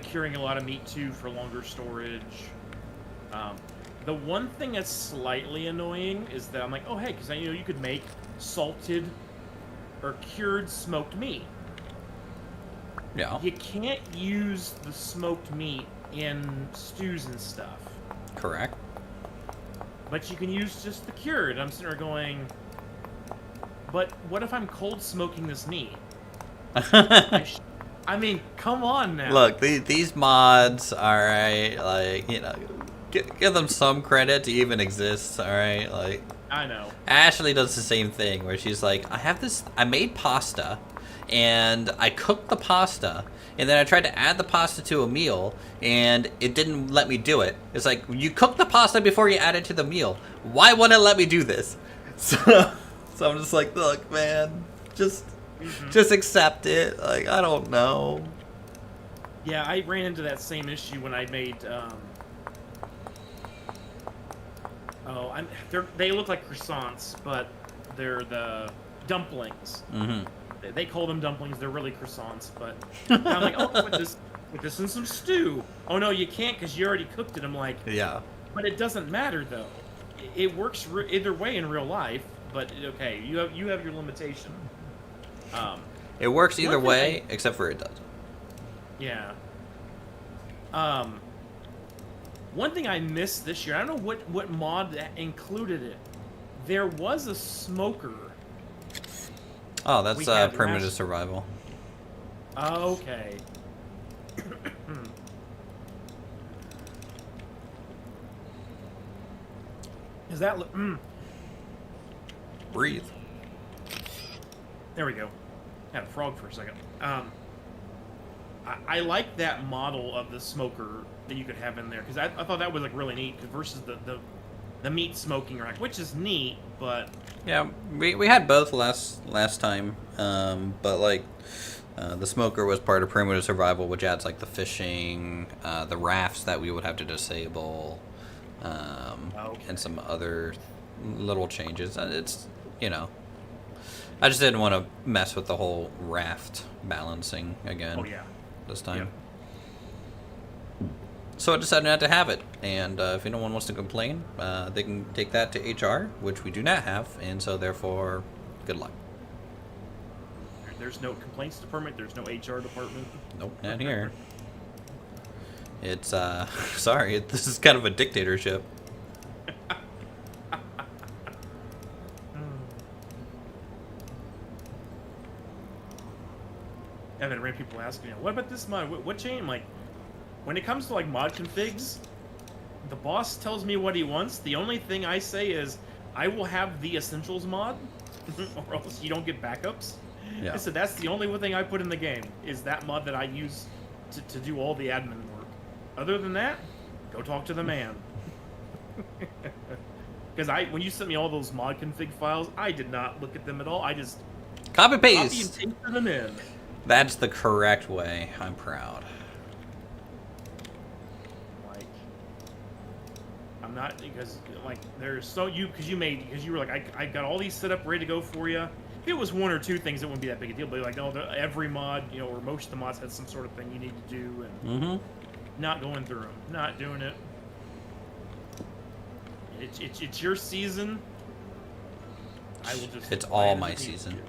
curing a lot of meat too for longer storage. The one thing that's slightly annoying is that I'm like, oh hey, because I know you could make salted or cured smoked meat. Yeah. You can't use the smoked meat in stews and stuff. Correct. But you can use just the cured. I'm sitting there going, but what if I'm cold smoking this meat? I mean, come on now. Look, these mods, alright, like, you know, give them some credit to even exist, alright? Like, I know. Ashley does the same thing where she's like, I made pasta, and I cooked the pasta, and then I tried to add the pasta to a meal, and it didn't let me do it. It's like, you cooked the pasta before you add it to the meal. Why wouldn't it let me do this? So I'm just like, look, man, just accept it. Like, I don't know. Yeah, I ran into that same issue when I made, they look like croissants, but they're the dumplings. Mm-hmm. They call them dumplings. They're really croissants, but I'm like, oh, put this in some stew. Oh no, you can't because you already cooked it. I'm like, Yeah. but it doesn't matter though. it works either way in real life, but okay, you have your limitation. It works either One thing way, except for it doesn't. Yeah. One thing I missed this year, I don't know what mod included it. There was a smoker. Oh, that's We had primitive last- survival. Okay. Is that... Breathe. There we go. Had a frog for a second. I like that model of the smoker that you could have in there, because I thought that was like really neat versus the meat smoking rack, which is neat, but Yeah, we had both last time, but like the smoker was part of primitive survival, which adds like the fishing, the rafts that we would have to disable, and some other little changes. It's, you know, I just didn't want to mess with the whole raft balancing again. oh yeah. This time. Yep. So I decided not to have it, and if anyone wants to complain, they can take that to HR, which we do not have, and so therefore, good luck. There's no complaints department. There's no HR department. Nope, not here. It's sorry, this is kind of a dictatorship. And then people asking, what about this mod? What change? Like, when it comes to like mod configs, the boss tells me what he wants. The only thing I say is, I will have the essentials mod, or else you don't get backups. Yeah. I said that's the only one thing I put in the game is that mod that I use to do all the admin work. Other than that, go talk to the man. Because when you sent me all those mod config files, I did not look at them at all. I just Copy copy and paste. pasted them in. That's the correct way. I'm proud. Like, I'm not, because like there's because you were like I got all these set up ready to go for you. If it was one or two things, it wouldn't be that big a deal. But like, no, every mod, or most of the mods had some sort of thing you need to do, and not going through them, not doing it. It's your season. I will just. It's all my season. Let's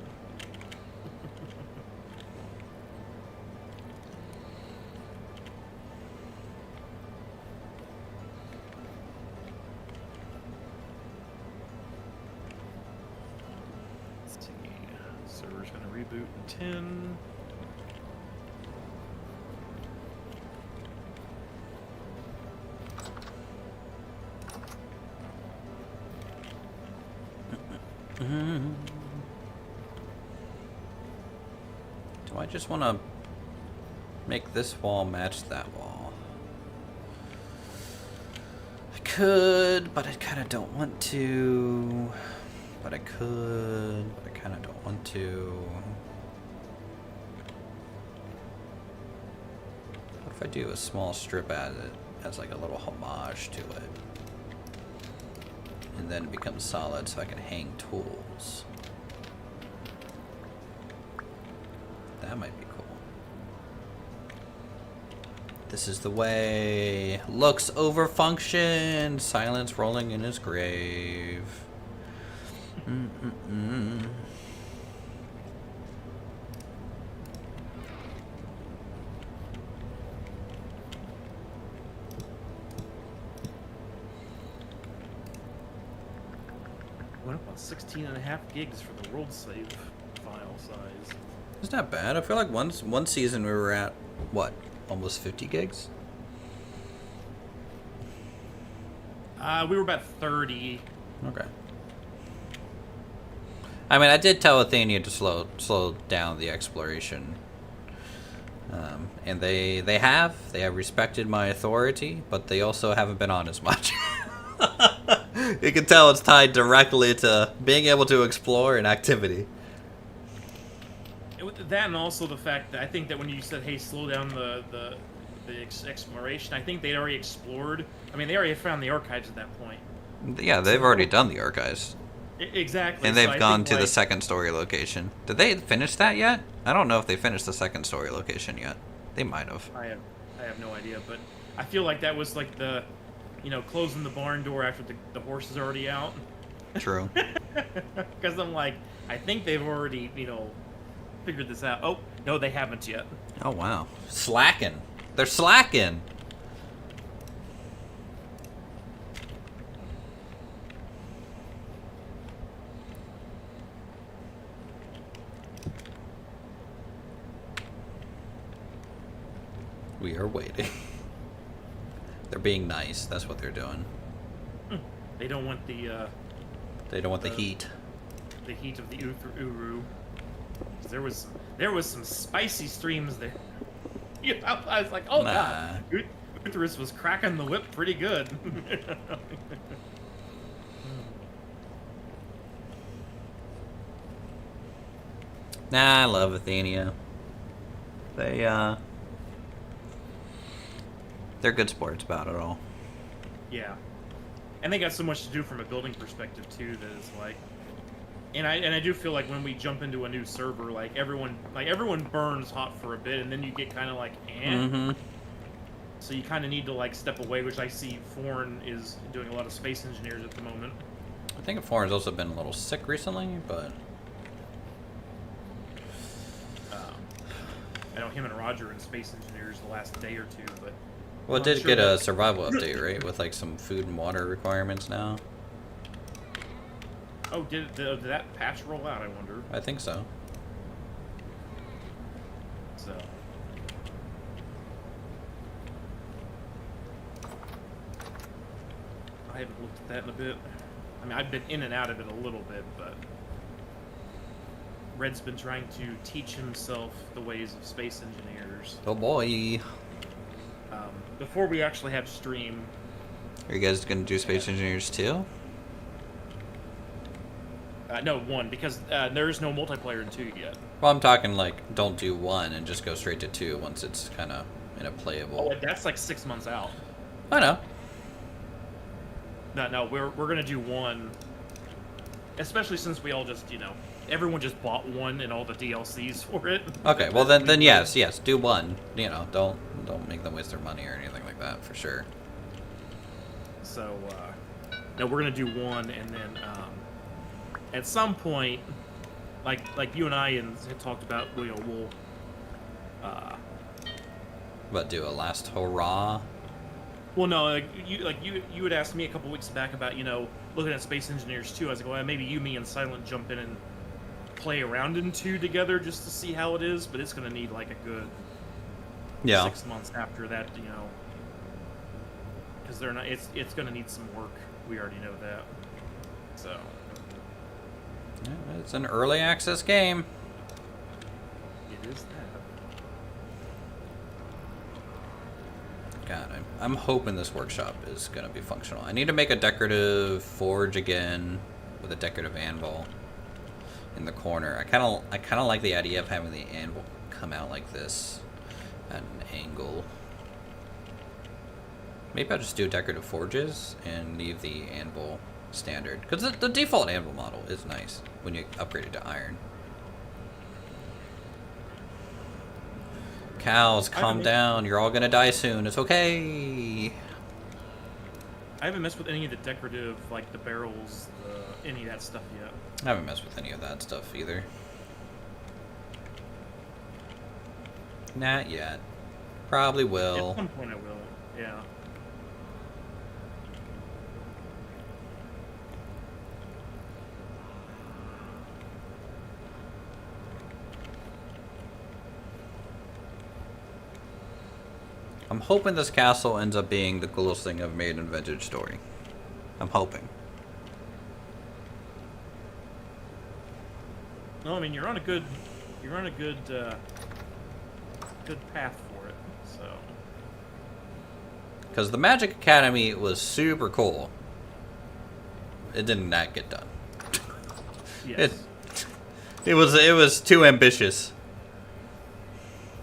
see. Server's gonna reboot in 10. Do I just want to make this wall match that wall? I could, but I kind of don't want to. But I could, but I kind of don't want to. What if I do a small strip at it as like a little homage to it? And then it becomes solid so I can hang tools. That might be cool. This is the way. Looks over function. Silence rolling in his grave. Went up on 16.5 gigs for the world save file size. It's not bad. I feel like one season we were at, what, almost 50 gigs? We were about 30. Okay. I mean, I did tell Athenia to slow down the exploration. And they have respected my authority, but they also haven't been on as much. You can tell it's tied directly to being able to explore and activity. That and also the fact that I think that when you said, hey, slow down the exploration, I think they'd already explored. I mean, they already found the archives at that point. Yeah, they've already done the archives. Exactly. And they've gone to the second story location. Did they finish that yet? I don't know if they finished the second story location yet. They might have. I have no idea, but I feel like that was like the closing the barn door after the horse is already out. True. Because I'm like, I think they've already, figured this out. Oh, no, they haven't yet. Oh, wow. Slacking. They're slacking. We are waiting. They're being nice. That's what they're doing. They don't want the... They don't want the heat. The heat of the Uru. There was some spicy streams there. I was like, oh god, Uterus was cracking the whip pretty good. Nah, I love Athenia. They're good sports about it all. Yeah, and they got so much to do from a building perspective too. That it's like, and I do feel like when we jump into a new server, everyone burns hot for a bit, and then you get kind of like, eh. Mm-hmm. So you kind of need to step away, which I see Foreign is doing a lot of space engineers at the moment. I think Foreign's also been a little sick recently, but I know him and Roger in space engineers the last day or two, but well, it did get a survival update, right? With some food and water requirements now. Oh, did that patch roll out? I wonder. I think so. So. I haven't looked at that in a bit. I mean, I've been in and out of it a little bit, but Red's been trying to teach himself the ways of space engineers. Oh boy. Before we actually have stream. Are you guys gonna do space engineers too? No, 1, because there's no multiplayer in 2 yet. Well, I'm talking don't do 1 and just go straight to 2 once it's kind of in a playable. Oh, that's 6 months out. I know. No, we're gonna do 1, especially since we all just everyone just bought 1 and all the DLCs for it. Okay, well then yes, do 1. Don't make them waste their money or anything like that for sure. So no, we're gonna do 1, and then at some point, like you and I had talked about, we'll But do a last hurrah. Well, no, you had asked me a couple weeks back about looking at Space Engineers 2. I was like, well, maybe you, me, and Silent jump in and play around in 2 together just to see how it is. But it's gonna need a good 6 months after that, because they're not. It's gonna need some work. We already know that. So Yeah, it's an early access game. it is that. God, I'm hoping this workshop is gonna be functional. I need to make a decorative forge again with a decorative anvil in the corner. I kind of like the idea of having the anvil come out like this at an angle. Maybe I'll just do decorative forges and leave the anvil standard, because the default anvil model is nice when you upgrade it to iron. Cows, calm down. You're all gonna die soon. It's okay. I haven't messed with any of the decorative, the barrels, any of that stuff yet. I haven't messed with any of that stuff either. Not yet. Probably will. At some point I will, yeah. I'm hoping this castle ends up being the coolest thing I've made in Vintage Story. I'm hoping. No, I mean you're on a good path for it. So. Because the Magic Academy was super cool. It did not get done. Yes. It was too ambitious.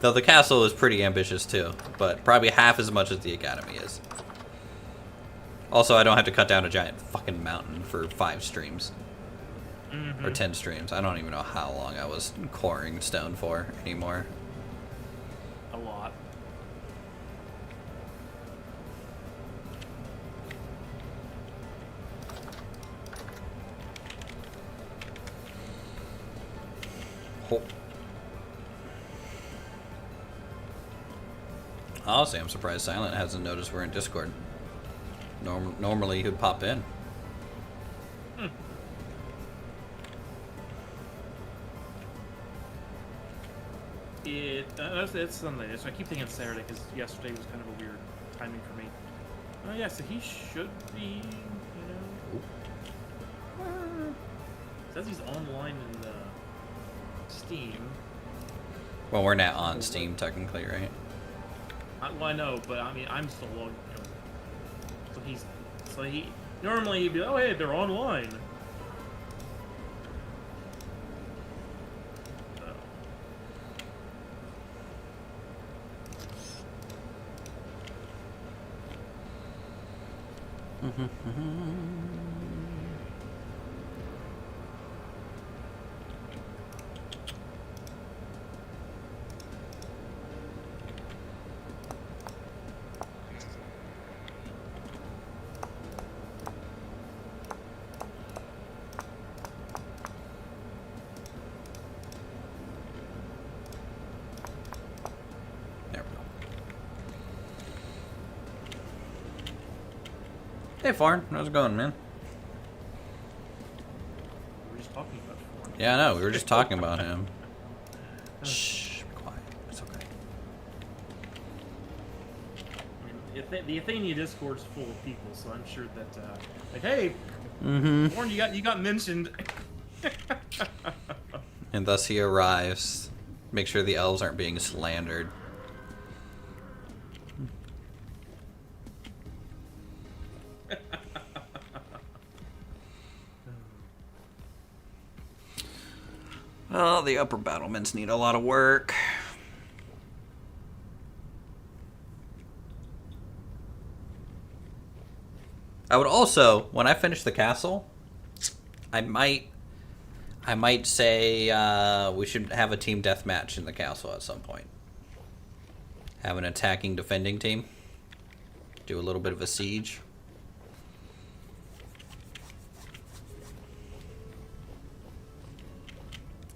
Though the castle is pretty ambitious too, but probably half as much as the academy is. Also, I don't have to cut down a giant fucking mountain for 5 streams. Or 10 streams. I don't even know how long I was coring stone for anymore. A lot. Honestly, I'm surprised Silent hasn't noticed we're in Discord. Normally he'd pop in. It's Sunday, so I keep thinking Saturday because yesterday was kind of a weird timing for me. Oh yeah, so he should be, says he's online in Steam. Well, we're not on Steam technically, right? Well, I know, but I mean, I'm still logged. So he normally he'd be, oh hey, they're online. Hey, Farn. How's it going, man? We were just talking about Farn. Yeah, I know. We were just talking about him. Shh. Be quiet. It's okay. I mean, the Athenia Discord's full of people, so I'm sure that, like, hey, Farn, you got mentioned. And thus he arrives. Make sure the elves aren't being slandered. Oh, the upper battlements need a lot of work. I would also, when I finish the castle, I might say we should have a team deathmatch in the castle at some point. Have an attacking, defending team. Do a little bit of a siege.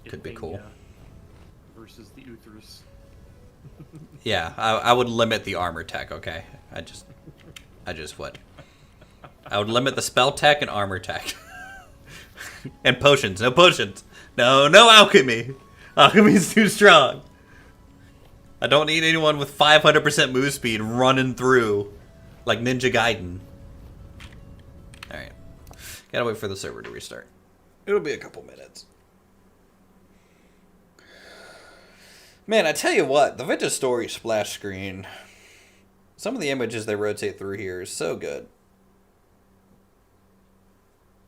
Could be cool. Versus the Uthers. Yeah, I would limit the armor tech, okay? I just would. I would limit the spell tech and armor tech. And potions. No potions. No alchemy. Alchemy's too strong. I don't need anyone with 500% move speed running through like Ninja Gaiden. Alright. Gotta wait for the server to restart. It'll be a couple minutes. Man, I tell you what, the Vintage Story splash screen, some of the images they rotate through here is so good.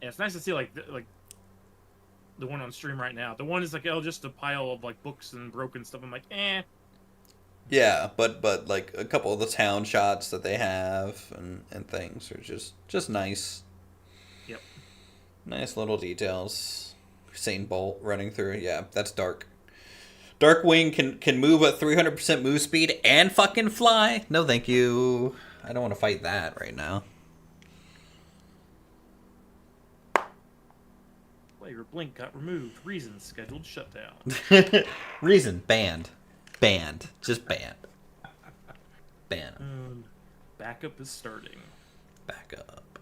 Yeah, it's nice to see like the one on stream right now. The one is like, oh, just a pile of like books and broken stuff. I'm like, eh. Yeah, but like a couple of the town shots that they have and things are just nice. Yep. Nice little details. Hussein Bolt running through. Yeah, that's Dark. Darkwing can move at 300% move speed and fucking fly. No, thank you. I don't want to fight that right now. Player Blink got removed. Reason scheduled shutdown. Reason banned. Just banned. Ban. Backup is starting. Backup.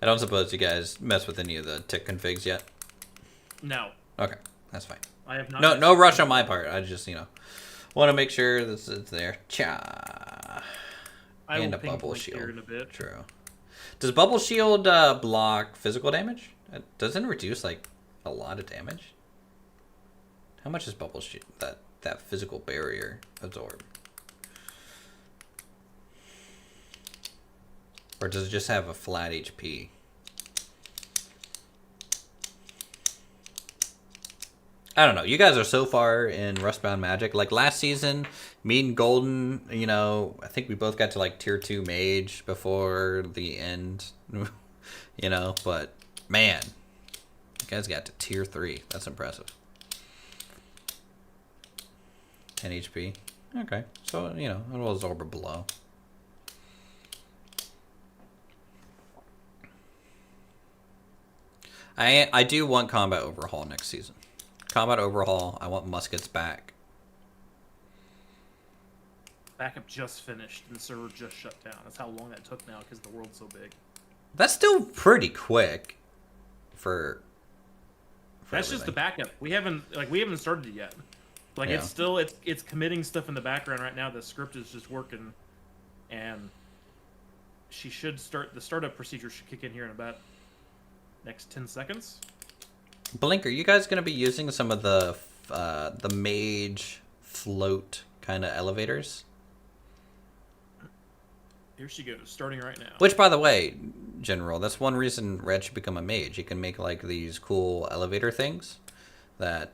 I don't suppose you guys mess with any of the tick configs yet? No. Okay. That's fine. I have not. No rush on my part. I just, want to make sure this is there. Cha. And a bubble shield. In a bit. True. Does bubble shield block physical damage? It doesn't reduce like a lot of damage. How much is bubble shield that physical barrier absorb? Or does it just have a flat HP? I don't know. You guys are so far in Rustbound Magic. Like last season, me and Golden, I think we both got to like tier 2 mage before the end. But man, you guys got to tier 3. That's impressive. 10 HP. Okay. So, it will absorb a blow. I do want combat overhaul next season. Combat overhaul. I want muskets back. Backup just finished and the server just shut down. That's how long that took now because the world's so big. That's still pretty quick for That's everything. just the backup. We haven't started it yet. Like Yeah. it's still it's committing stuff in the background right now. The script is just working, and she should start. The startup procedure should kick in here in about next 10 seconds. Blink, are you guys going to be using some of the mage float kind of elevators? Here she goes, starting right now. Which, by the way, General, that's one reason Red should become a mage. He can make like these cool elevator things that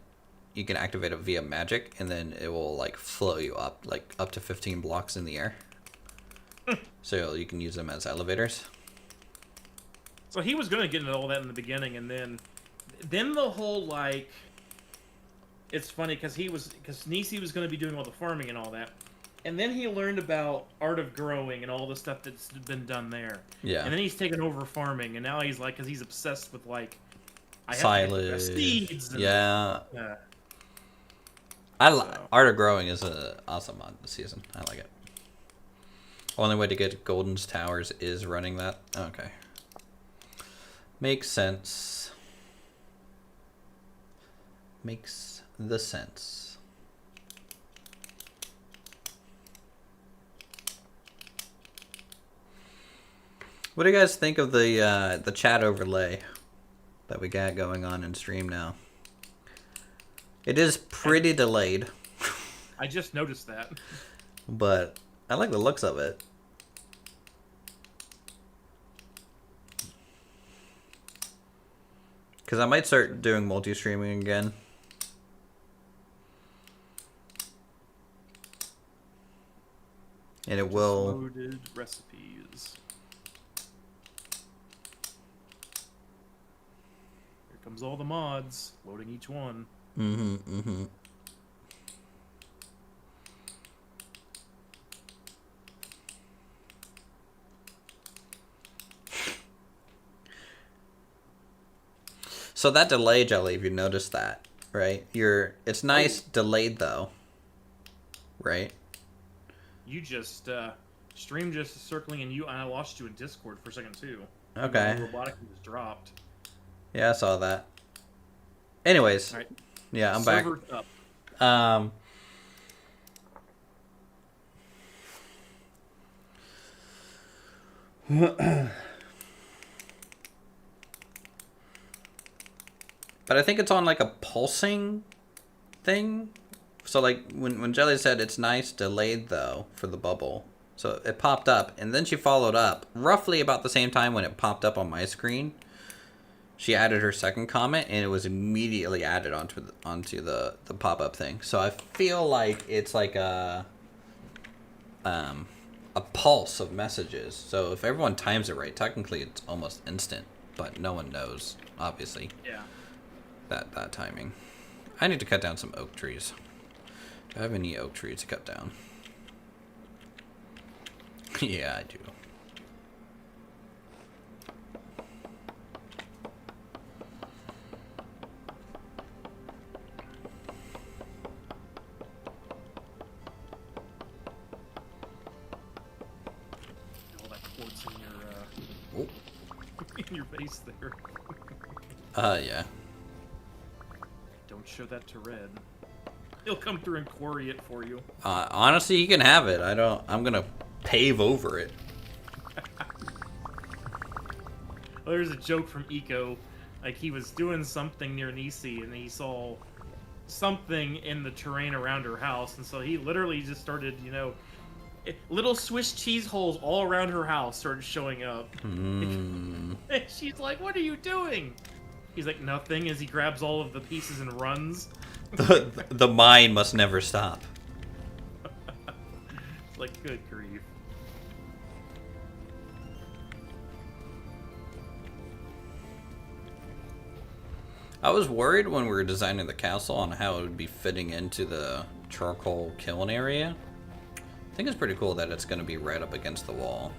you can activate it via magic, and then it will like float you up, like up to 15 blocks in the air. So you can use them as elevators. So he was gonna get into all that in the beginning, and then the whole like, it's funny because Nisi was gonna be doing all the farming and all that, and then he learned about art of growing and all the stuff that's been done there. Yeah. And then he's taken over farming, and now he's like, because he's obsessed with like, I have Silage. to get the best seeds. And, Yeah. uh, Art of Growing is an awesome mod this season. I like it. Only way to get Golden's Towers is running that. Okay. Makes sense. Makes the sense. What do you guys think of the chat overlay that we got going on in stream now? It is pretty delayed, I just noticed that. but I like the looks of it. Because I might start doing multi-streaming again. And it will... Loaded recipes. Here comes all the mods, loading each one. Mm-hmm. So that delay, Jelly, if you noticed that, right? It's nice delayed though, right? You just stream just circling, and I lost you in Discord for a second too. Okay. Robotic was dropped. Yeah, I saw that. Anyways, All right. yeah, I'm Server back. Up. But I think it's on like a pulsing thing. So like when Jelly said it's nice delayed though for the bubble. So it popped up and then she followed up roughly about the same time when it popped up on my screen. She added her second comment and it was immediately added onto the pop-up thing. So I feel like it's like a pulse of messages. So if everyone times it right, technically it's almost instant, but no one knows, obviously. Yeah. That timing. I need to cut down some oak trees. Do I have any oak trees to cut down? Yeah, I do. All that quartz in Oh. in your base there. Yeah. Don't show that to Red. He'll come through and quarry it for you. Honestly, you can have it. I'm gonna pave over it. Well, there's a joke from Eco. Like, he was doing something near Nisi, and he saw something in the terrain around her house, and so he literally just started, little Swiss cheese holes all around her house started showing up. And she's like, "What are you doing?" He's like, "Nothing," as he grabs all of the pieces and runs. The mine must never stop. Like, good grief. I was worried when we were designing the castle on how it would be fitting into the charcoal kiln area. I think it's pretty cool that it's going to be right up against the wall.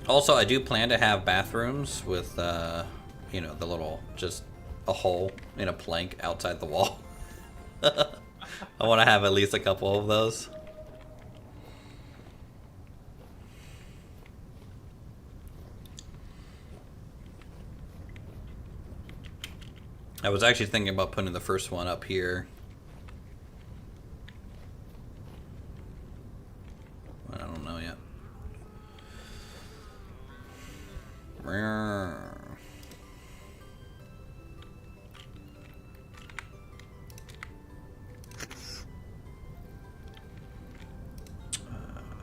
Also, I do plan to have bathrooms with, you know, the little, just a hole in a plank outside the wall. I want to have at least a couple of those. I was actually thinking about putting the first one up here. I don't know yet.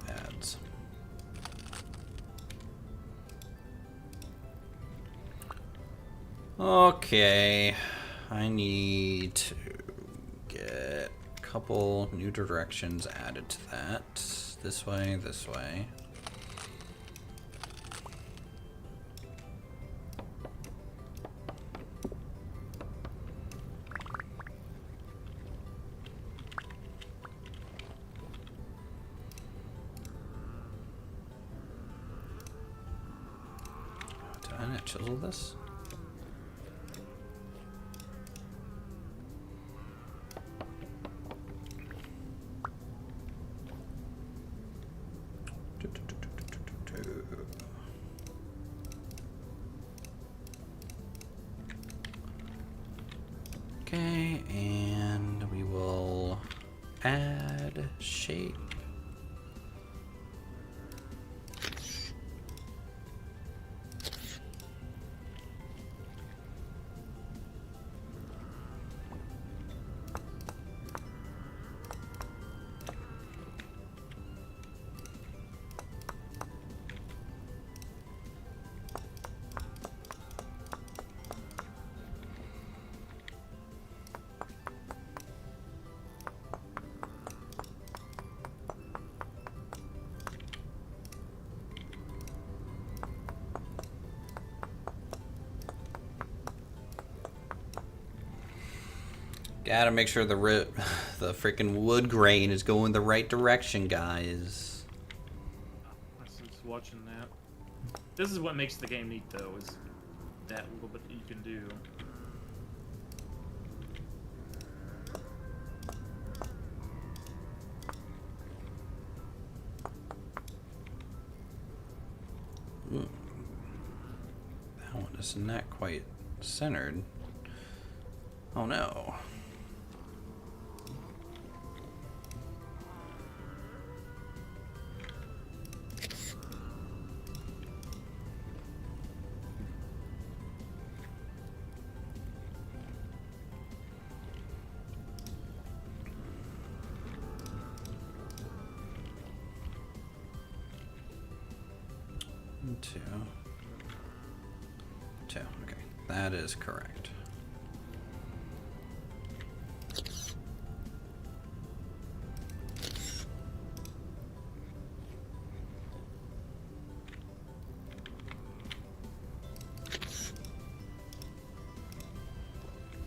Ads. Okay, I need to get a couple new directions added to that. This way, this way. Did I not chisel this? Okay, and we will add shape. Gotta make sure the freaking wood grain is going the right direction, guys. I was just watching that. This is what makes the game neat, though, is that little bit that you can do. That one is not quite centered. Oh no. Two. Okay, that is correct.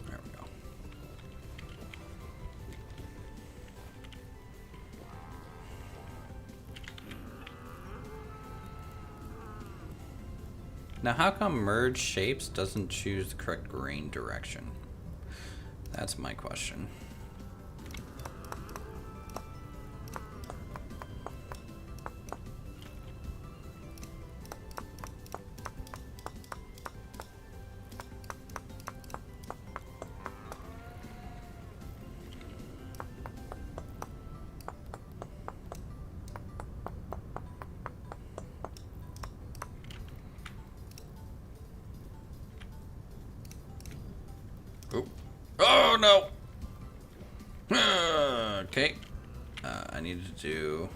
There we go. Now, how come merge shapes doesn't choose the correct grain direction? That's my question. Oh no! Okay. I need to do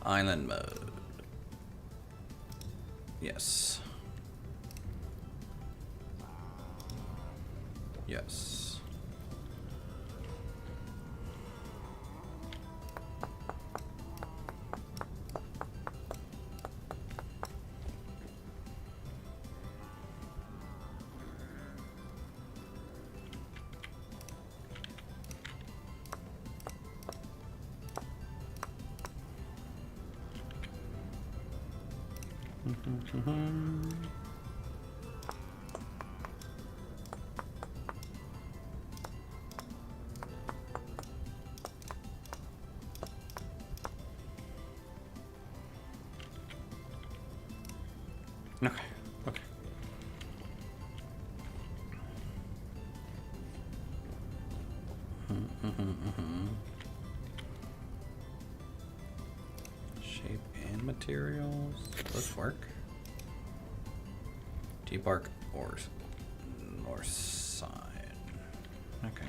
island mode. Yes. Yes. Okay. Okay. Shape and materials. Let's work. Debark ores. North side. Okay.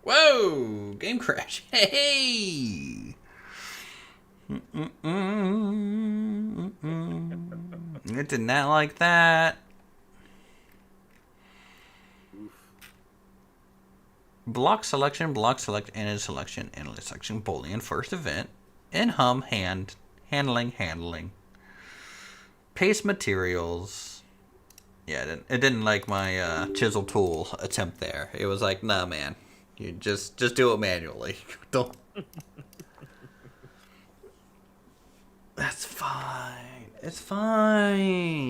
Whoa! Game crash. Hey! It did not like that. Block selection, analyze selection, Boolean, first event, in hum, handling. Paste materials. Yeah, it didn't like my chisel tool attempt there. It was like, nah, man, you just do it manually. Don't. That's fine. It's fine.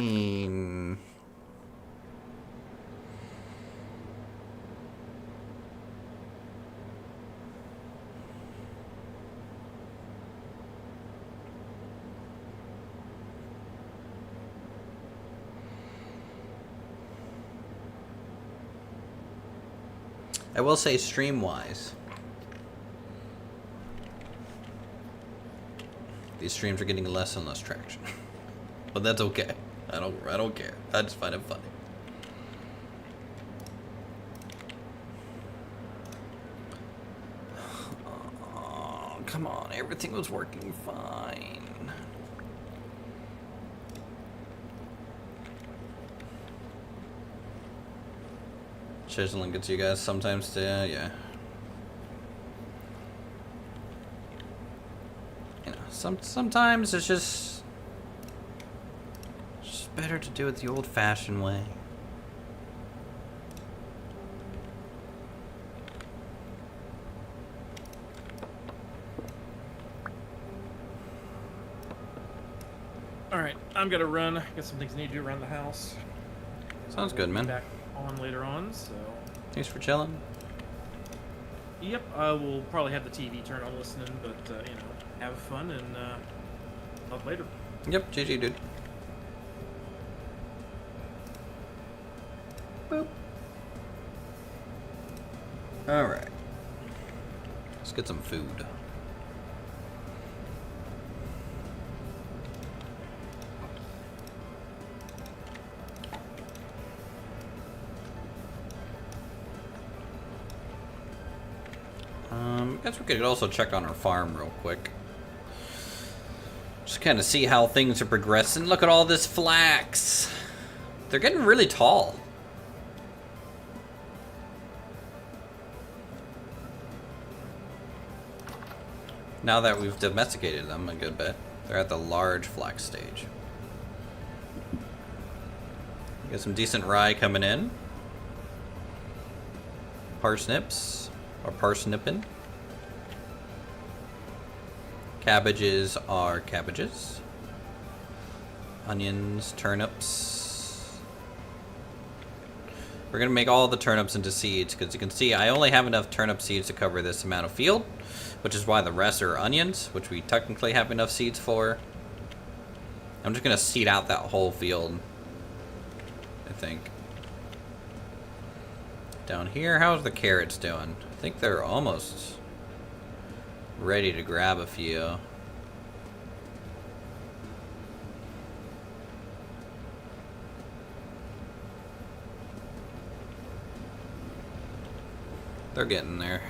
I will say stream-wise, these streams are getting less and less traction. But that's okay. I don't care. I just find it funny. Oh, come on. Everything was working fine. Chiseling gets you guys sometimes too, yeah. You know, sometimes it's just better to do it the old-fashioned way. Alright, I'm gonna run. Got some things I need to do around the house. Sounds good, man. Back on later on, so... Thanks for chilling. Yep, I will probably have the TV turned on listening, but, you know, have fun and, talk later. Yep, GG, dude. Boop. Alright. Let's get some food. I guess we could also check on our farm real quick. Just kind of see how things are progressing. Look at all this flax. They're getting really tall. Now that we've domesticated them a good bit, they're at the large flax stage. Got some decent rye coming in. Parsnips, or parsnipping. Cabbages are cabbages. Onions, turnips. We're gonna make all the turnips into seeds, because you can see I only have enough turnip seeds to cover this amount of field, which is why the rest are onions, which we technically have enough seeds for. I'm just gonna seed out that whole field, I think. Down here, how's the carrots doing? I think they're almost ready to grab a few. They're getting there.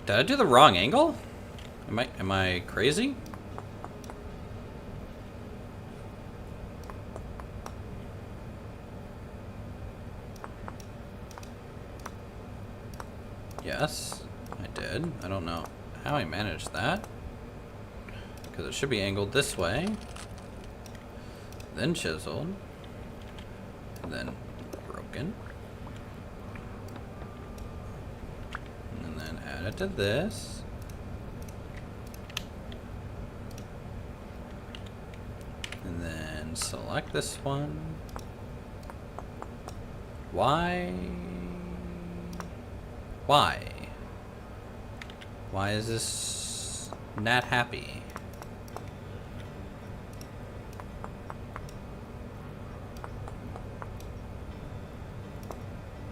Did I do the wrong angle? Am I crazy? Yes, I did. I don't know how I managed that. Because it should be angled this way. Then chiseled. And then broken. And then add it to this. And then select this one. Why? Why is this not happy?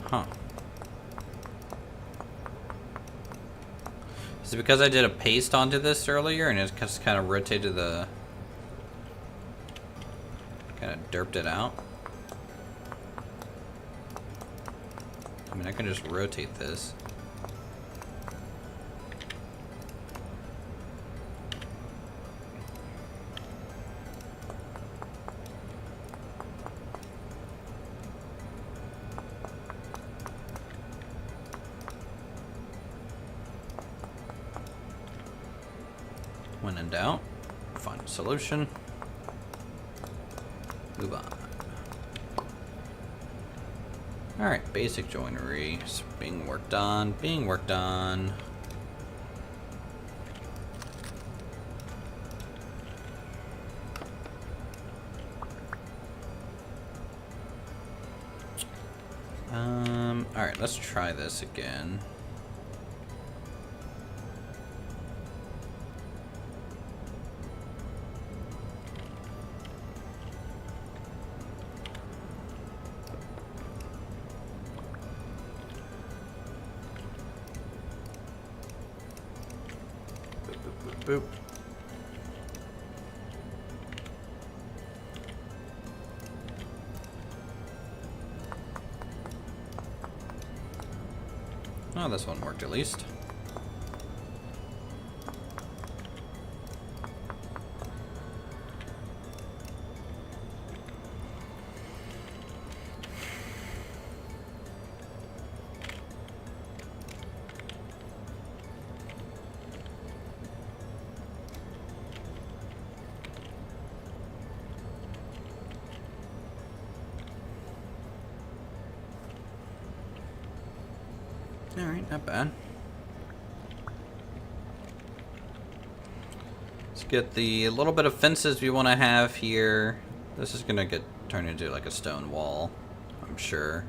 Huh. Is it because I did a paste onto this earlier and it just kind of rotated the... kind of derped it out? I mean, I can just rotate this. When in doubt, find a solution. Move on. Alright, basic joinery is being worked on, Alright, let's try this again. Boop. Oh, this one worked at least. Alright, not bad. Let's get the little bit of fences we want to have here. This is gonna get turned into like a stone wall, I'm sure.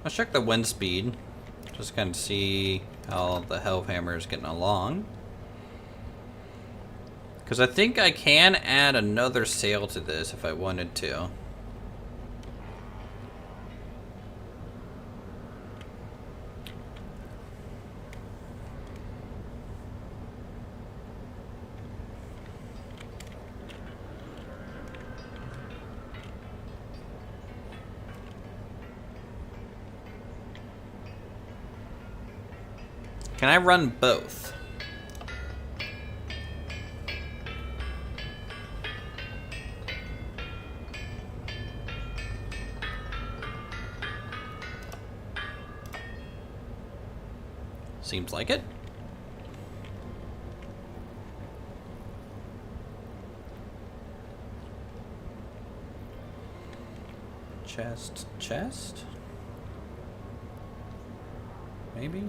Let's check the wind speed. Just kind of see how the Hellhammer is getting along. Because I think I can add another sail to this if I wanted to. Can I run both? Seems like it. Chest? Maybe?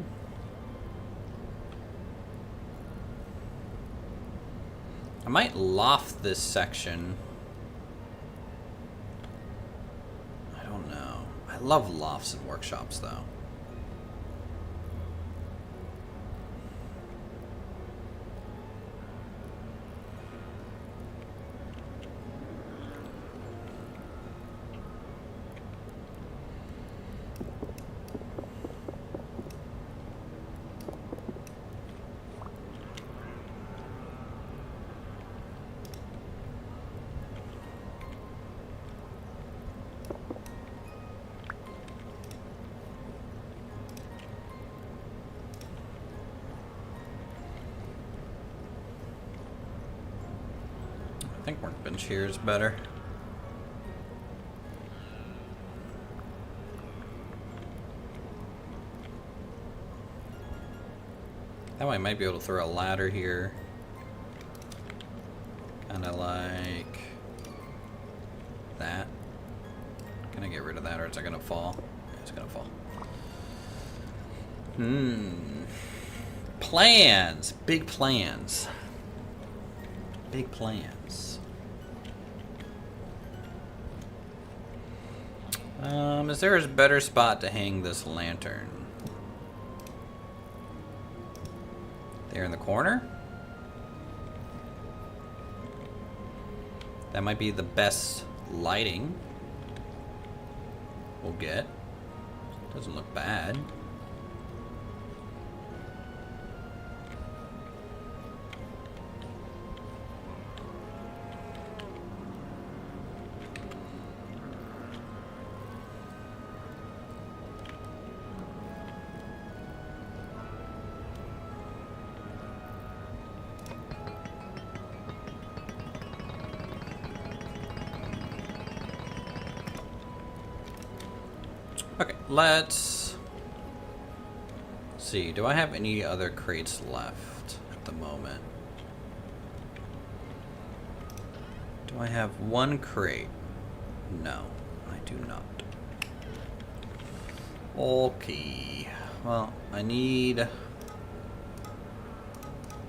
I might loft this section. I don't know. I love lofts and workshops though. I think workbench here is better. That way I might be able to throw a ladder here. Kinda like that. Can I get rid of that or is it gonna fall? It's gonna fall. Plans! Big plans. Big plans. Is there a better spot to hang this lantern? There in the corner? That might be the best lighting we'll get. Doesn't look bad. Okay, let's see. Do I have any other crates left at the moment? Do I have one crate? No, I do not. Okay. Well, I need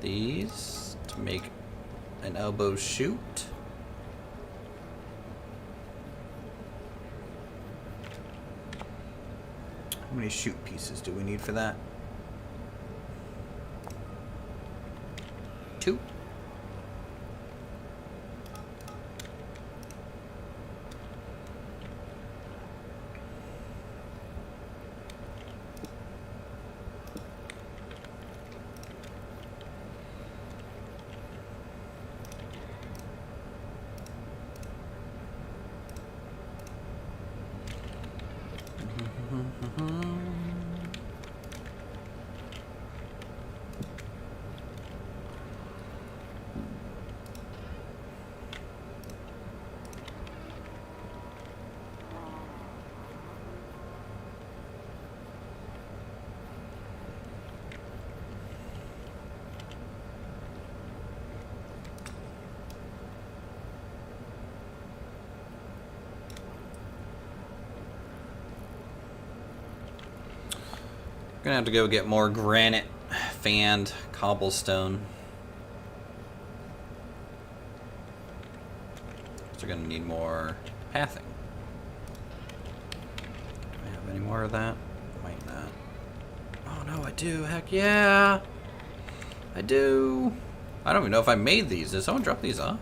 these to make an elbow shoot. How many shoot pieces do we need for that? 2. Gonna have to go get more granite fanned cobblestone. So we're gonna need more pathing. Do I have any more of that? Might not. Oh no, I do. Heck yeah, I do. I don't even know if I made these. Did someone drop these off?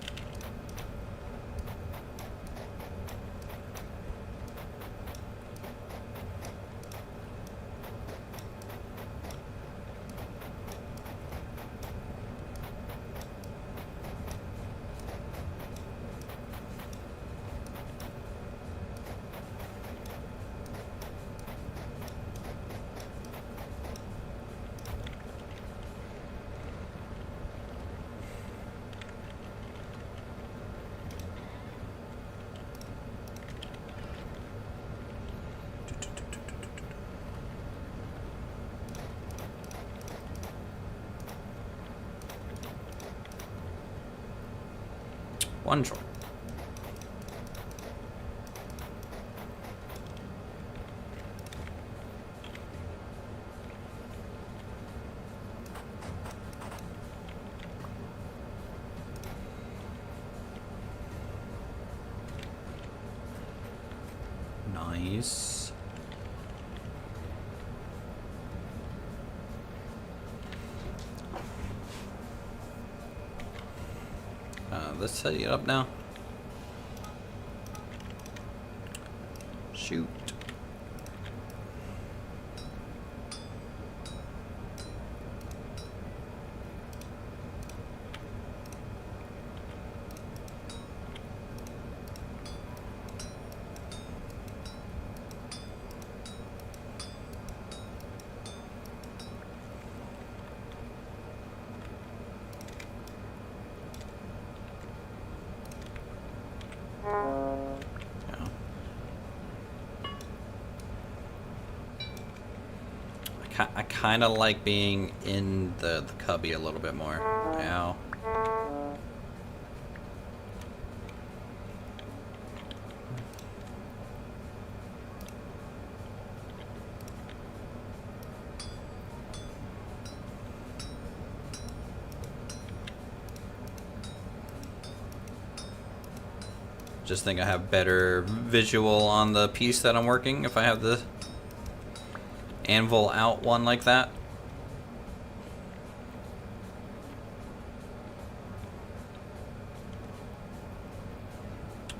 One short. Nice. Let's set it up now. Shoot. I kind of like being in the cubby a little bit more. Ow. Just think I have better visual on the piece that I'm working if I have the anvil out one like that.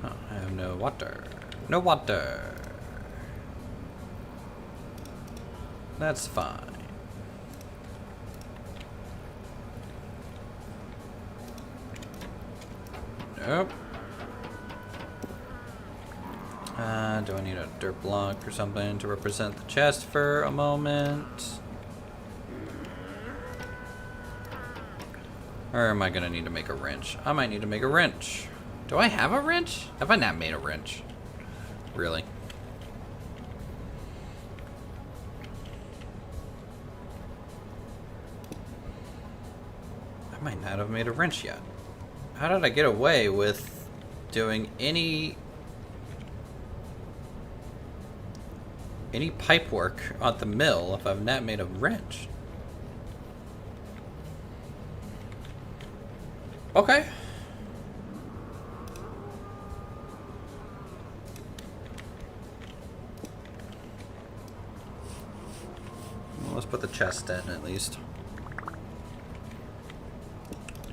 Oh, I have no water. No water. That's fine. Nope. Do I need a dirt block or something to represent the chest for a moment? Or am I gonna need to make a wrench? I might need to make a wrench. Do I have a wrench? Have I not made a wrench? Really? I might not have made a wrench yet. How did I get away with doing any pipe work at the mill if I've not made a wrench? Okay. Well, let's put the chest in at least.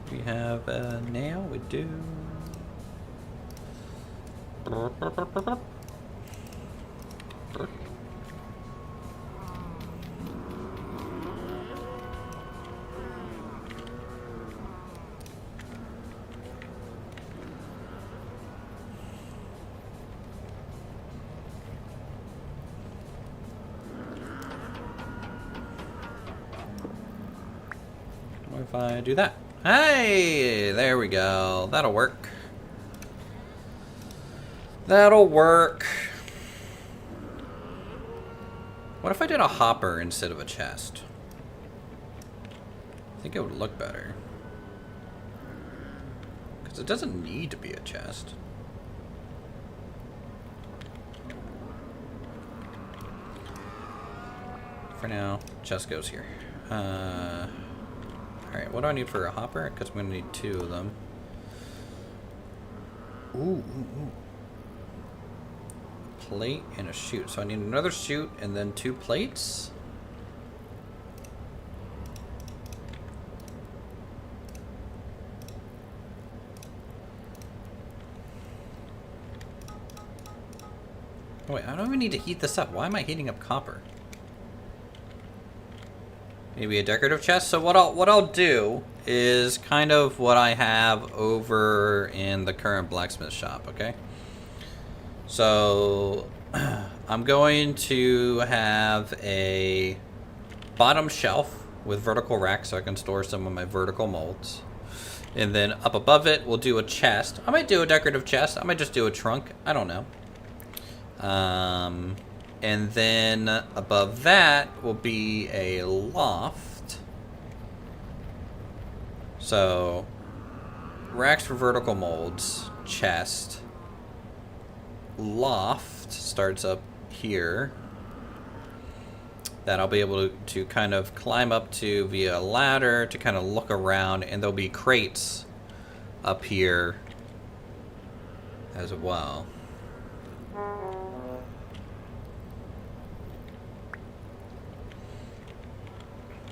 Do we have a nail? We do. What if I do that? Hey, there we go. That'll work. That'll work. What if I did a hopper instead of a chest? I think it would look better. Because it doesn't need to be a chest. For now, chest goes here. Alright, what do I need for a hopper? Because I'm going to need 2 of them. Ooh. Plate and a chute. So I need another chute and then 2 plates. Oh, wait, I don't even need to heat this up. Why am I heating up copper? Maybe a decorative chest. So what I'll do is kind of what I have over in the current blacksmith shop, okay? So I'm going to have a bottom shelf with vertical rack so I can store some of my vertical molds. And then up above it, we'll do a chest. I might do a decorative chest. I might just do a trunk. I don't know. And then above that will be a loft. So racks for vertical molds, chest, loft starts up here that I'll be able to kind of climb up to via a ladder to kind of look around, and there'll be crates up here as well.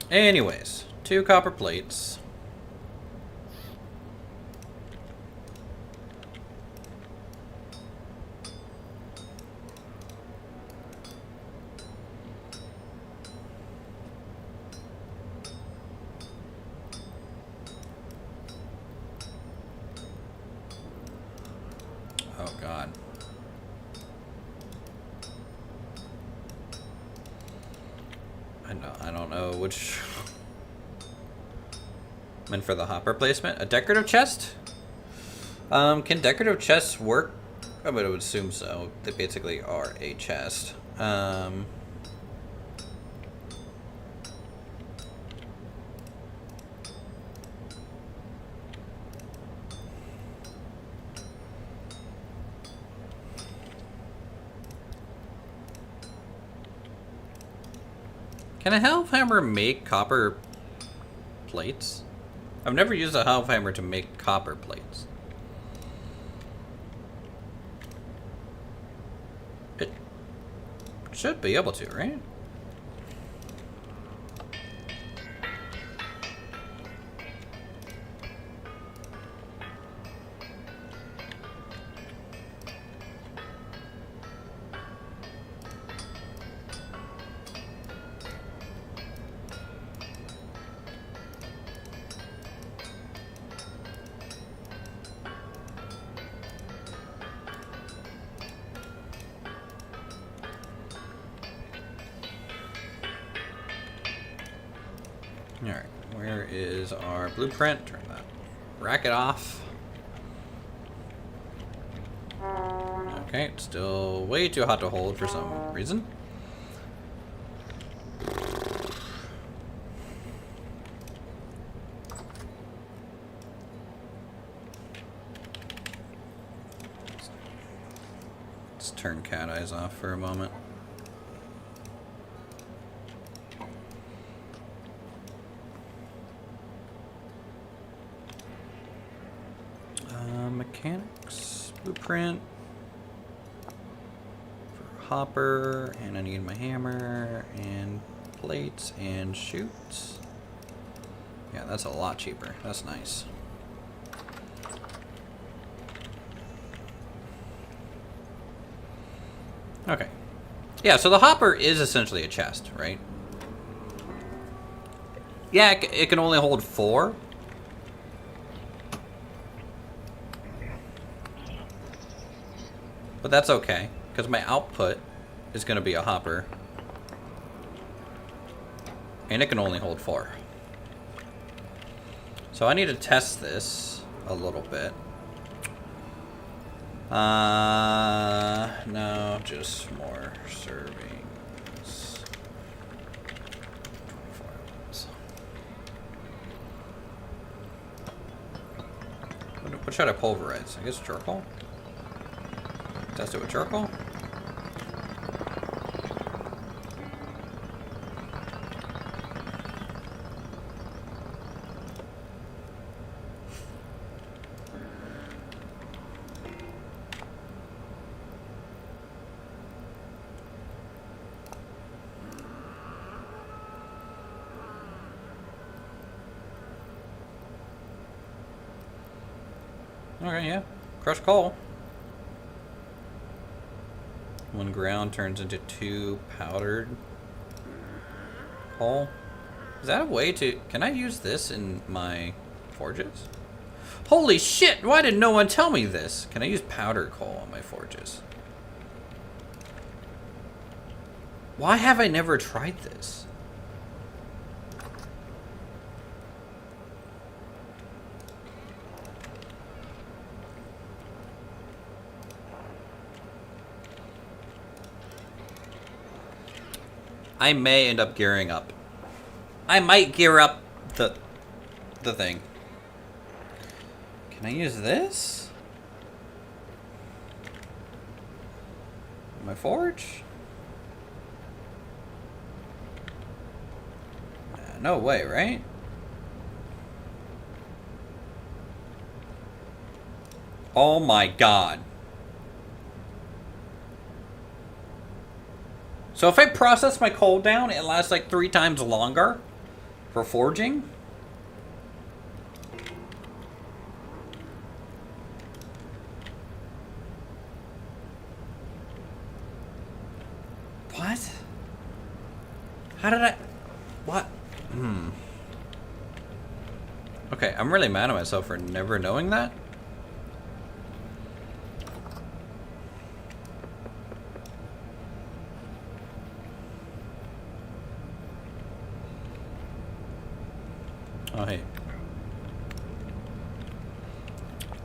Anyways, 2 copper plates. Oh God. I don't know which. Meant for the hopper placement. A decorative chest? Can decorative chests work? I would assume so. They basically are a chest. Can a Hellhammer make copper plates? I've never used a Hellhammer to make copper plates. It should be able to, right? Alright, where is our blueprint? Turn that bracket off. Okay, it's still way too hot to hold for some reason. Let's turn cat eyes off for a moment. Mechanics, blueprint for hopper, and I need my hammer and plates and chutes. Yeah, that's a lot cheaper. That's nice. Okay. Yeah, so the hopper is essentially a chest, right? Yeah, it can only hold 4. But that's okay, because my output is going to be a hopper. And it can only hold 4. So I need to test this a little bit. No, just more servings. 24 ounces. What should I pulverize? I guess charcoal? Test it with charcoal. Okay, yeah. Crushed coal. 1 ground turns into 2 powdered coal. Is that a way to... Can I use this in my forges? Holy shit! Why did no one tell me this? Can I use powdered coal on my forges? Why have I never tried this? I may end up gearing up. I might gear up the thing. Can I use this? My forge? No way, right? Oh my god. So if I process my coal down, it lasts like 3 times longer for forging. What? How did I... What? Okay, I'm really mad at myself for never knowing that. Oh, hey.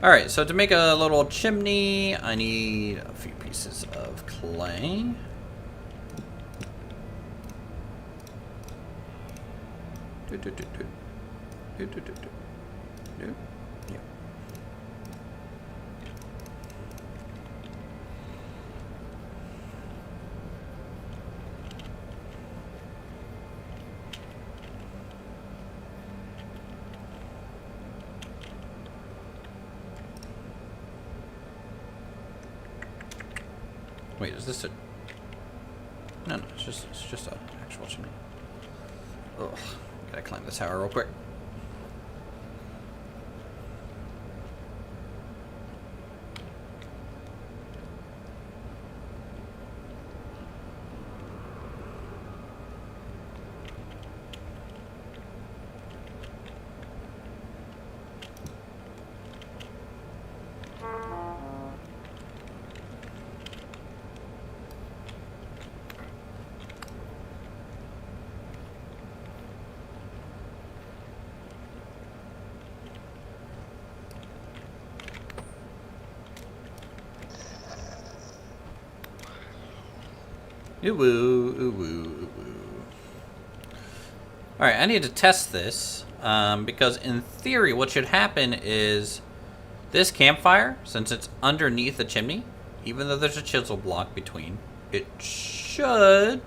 Alright, so to make a little chimney, I need a few pieces of clay. Yeah. Wait, is this a... No, no, it's just an actual chimney. Ugh, gotta climb this tower real quick. Ooh woo, ooh woo, ooh woo. Alright, I need to test this, because in theory what should happen is this campfire, since it's underneath the chimney, even though there's a chisel block between, it should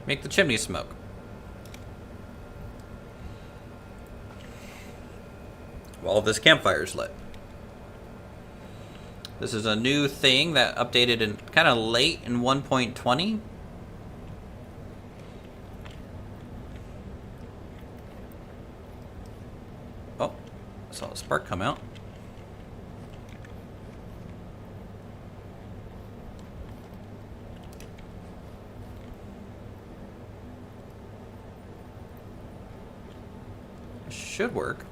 make the chimney smoke. While this campfire is lit. This is a new thing that updated in kind of late in 1.20. Oh, I saw a spark come out. It should work.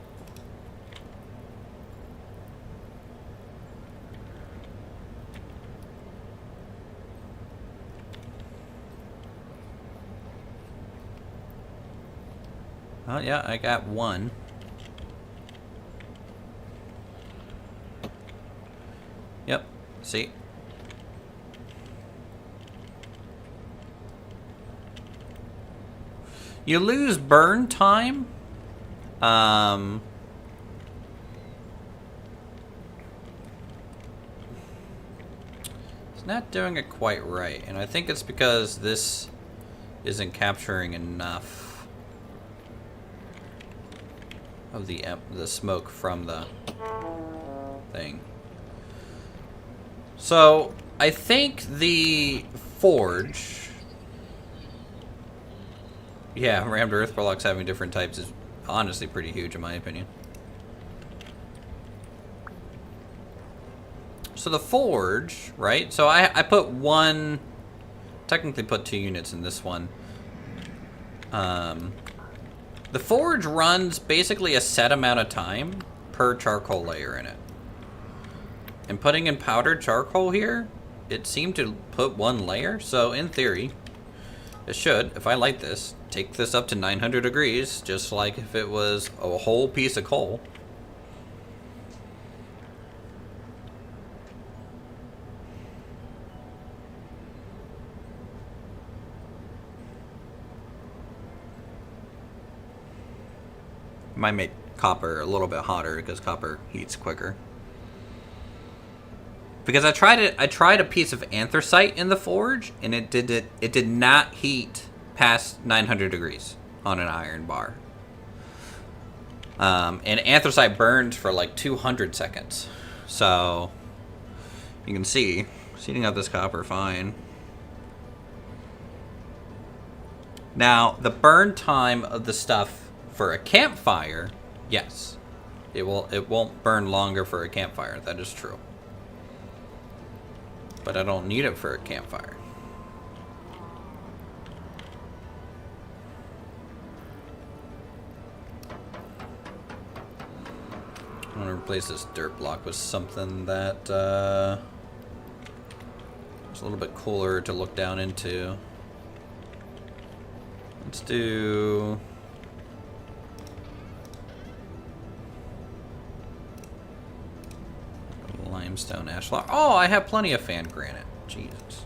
Oh, yeah, I got one. Yep, see? You lose burn time. It's not doing it quite right, and I think it's because this isn't capturing enough of the smoke from the thing. So I think the forge, yeah, rammed earth blocks having different types is honestly pretty huge in my opinion. So the forge, right? So I put one, technically put 2 units in this one. The forge runs basically a set amount of time per charcoal layer in it. And putting in powdered charcoal here, it seemed to put 1 layer. So in theory, it should, if I light this, take this up to 900 degrees, just like if it was a whole piece of coal. Might make copper a little bit hotter because copper heats quicker. Because I tried a piece of anthracite in the forge, and it did not heat past 900 degrees on an iron bar. And anthracite burns for like 200 seconds. So you can see, heating up this copper fine. Now the burn time of the stuff for a campfire, yes, it won't burn longer for a campfire. That is true. But I don't need it for a campfire. I'm gonna replace this dirt block with something that is a little bit cooler to look down into. Let's do limestone ashlar. Oh, I have plenty of fan granite. Jesus.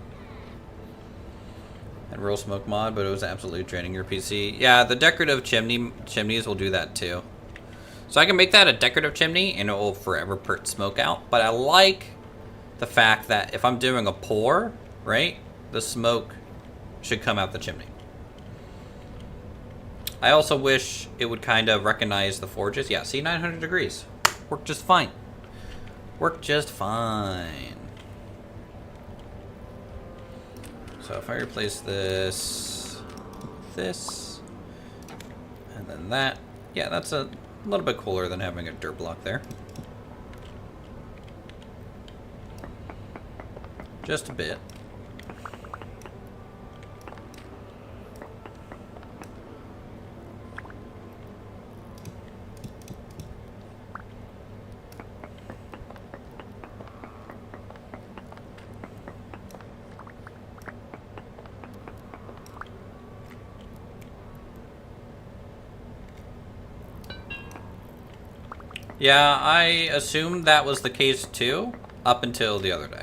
And real smoke mod, but it was absolutely draining your PC. Yeah, the decorative chimneys will do that too. So I can make that a decorative chimney and it will forever put smoke out. But I like the fact that if I'm doing a pour, right, the smoke should come out the chimney. I also wish it would kind of recognize the forges. Yeah, see, 900 degrees. Worked just fine. Worked just fine. So if I replace this, and then that, yeah, that's a little bit cooler than having a dirt block there. Just a bit. Yeah, I assumed that was the case too, up until the other day.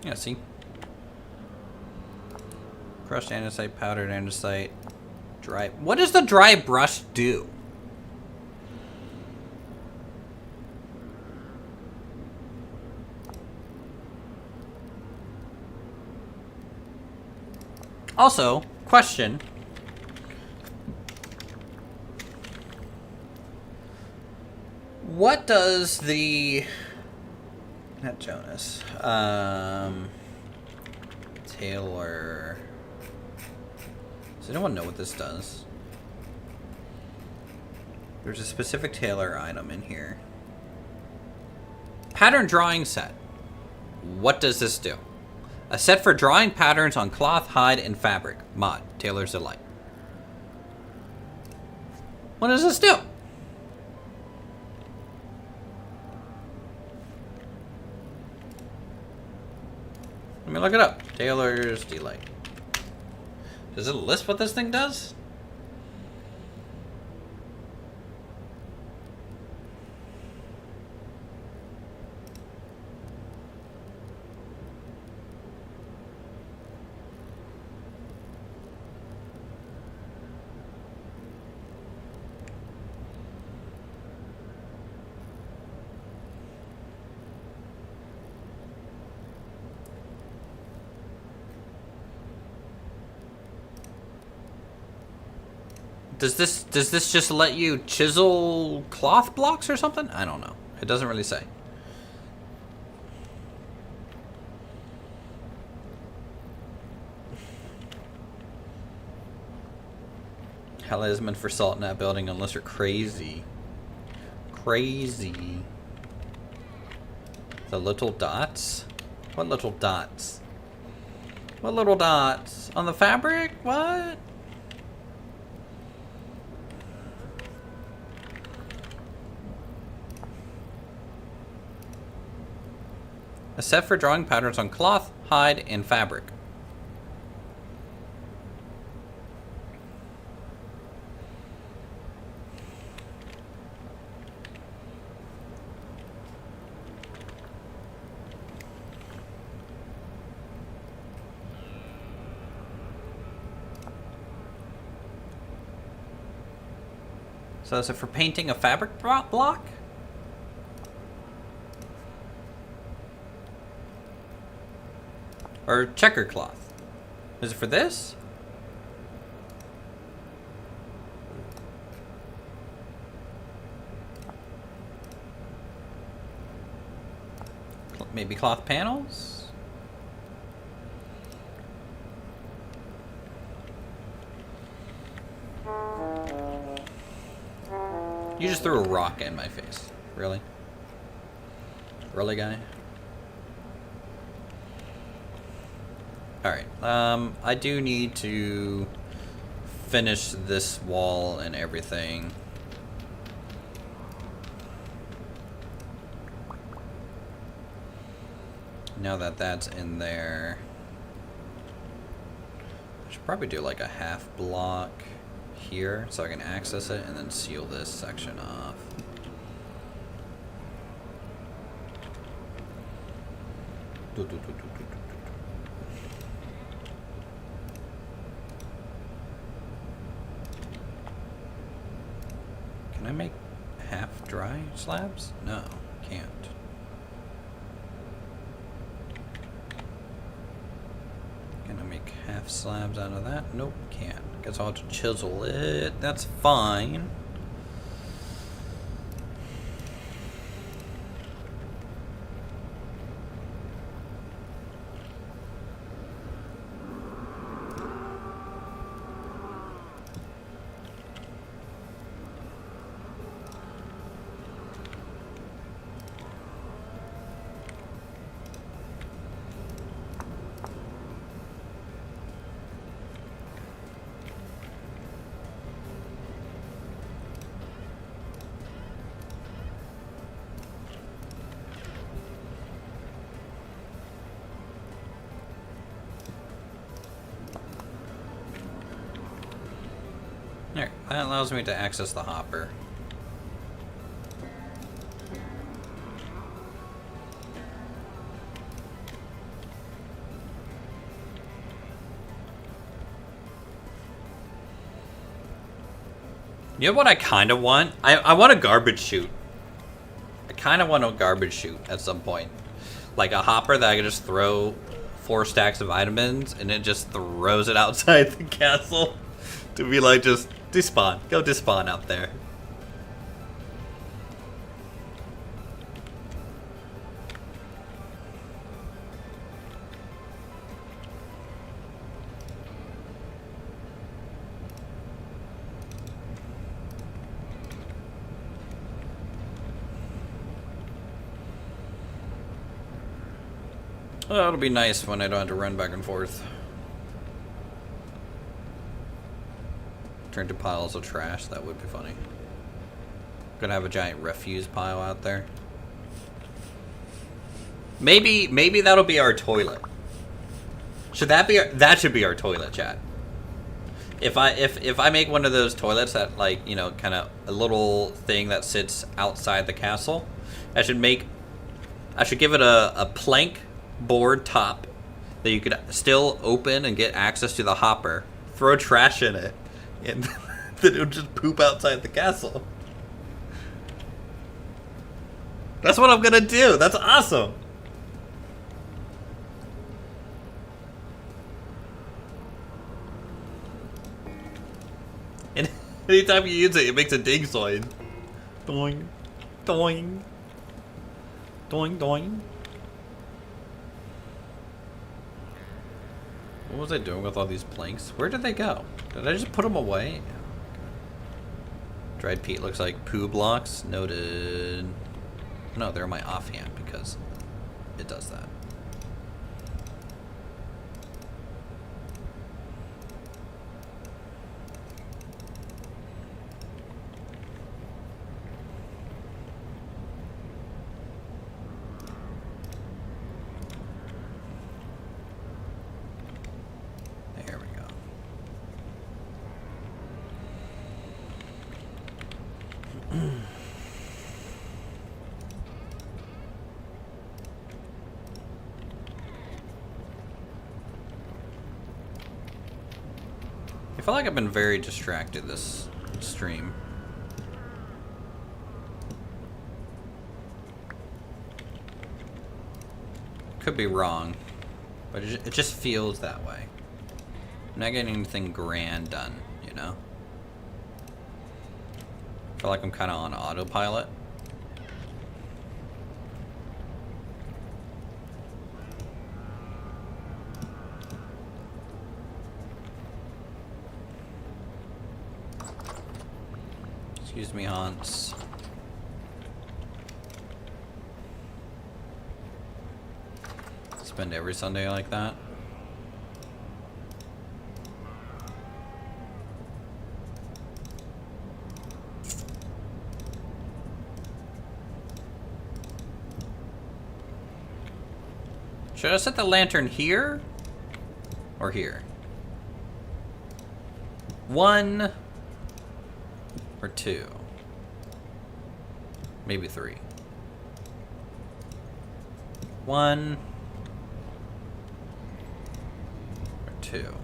Yeah, see? Crushed andesite, powdered andesite, dry. What does the dry brush do? Also, question. What does the... Not Jonas. Taylor. Does anyone know what this does? There's a specific Taylor item in here. Pattern drawing set. What does this do? A set for drawing patterns on cloth, hide, and fabric. Mod. Taylor's Delight. What does this do? Let me look it up. Taylor's Delight. Does it list what this thing does? Does this just let you chisel cloth blocks or something? I don't know. It doesn't really say. Hell is meant for salt in that building unless you're crazy. Crazy. The little dots? What little dots? What little dots? On the fabric? What? A set for drawing patterns on cloth, hide, and fabric. So is it for painting a fabric block? Or checker cloth? Is it for this? Maybe cloth panels? You just threw a rock in my face. Really? Really, guy? Alright, I do need to finish this wall and everything. Now that that's in there, I should probably do like a half block here so I can access it and then seal this section off. I make half dry slabs? No, can't. Can I make half slabs out of that? Nope, can't. Guess I'll have to chisel it. That's fine. There, that allows me to access the hopper. You know what I kind of want? I want a garbage chute. I kind of want a garbage chute at some point. Like a hopper that I can just throw 4 stacks of vitamins and it just throws it outside the castle. To be like, just despawn. Go despawn out there. Well, it'll be nice when I don't have to run back and forth. Turn to piles of trash, that would be funny. Gonna have a giant refuse pile out there. Maybe that'll be our toilet. Should that be that should be our toilet, chat. If I make one of those toilets that, like, you know, kind of a little thing that sits outside the castle, I should give it a plank board top that you could still open and get access to the hopper. Throw trash in it. And then it'll just poop outside the castle. That's what I'm gonna do. That's awesome. And anytime you use it, it makes a ding sound. Doing, doing, doing, doing. What was I doing with all these planks? Where did they go? Did I just put them away? Dried peat looks like poo blocks. Noted. No, they're my offhand because it does that. I feel like I've been very distracted this stream. Could be wrong, but it just feels that way. I'm not getting anything grand done, you know? I feel like I'm kind of on autopilot. Excuse me, Hans. Spend every Sunday like that. Should I set the lantern here or here? 1 or 2, maybe 3. 1 or 2.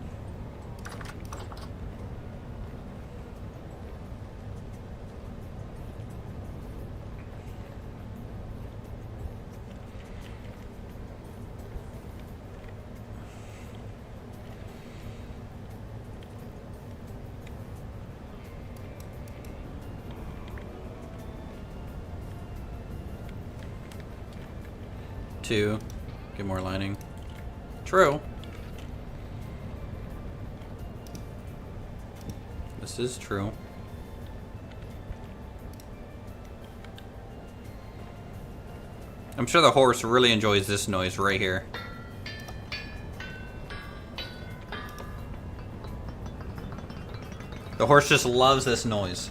2. Get more lining. True. This is true. I'm sure the horse really enjoys this noise right here. The horse just loves this noise.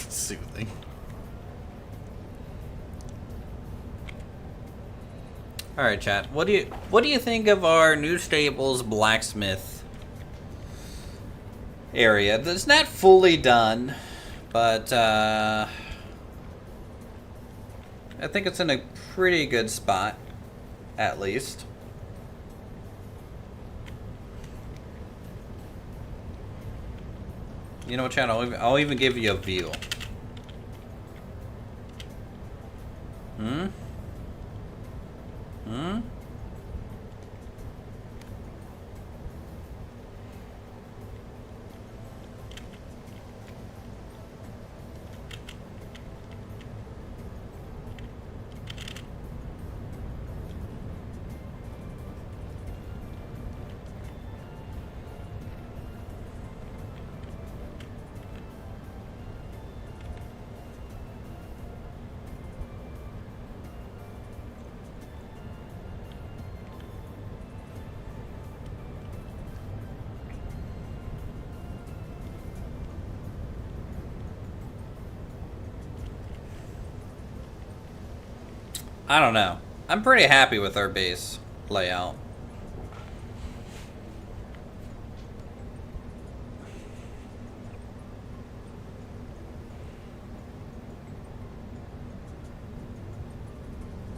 Soothing. All right, chat. What do you think of our new stables blacksmith area? That's not fully done, but I think it's in a pretty good spot, at least. You know what, chat? I'll even give you a view. Hmm? Hmm? I don't know. I'm pretty happy with our base layout.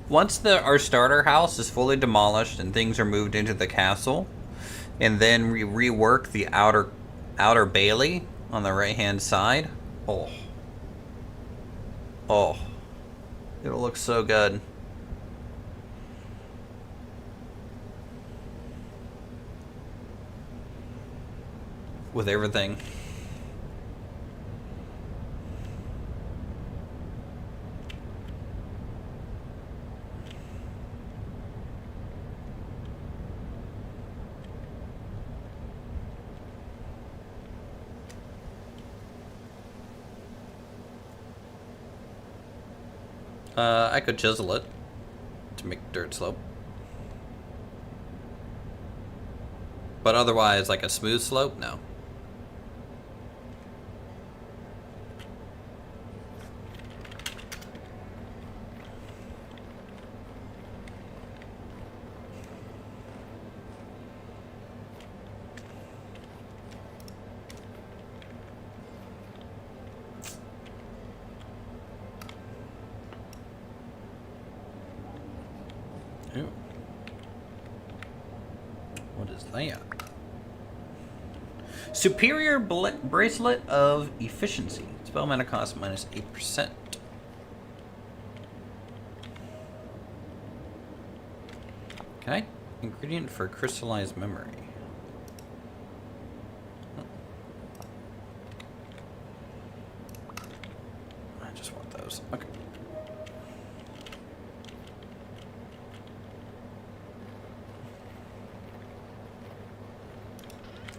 Once our starter house is fully demolished and things are moved into the castle, and then we rework the outer bailey on the right hand side, oh, it'll look so good. With everything. I could chisel it to make dirt slope. But otherwise, like a smooth slope, no. Ew. What is that? Superior bracelet of efficiency. Spell mana cost minus 8%. Okay. Ingredient for crystallized memory. I just want those. Okay.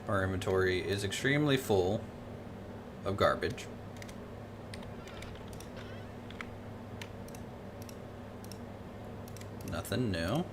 Our inventory is extremely full of garbage. Nothing new.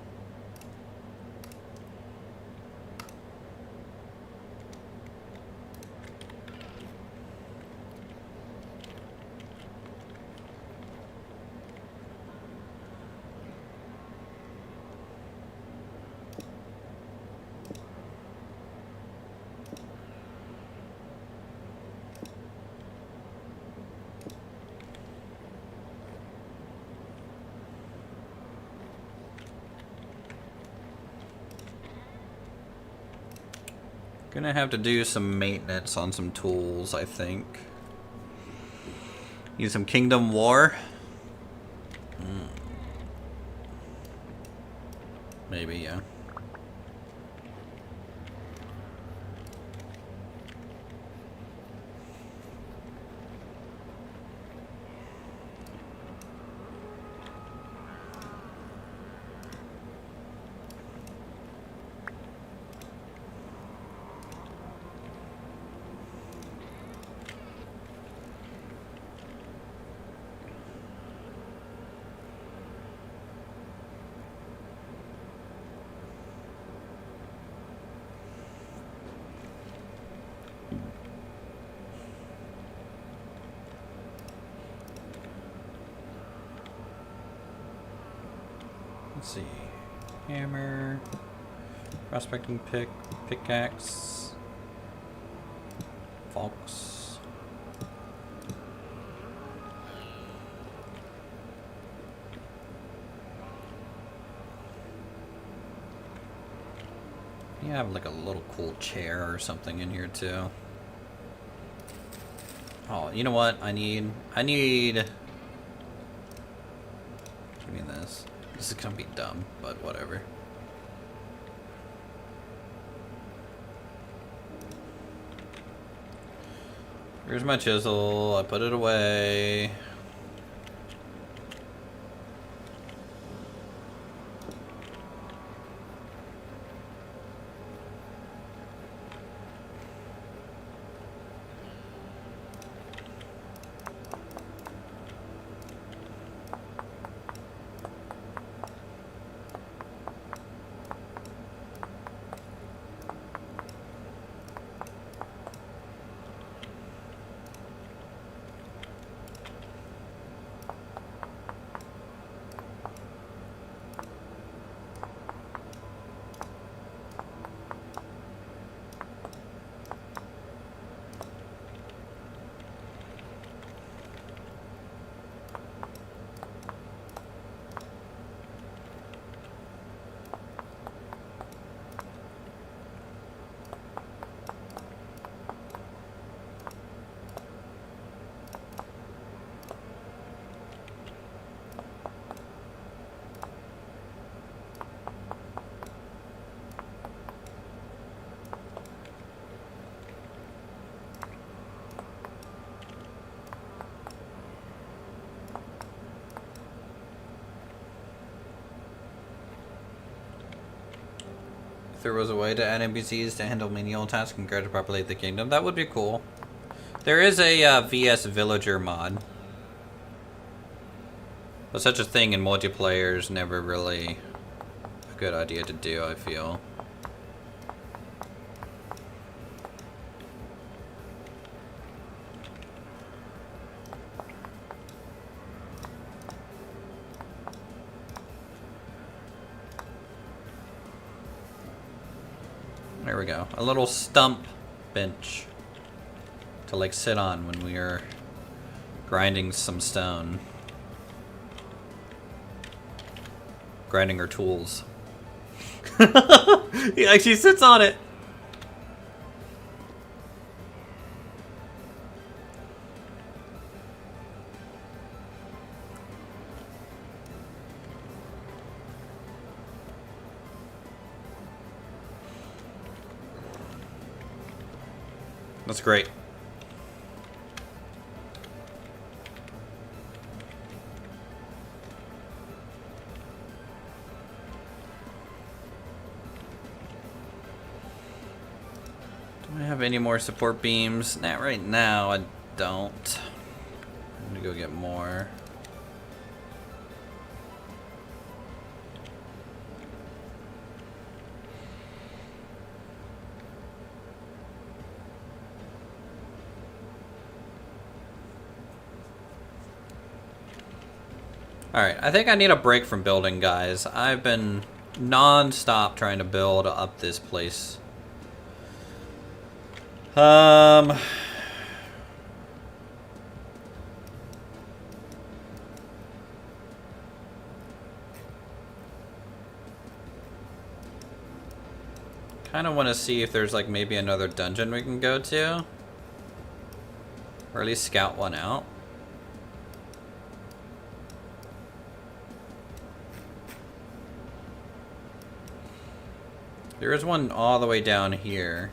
Gonna have to do some maintenance on some tools, I think. Use some Kingdom War. Maybe, yeah. Let's see. Hammer, prospecting pick, pickaxe, Fox. You have like a little cool chair or something in here too. Oh, you know what? I need. Give me this. This is gonna be dumb, but whatever. Here's my chisel. I put it away. If there was a way to add NPCs to handle menial tasks and guard to populate the kingdom, that would be cool. There is a VS Villager mod. But such a thing in multiplayer is never really a good idea to do, I feel. There we go. A little stump bench to like sit on when we are grinding some stone. Grinding our tools. He actually sits on it. That's great. Do I have any more support beams? Not right now, I don't. I'm gonna go get more. Alright, I think I need a break from building, guys. I've been non-stop trying to build up this place. Kinda want to see if there's like maybe another dungeon we can go to. Or at least scout one out. There is one all the way down here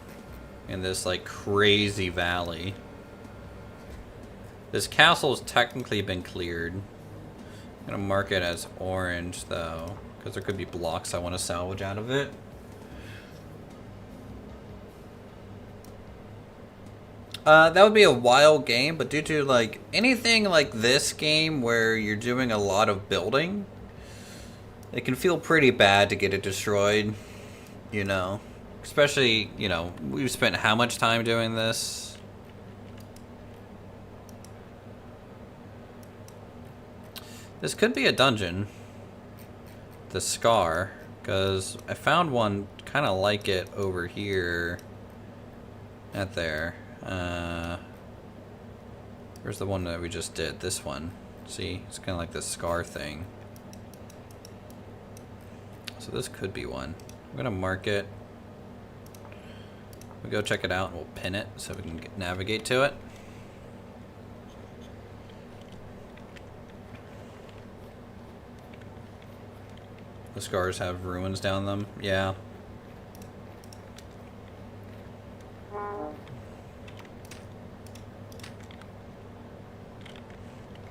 in this like crazy valley. This castle's technically been cleared. I'm gonna mark it as orange though, because there could be blocks I want to salvage out of it. That would be a wild game, but due to like anything like this game where you're doing a lot of building, it can feel pretty bad to get it destroyed, you know. Especially, you know, we've spent how much time doing this? This could be a dungeon. The Scar, because I found one kind of like it over here. At there. Where's the one that we just did? This one. See? It's kind of like this Scar thing. So this could be one. I'm going to mark it. We'll go check it out and we'll pin it so we can navigate to it. The Scars have ruins down them. Yeah.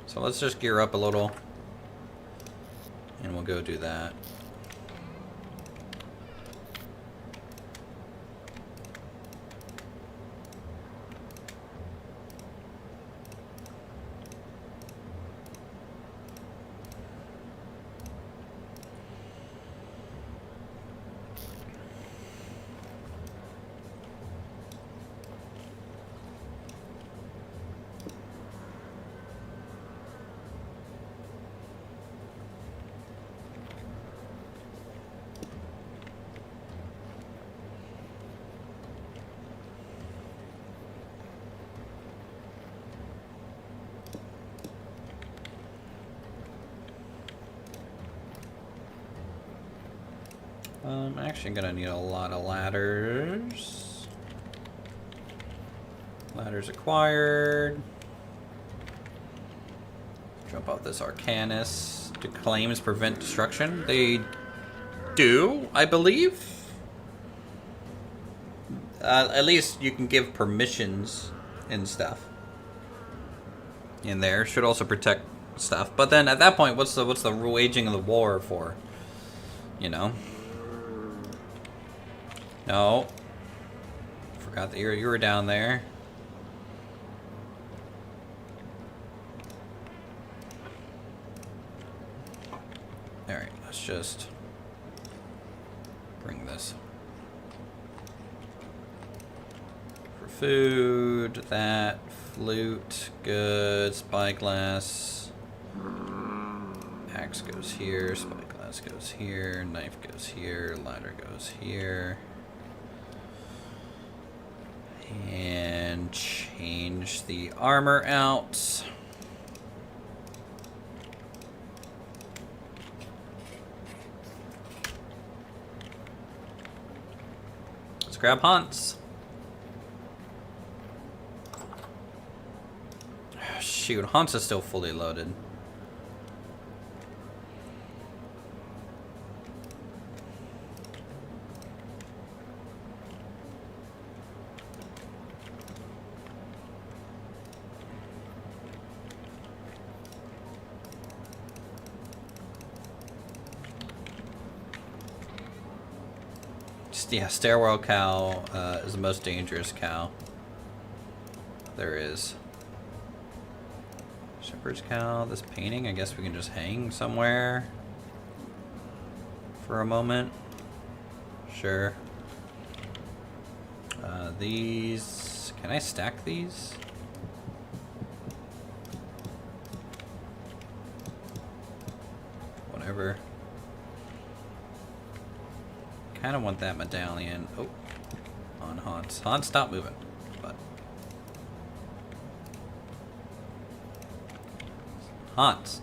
So let's just gear up a little, and we'll go do that. I'm actually gonna need a lot of ladders. Ladders acquired. Jump off this Arcanus. Do claims prevent destruction? They do, I believe. At least you can give permissions and stuff in there. Should also protect stuff. But then at that point, what's the waging of the war for? You know. No. Forgot that you were down there. Alright, let's just bring this. For food, that, flute, good, spyglass. Axe goes here, spyglass goes here, knife goes here, ladder goes here. And change the armor out. Let's grab Hans. Shoot, Hans is still fully loaded. Yeah, Stairwell Cow is the most dangerous cow there is. Shepherd's Cow, this painting, I guess we can just hang somewhere for a moment. Sure. These, can I stack these? Whatever. Kind of want that medallion. Oh, on Hans. Hans, stop moving. But Hans,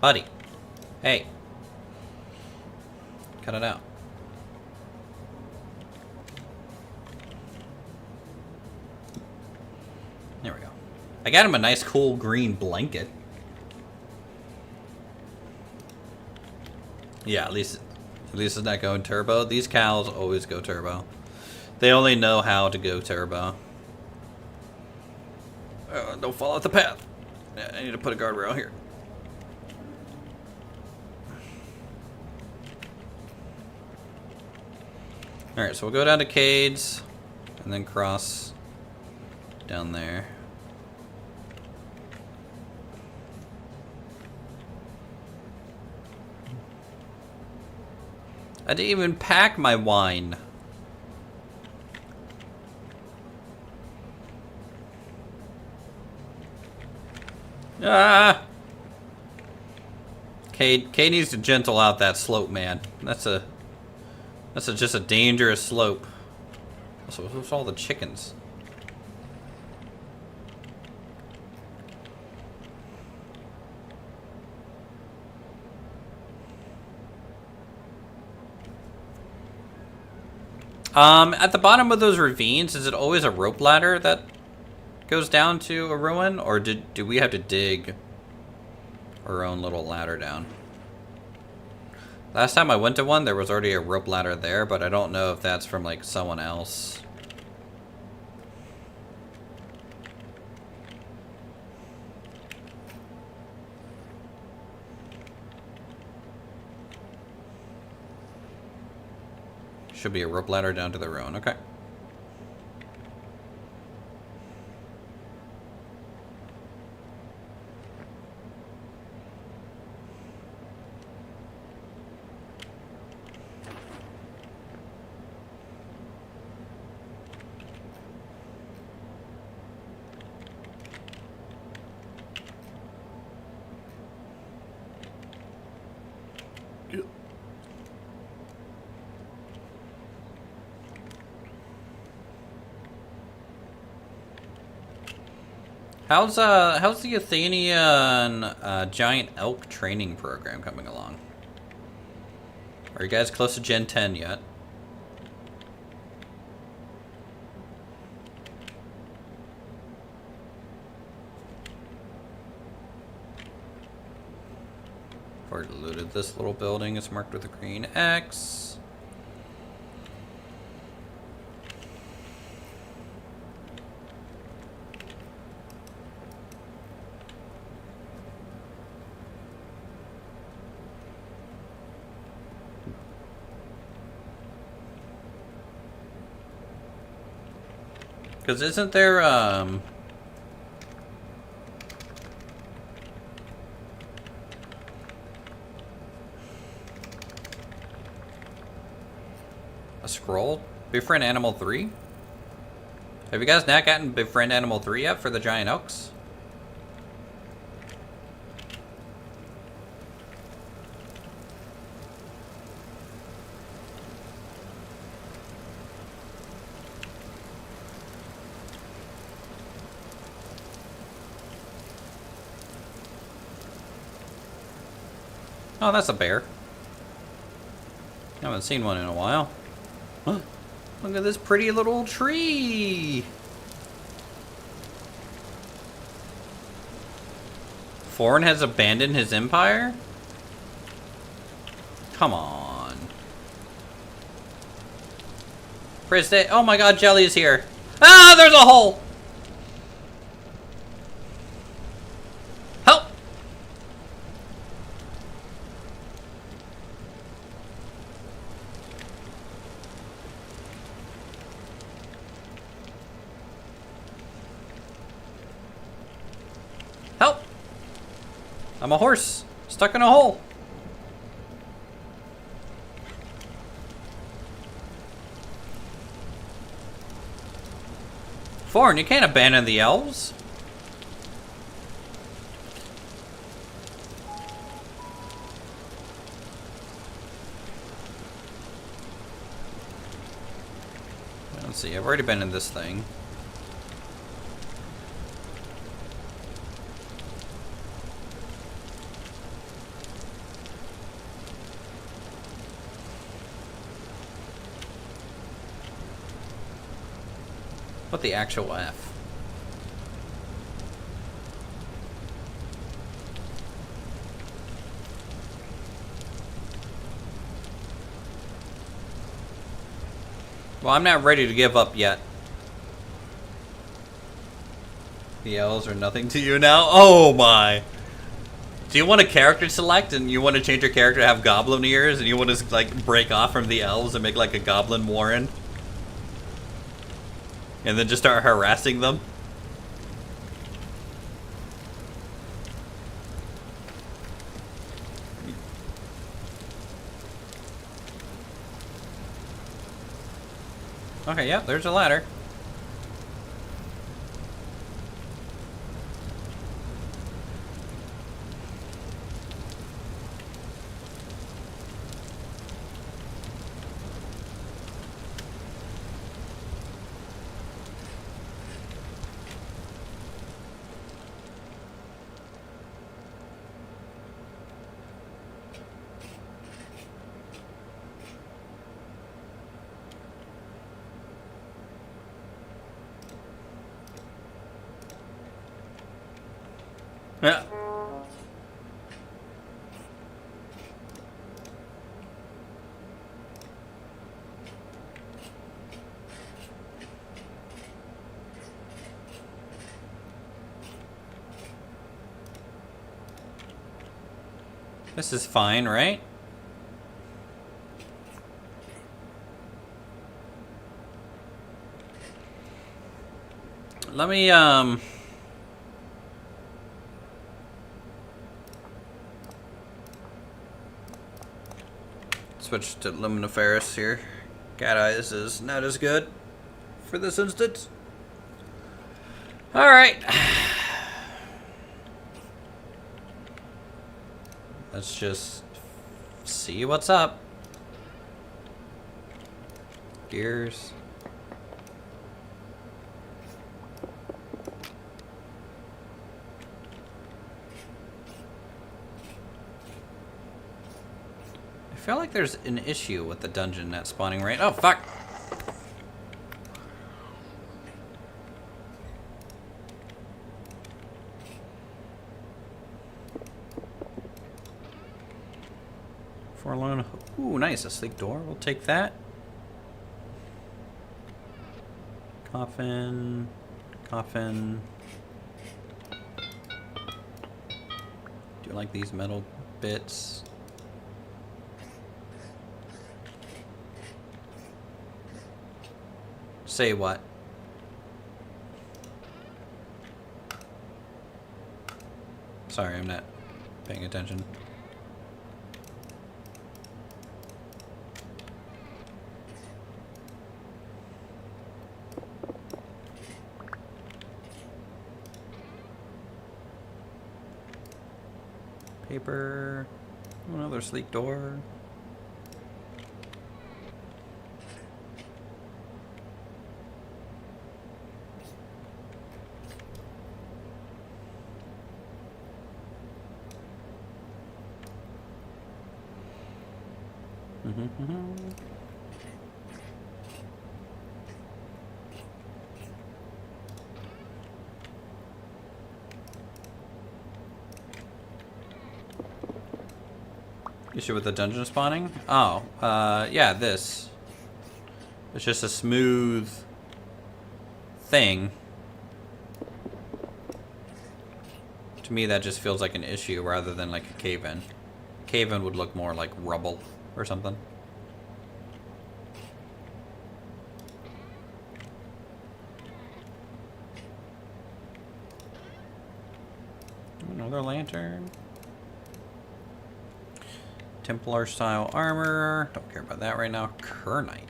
buddy, hey, cut it out. There we go. I got him a nice, cool green blanket. Yeah, at least At least it's not going turbo. These cows always go turbo. They only know how to go turbo. Don't fall off the path. Yeah, I need to put a guardrail here. Alright, so we'll go down to Cades and then cross down there. I didn't even pack my wine. Ah! Cade needs to gentle out that slope, man. That's just a dangerous slope. So what's all the chickens? At the bottom of those ravines, is it always a rope ladder that goes down to a ruin, or do we have to dig our own little ladder down? Last time I went to one, there was already a rope ladder there, but I don't know if that's from like someone else. Should be a rope ladder down to the ruin. Okay. How's the Athenian giant elk training program coming along? Are you guys close to Gen 10 yet? Already looted this little building. It's marked with a green X. Because isn't there, a scroll? Befriend Animal 3? Have you guys not gotten Befriend Animal 3 yet for the giant elks? Oh, that's a bear. I haven't seen one in a while. Huh. Look at this pretty little tree. Foreign has abandoned his empire? Come on. Oh my god, Jelly is here. Ah, there's a hole! Help! Help! I'm a horse, stuck in a hole. Foreign, you can't abandon the elves. Let's see, I've already been in this thing. What the actual F? Well, I'm not ready to give up yet. The elves are nothing to you now? Oh my! Do you want a character select and you want to change your character to have goblin ears and you want to like break off from the elves and make like a goblin warren? And then just start harassing them? Okay, yeah, there's a ladder. Yeah. This is fine, right? Let me, switch to luminiferous here. Cat eyes is not as good for this instance. Alright. Let's just see what's up. Gears. I feel like there's an issue with the dungeon at spawning rate. Oh, fuck! Forlorn. Ooh, nice. A sleek door. We'll take that. Coffin. Coffin. Do you like these metal bits? Say what? Sorry, I'm not paying attention. Paper. Another sleek door. Issue with the dungeon spawning? Oh, yeah, this. It's just a smooth thing. To me, that just feels like an issue rather than like a cave-in. Cave-in would look more like rubble or something. Another lantern. Templar style armor. Don't care about that right now. Kernite.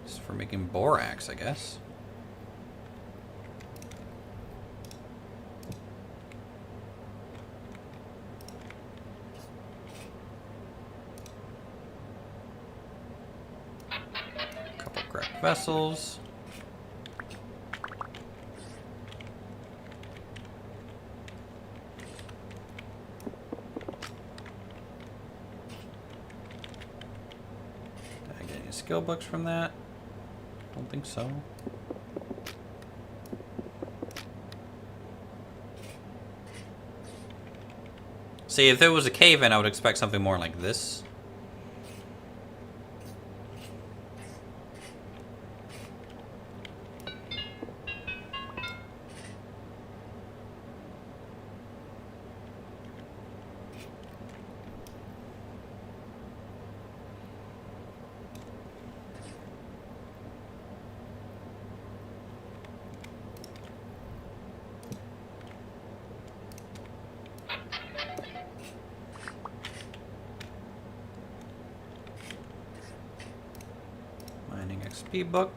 This is for making borax, I guess. Couple cracked vessels. Skill books from that? Don't think so. See, if it was a cave-in, I would expect something more like this. XP book.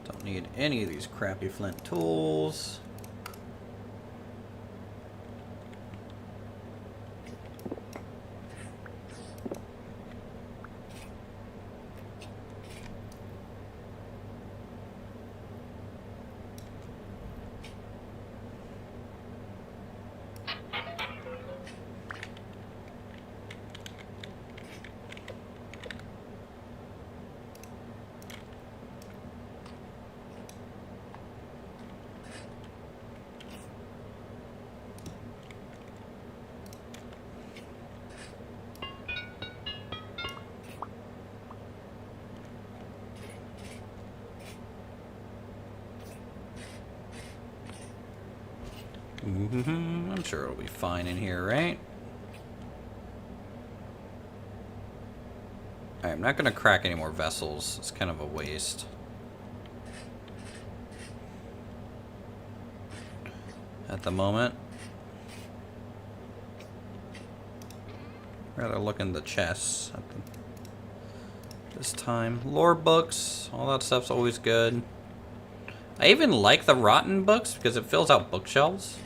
Don't need any of these crappy flint tools. I'm sure it'll be fine in here, right? Alright, I'm not gonna crack any more vessels. It's kind of a waste. At the moment. Rather look in the chests at this time. Lore books, all that stuff's always good. I even like the rotten books because it fills out bookshelves.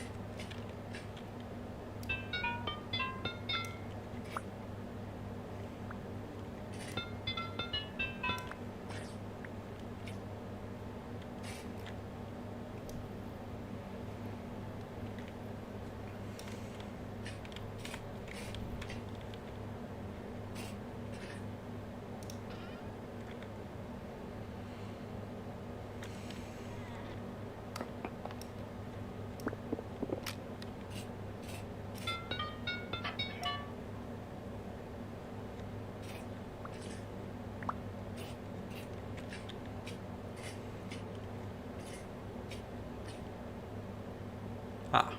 Ah.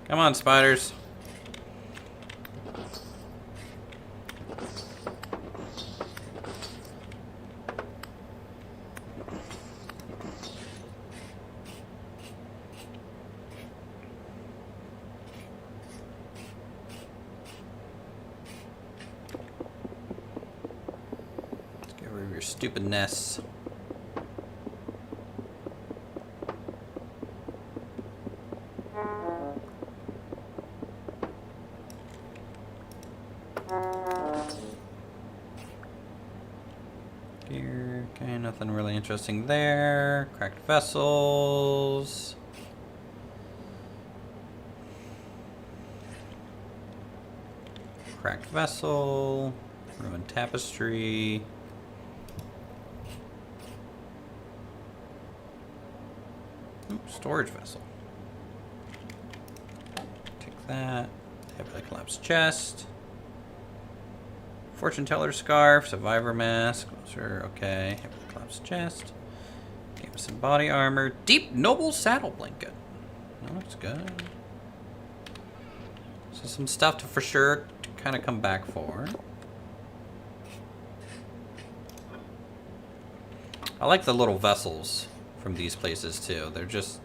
Come on, spiders. Let's get rid of your stupid nests. Okay, nothing really interesting there. Cracked vessels. Cracked vessel. Ruined tapestry. Ooh, storage vessel. Take that. Heavily collapsed chest. Fortune teller scarf, survivor mask, sure, okay. Heavily collapsed chest. Gamson body armor, deep noble saddle blanket. That looks good. So some stuff to for sure to kind of come back for. I like the little vessels from these places too. They're just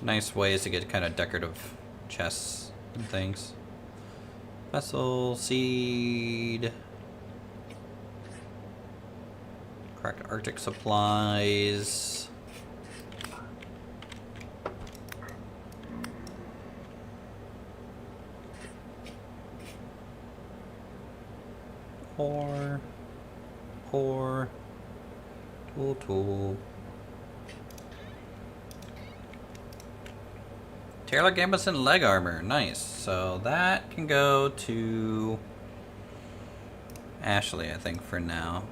nice ways to get kind of decorative chests and things. Vessel, seed, cracked Arctic supplies, ore, tool, Taylor Gambeson leg armor. Nice. So that can go to Ashley, I think, for now.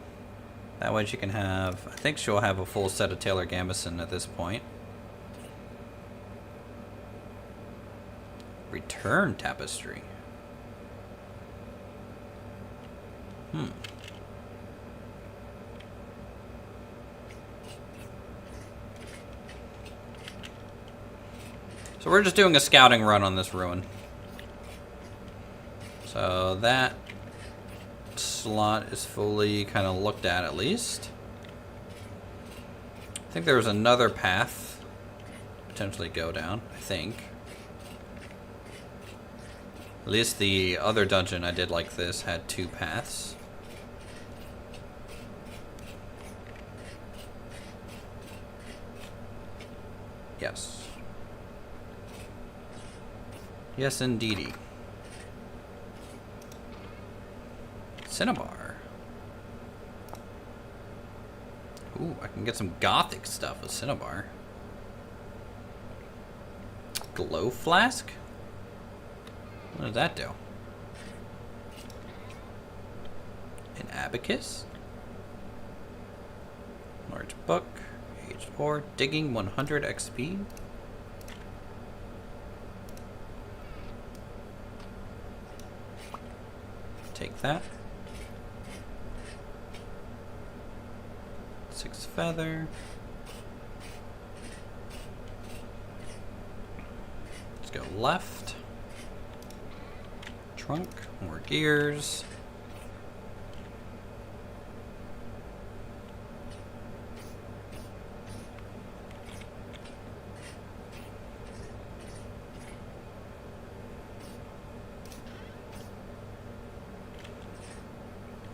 That way she can have... I think she'll have a full set of Taylor Gambeson at this point. Return tapestry. So we're just doing a scouting run on this ruin. So that slot is fully kind of looked at least. I think there was another path potentially go down, I think. At least the other dungeon I did like this had 2 paths. Yes. Yes, indeedy. Cinnabar. Ooh, I can get some gothic stuff with Cinnabar. Glow flask? What does that do? An abacus? Large book. Aged ore. Digging 100 XP. Take that. 6 feather. Let's go left. Trunk, more gears.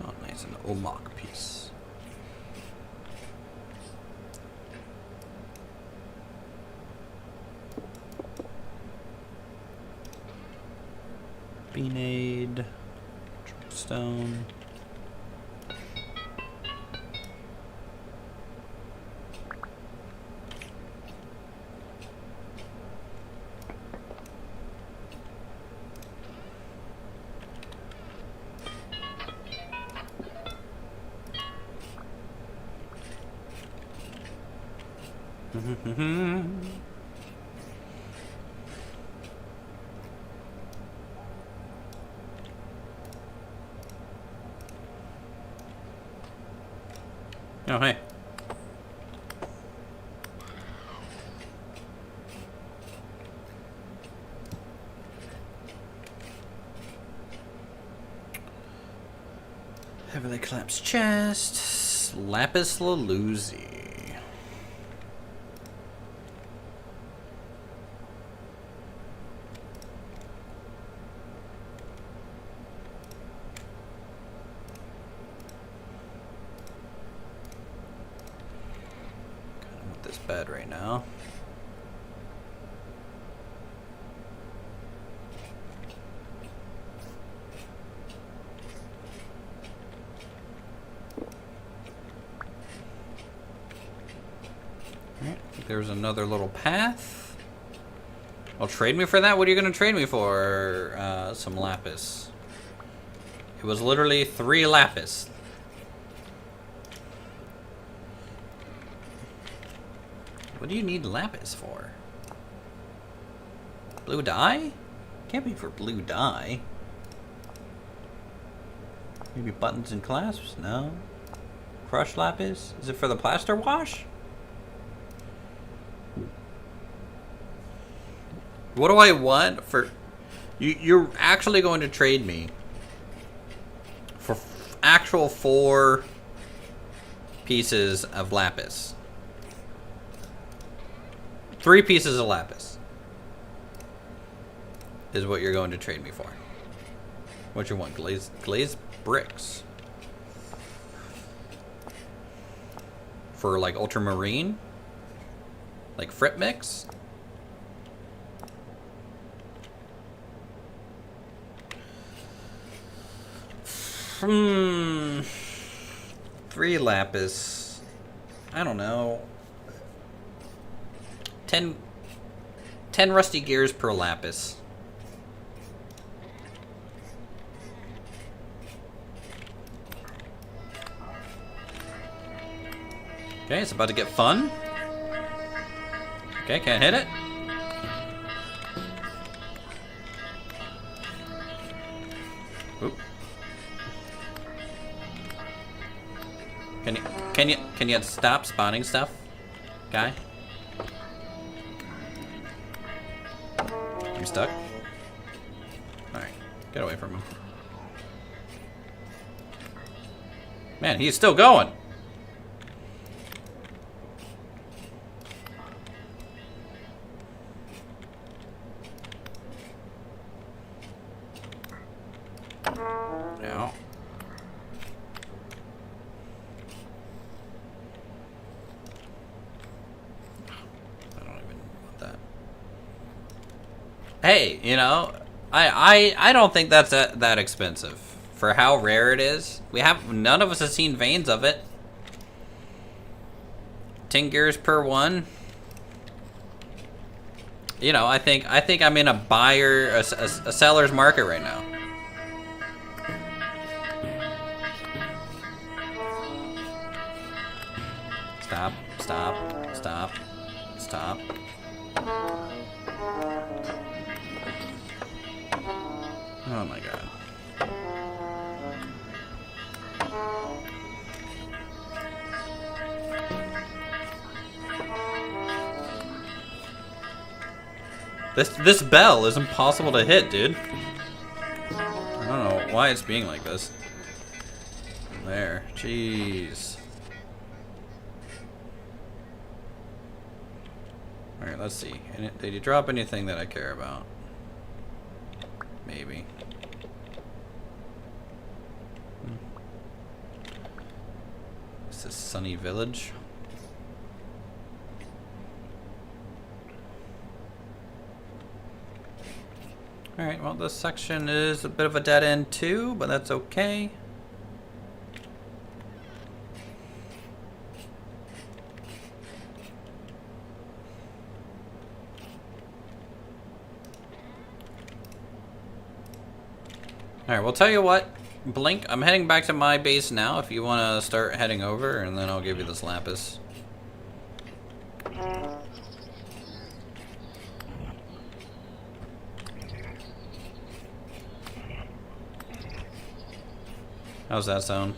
Oh, nice, an Omok piece. Beanade, stone. Oh, hey. Heavily collapsed chest. Lapis Lazuli. Bed right now. Alright, there's another little path. Well, trade me for that? What are you going to trade me for? Some lapis. It was literally 3 lapis. What do you need lapis for? Blue dye? Can't be for blue dye. Maybe buttons and clasps? No. Crushed lapis? Is it for the plaster wash? What do I want for... You're actually going to trade me for actual 4 pieces of lapis. 3 pieces of lapis is what you're going to trade me for. What you want? Glazed bricks. For like ultramarine? Like frit mix? Hmm. 3 lapis. I don't know. 10 10 rusty gears per lapis. Okay, it's about to get fun. Okay, can't hit it. Oop. Can you stop spawning stuff, guy? I'm stuck. All right, get away from him. Man, he's still going. Hey, you know, I don't think that's that expensive for how rare it is. None of us have seen veins of it. 10 gears per one. You know, I think I'm in a seller's market right now. Stop, stop, stop, stop. Oh my god. This bell is impossible to hit, dude. I don't know why it's being like this. There. Jeez. Alright, let's see. Did you drop anything that I care about? Maybe. This is Sunny Village. Alright, well, this section is a bit of a dead end too, but that's okay. Alright, well, tell you what, Blink, I'm heading back to my base now if you want to start heading over, and then I'll give you this lapis. How's that sound?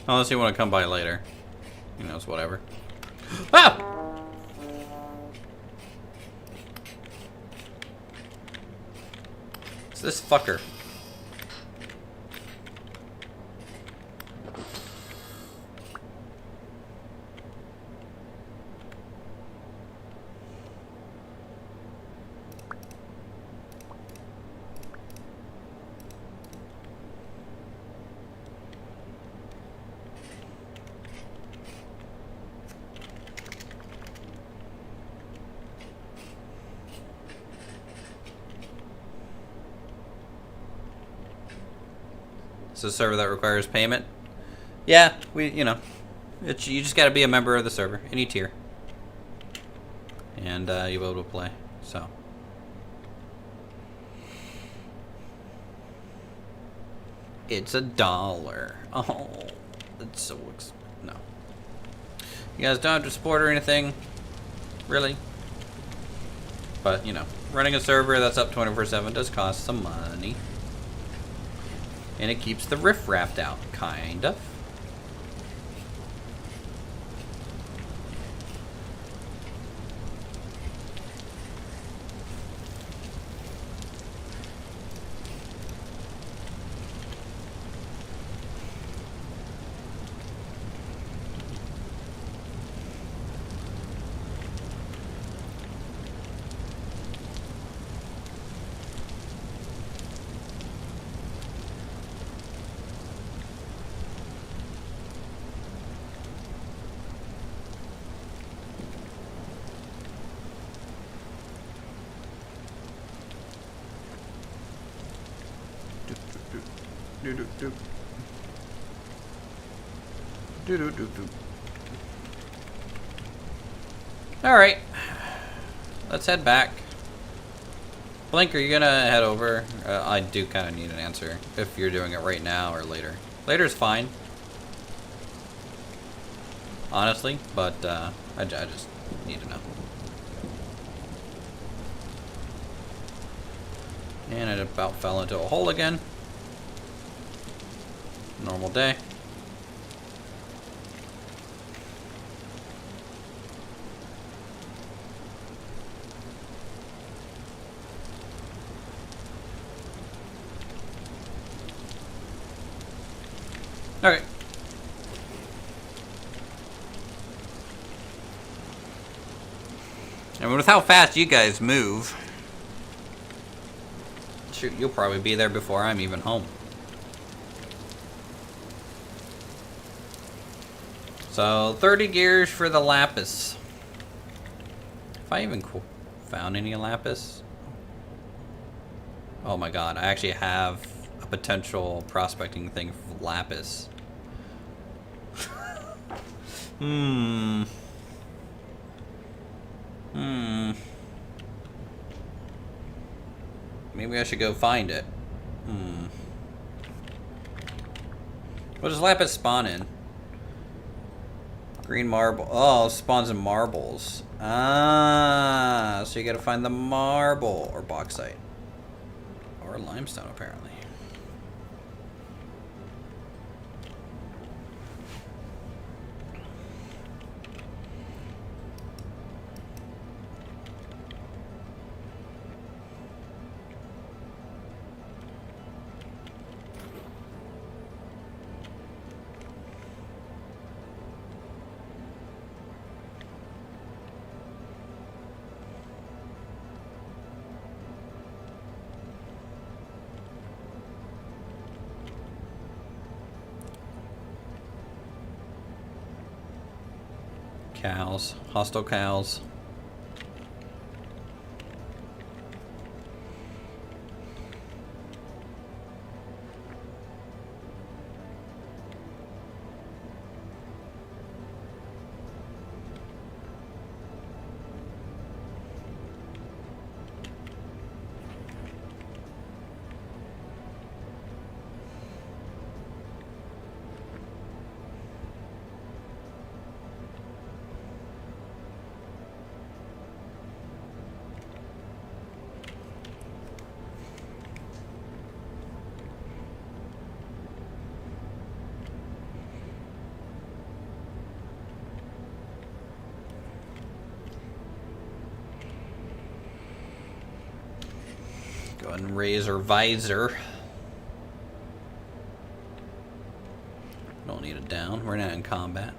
Unless you want to come by later. You know, it's whatever. Ah! It's this fucker. It's a server that requires payment. Yeah, you know, you just got to be a member of the server, any tier, and you'll be able to play. So, it's $1. Oh, it's so no. You guys don't have to support or anything, really. But you know, running a server that's up 24/7 does cost some money. And it keeps the riffraff out, kind of. Alright. Let's head back. Blink, are you gonna head over? I do kind of need an answer. If you're doing it right now or later. Later's fine. Honestly, but I just need to know. And it about fell into a hole again. Normal day. Okay. And with how fast you guys move, shoot, you'll probably be there before I'm even home. So 30 gears for the lapis. If I even found any lapis. Oh my god, I actually have a potential prospecting thing for lapis. Maybe I should go find it. What does lapis spawn in? Green marble. Oh, it spawns in marbles. Ah, so you gotta find the marble or bauxite. Or limestone, apparently. Cows. Hostile cows. Go ahead and raise our visor. Don't need it down. We're not in combat.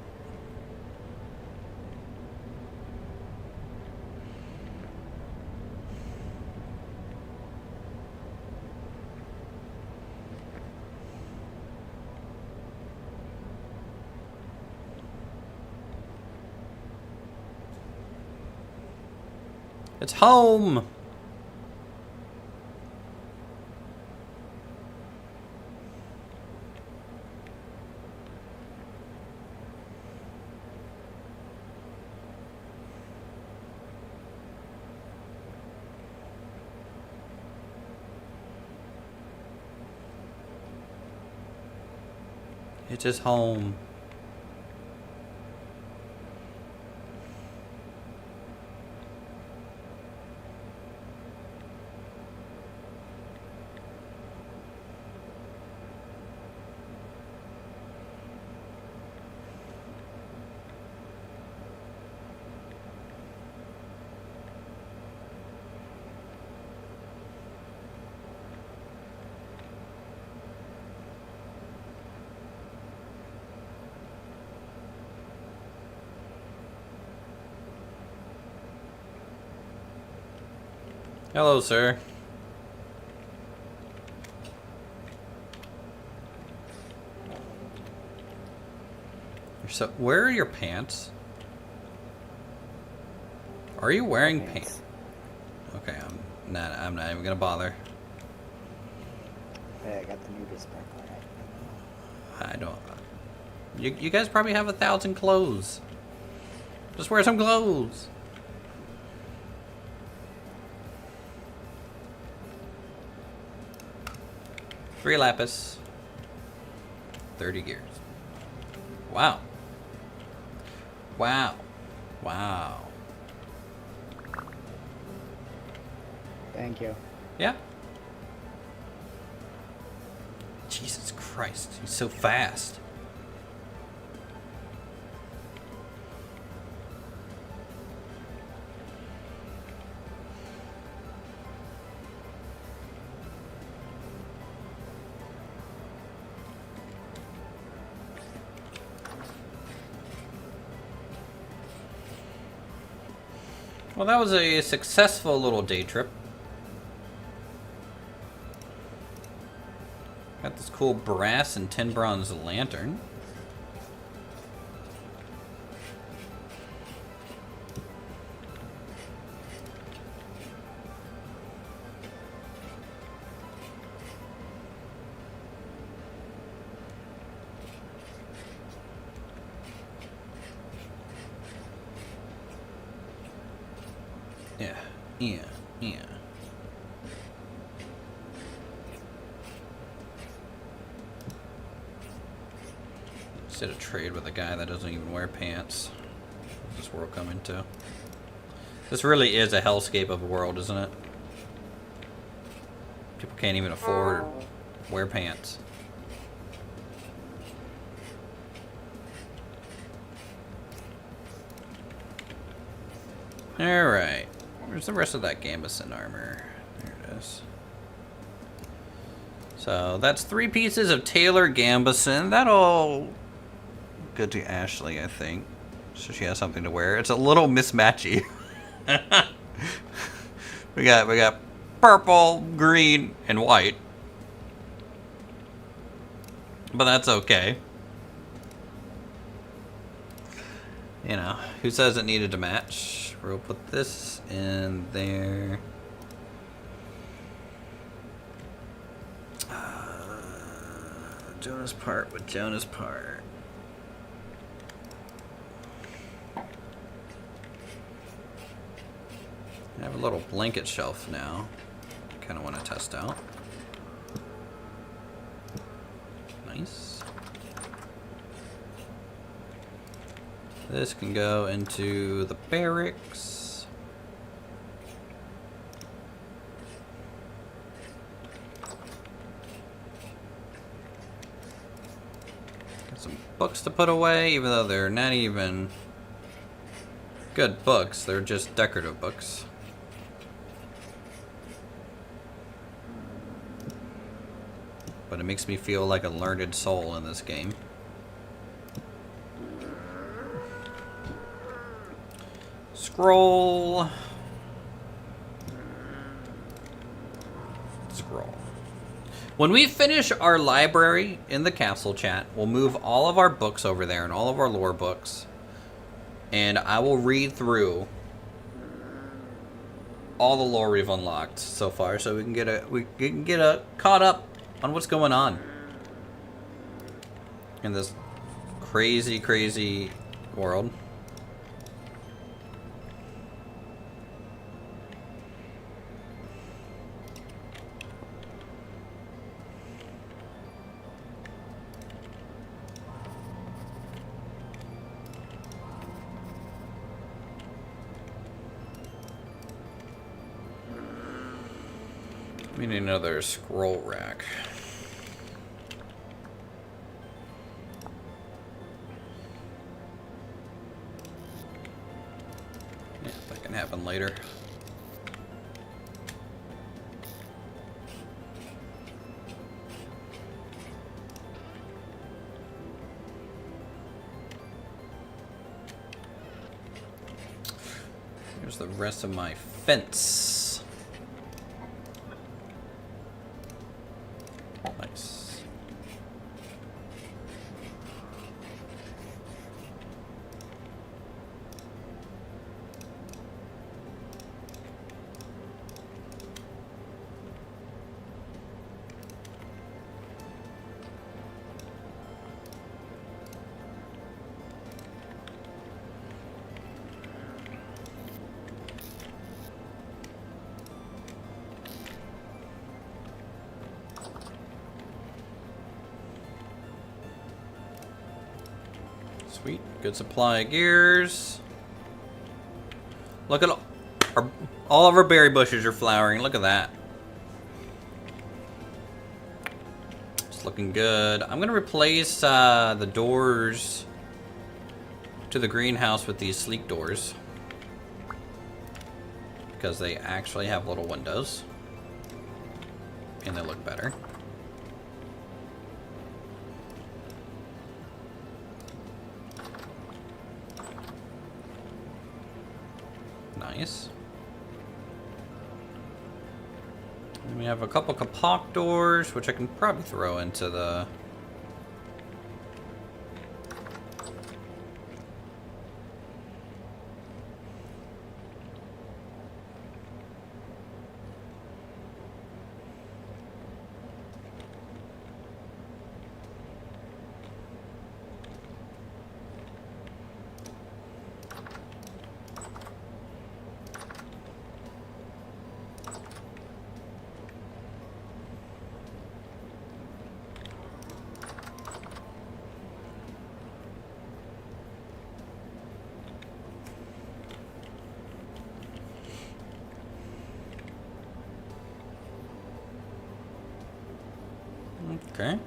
It's home! It is home. Hello, sir. So, where are your pants? Are you wearing pants? Okay, I'm not even gonna bother. Hey, I got the new display. I don't. You guys probably have 1,000 clothes. Just wear some clothes. Three lapis. 30 gears. Wow. Wow. Wow. Thank you. Yeah. Jesus Christ, he's so fast. Well, that was a successful little day trip. Got this cool brass and tin bronze lantern. Yeah. Instead of trade with a guy that doesn't even wear pants. What's this world come into? This really is a hellscape of a world, isn't it? People can't even afford to wear pants. Alright. Where's the rest of that gambeson armor? There it is. So that's 3 pieces of Taylor gambeson. That'll good to Ashley, I think. So she has something to wear. It's a little mismatchy. we got purple, green, and white. But that's okay. You know, who says it needed to match? We'll put this in there. Jonas part with Jonas part. I have a little blanket shelf now. I kind of want to test out. Nice. This can go into the barracks. Got some books to put away, even though they're not even good books. They're just decorative books. But it makes me feel like a learned soul in this game. Scroll. When we finish our library in the castle chat, we'll move all of our books over there and all of our lore books. And I will read through all the lore we've unlocked so far, so we can get a caught up on what's going on in this crazy world. We need another scroll rack. Yeah, that can happen later. Here's the rest of my fence. Nice. Sweet. Good supply of gears. Look at all of our berry bushes are flowering. Look at that. It's looking good. I'm going to replace the doors to the greenhouse with these sleek doors, because they actually have little windows and they look better. Nice. And we have a couple kapok doors, which I can probably throw into the... Okay.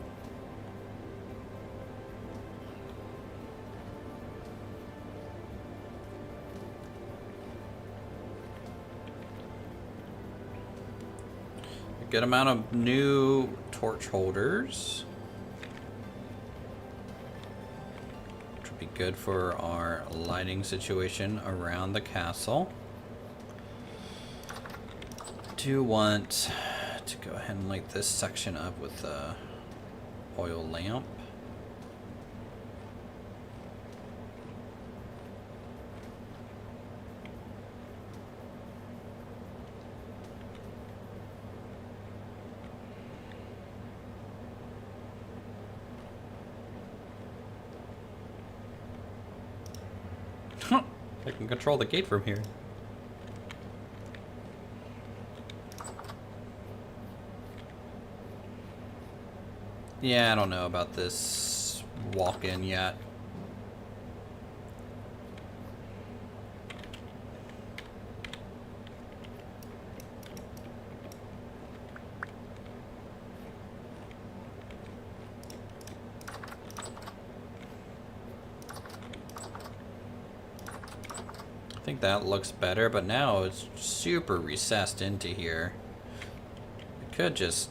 A good amount of new torch holders, which would be good for our lighting situation around the castle. I do want to go ahead and light this section up with a oil lamp. I can control the gate from here. Yeah, I don't know about this walk-in yet. I think that looks better, but now it's super recessed into here. I could just...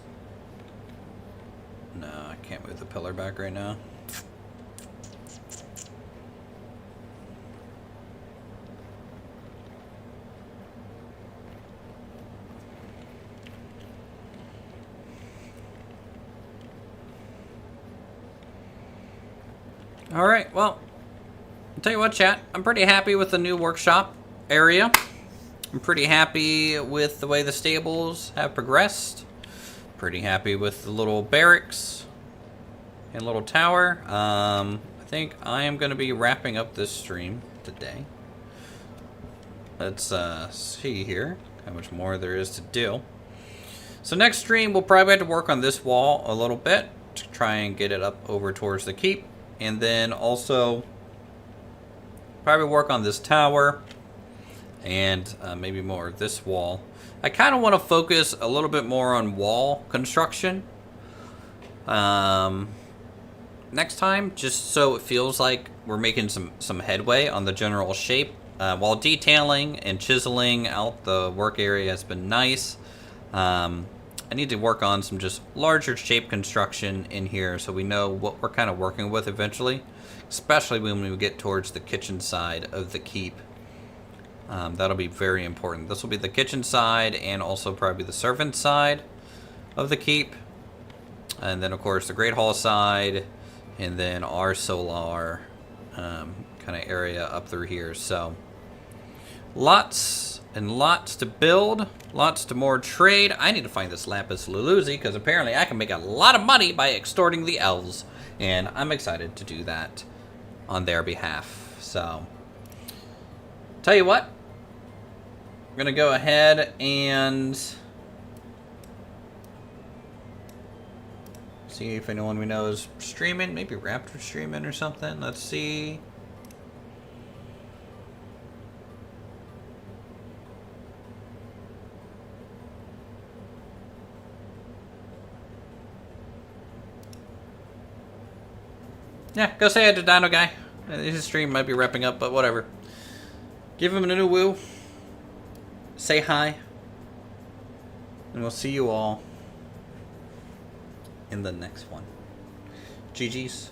No, I can't move the pillar back right now. Alright, well, I'll tell you what, chat. I'm pretty happy with the new workshop area. I'm pretty happy with the way the stables have progressed. Pretty happy with the little barracks and little tower. I think I am going to be wrapping up this stream today. Let's see here how much more there is to do. So next stream we'll probably have to work on this wall a little bit to try and get it up over towards the keep. And then also probably work on this tower and maybe more of this wall. I kind of want to focus a little bit more on wall construction next time, just so it feels like we're making some headway on the general shape. While detailing and chiseling out the work area has been nice, I need to work on some just larger shape construction in here so we know what we're kind of working with eventually, especially when we get towards the kitchen side of the keep. That'll be very important. This will be the kitchen side and also probably the servant side of the keep. And then, of course, the Great Hall side. And then our solar kind of area up through here. So, lots and lots to build. Lots to more trade. I need to find this lapis lazuli because apparently I can make a lot of money by extorting the elves. And I'm excited to do that on their behalf. So, tell you what. We're going to go ahead and see if anyone we know is streaming. Maybe Raptor streaming or something. Let's see. Yeah, go say hi to Dino Guy. His stream might be wrapping up, but whatever. Give him a new woo. Say hi. And we'll see you all in the next one. GG's.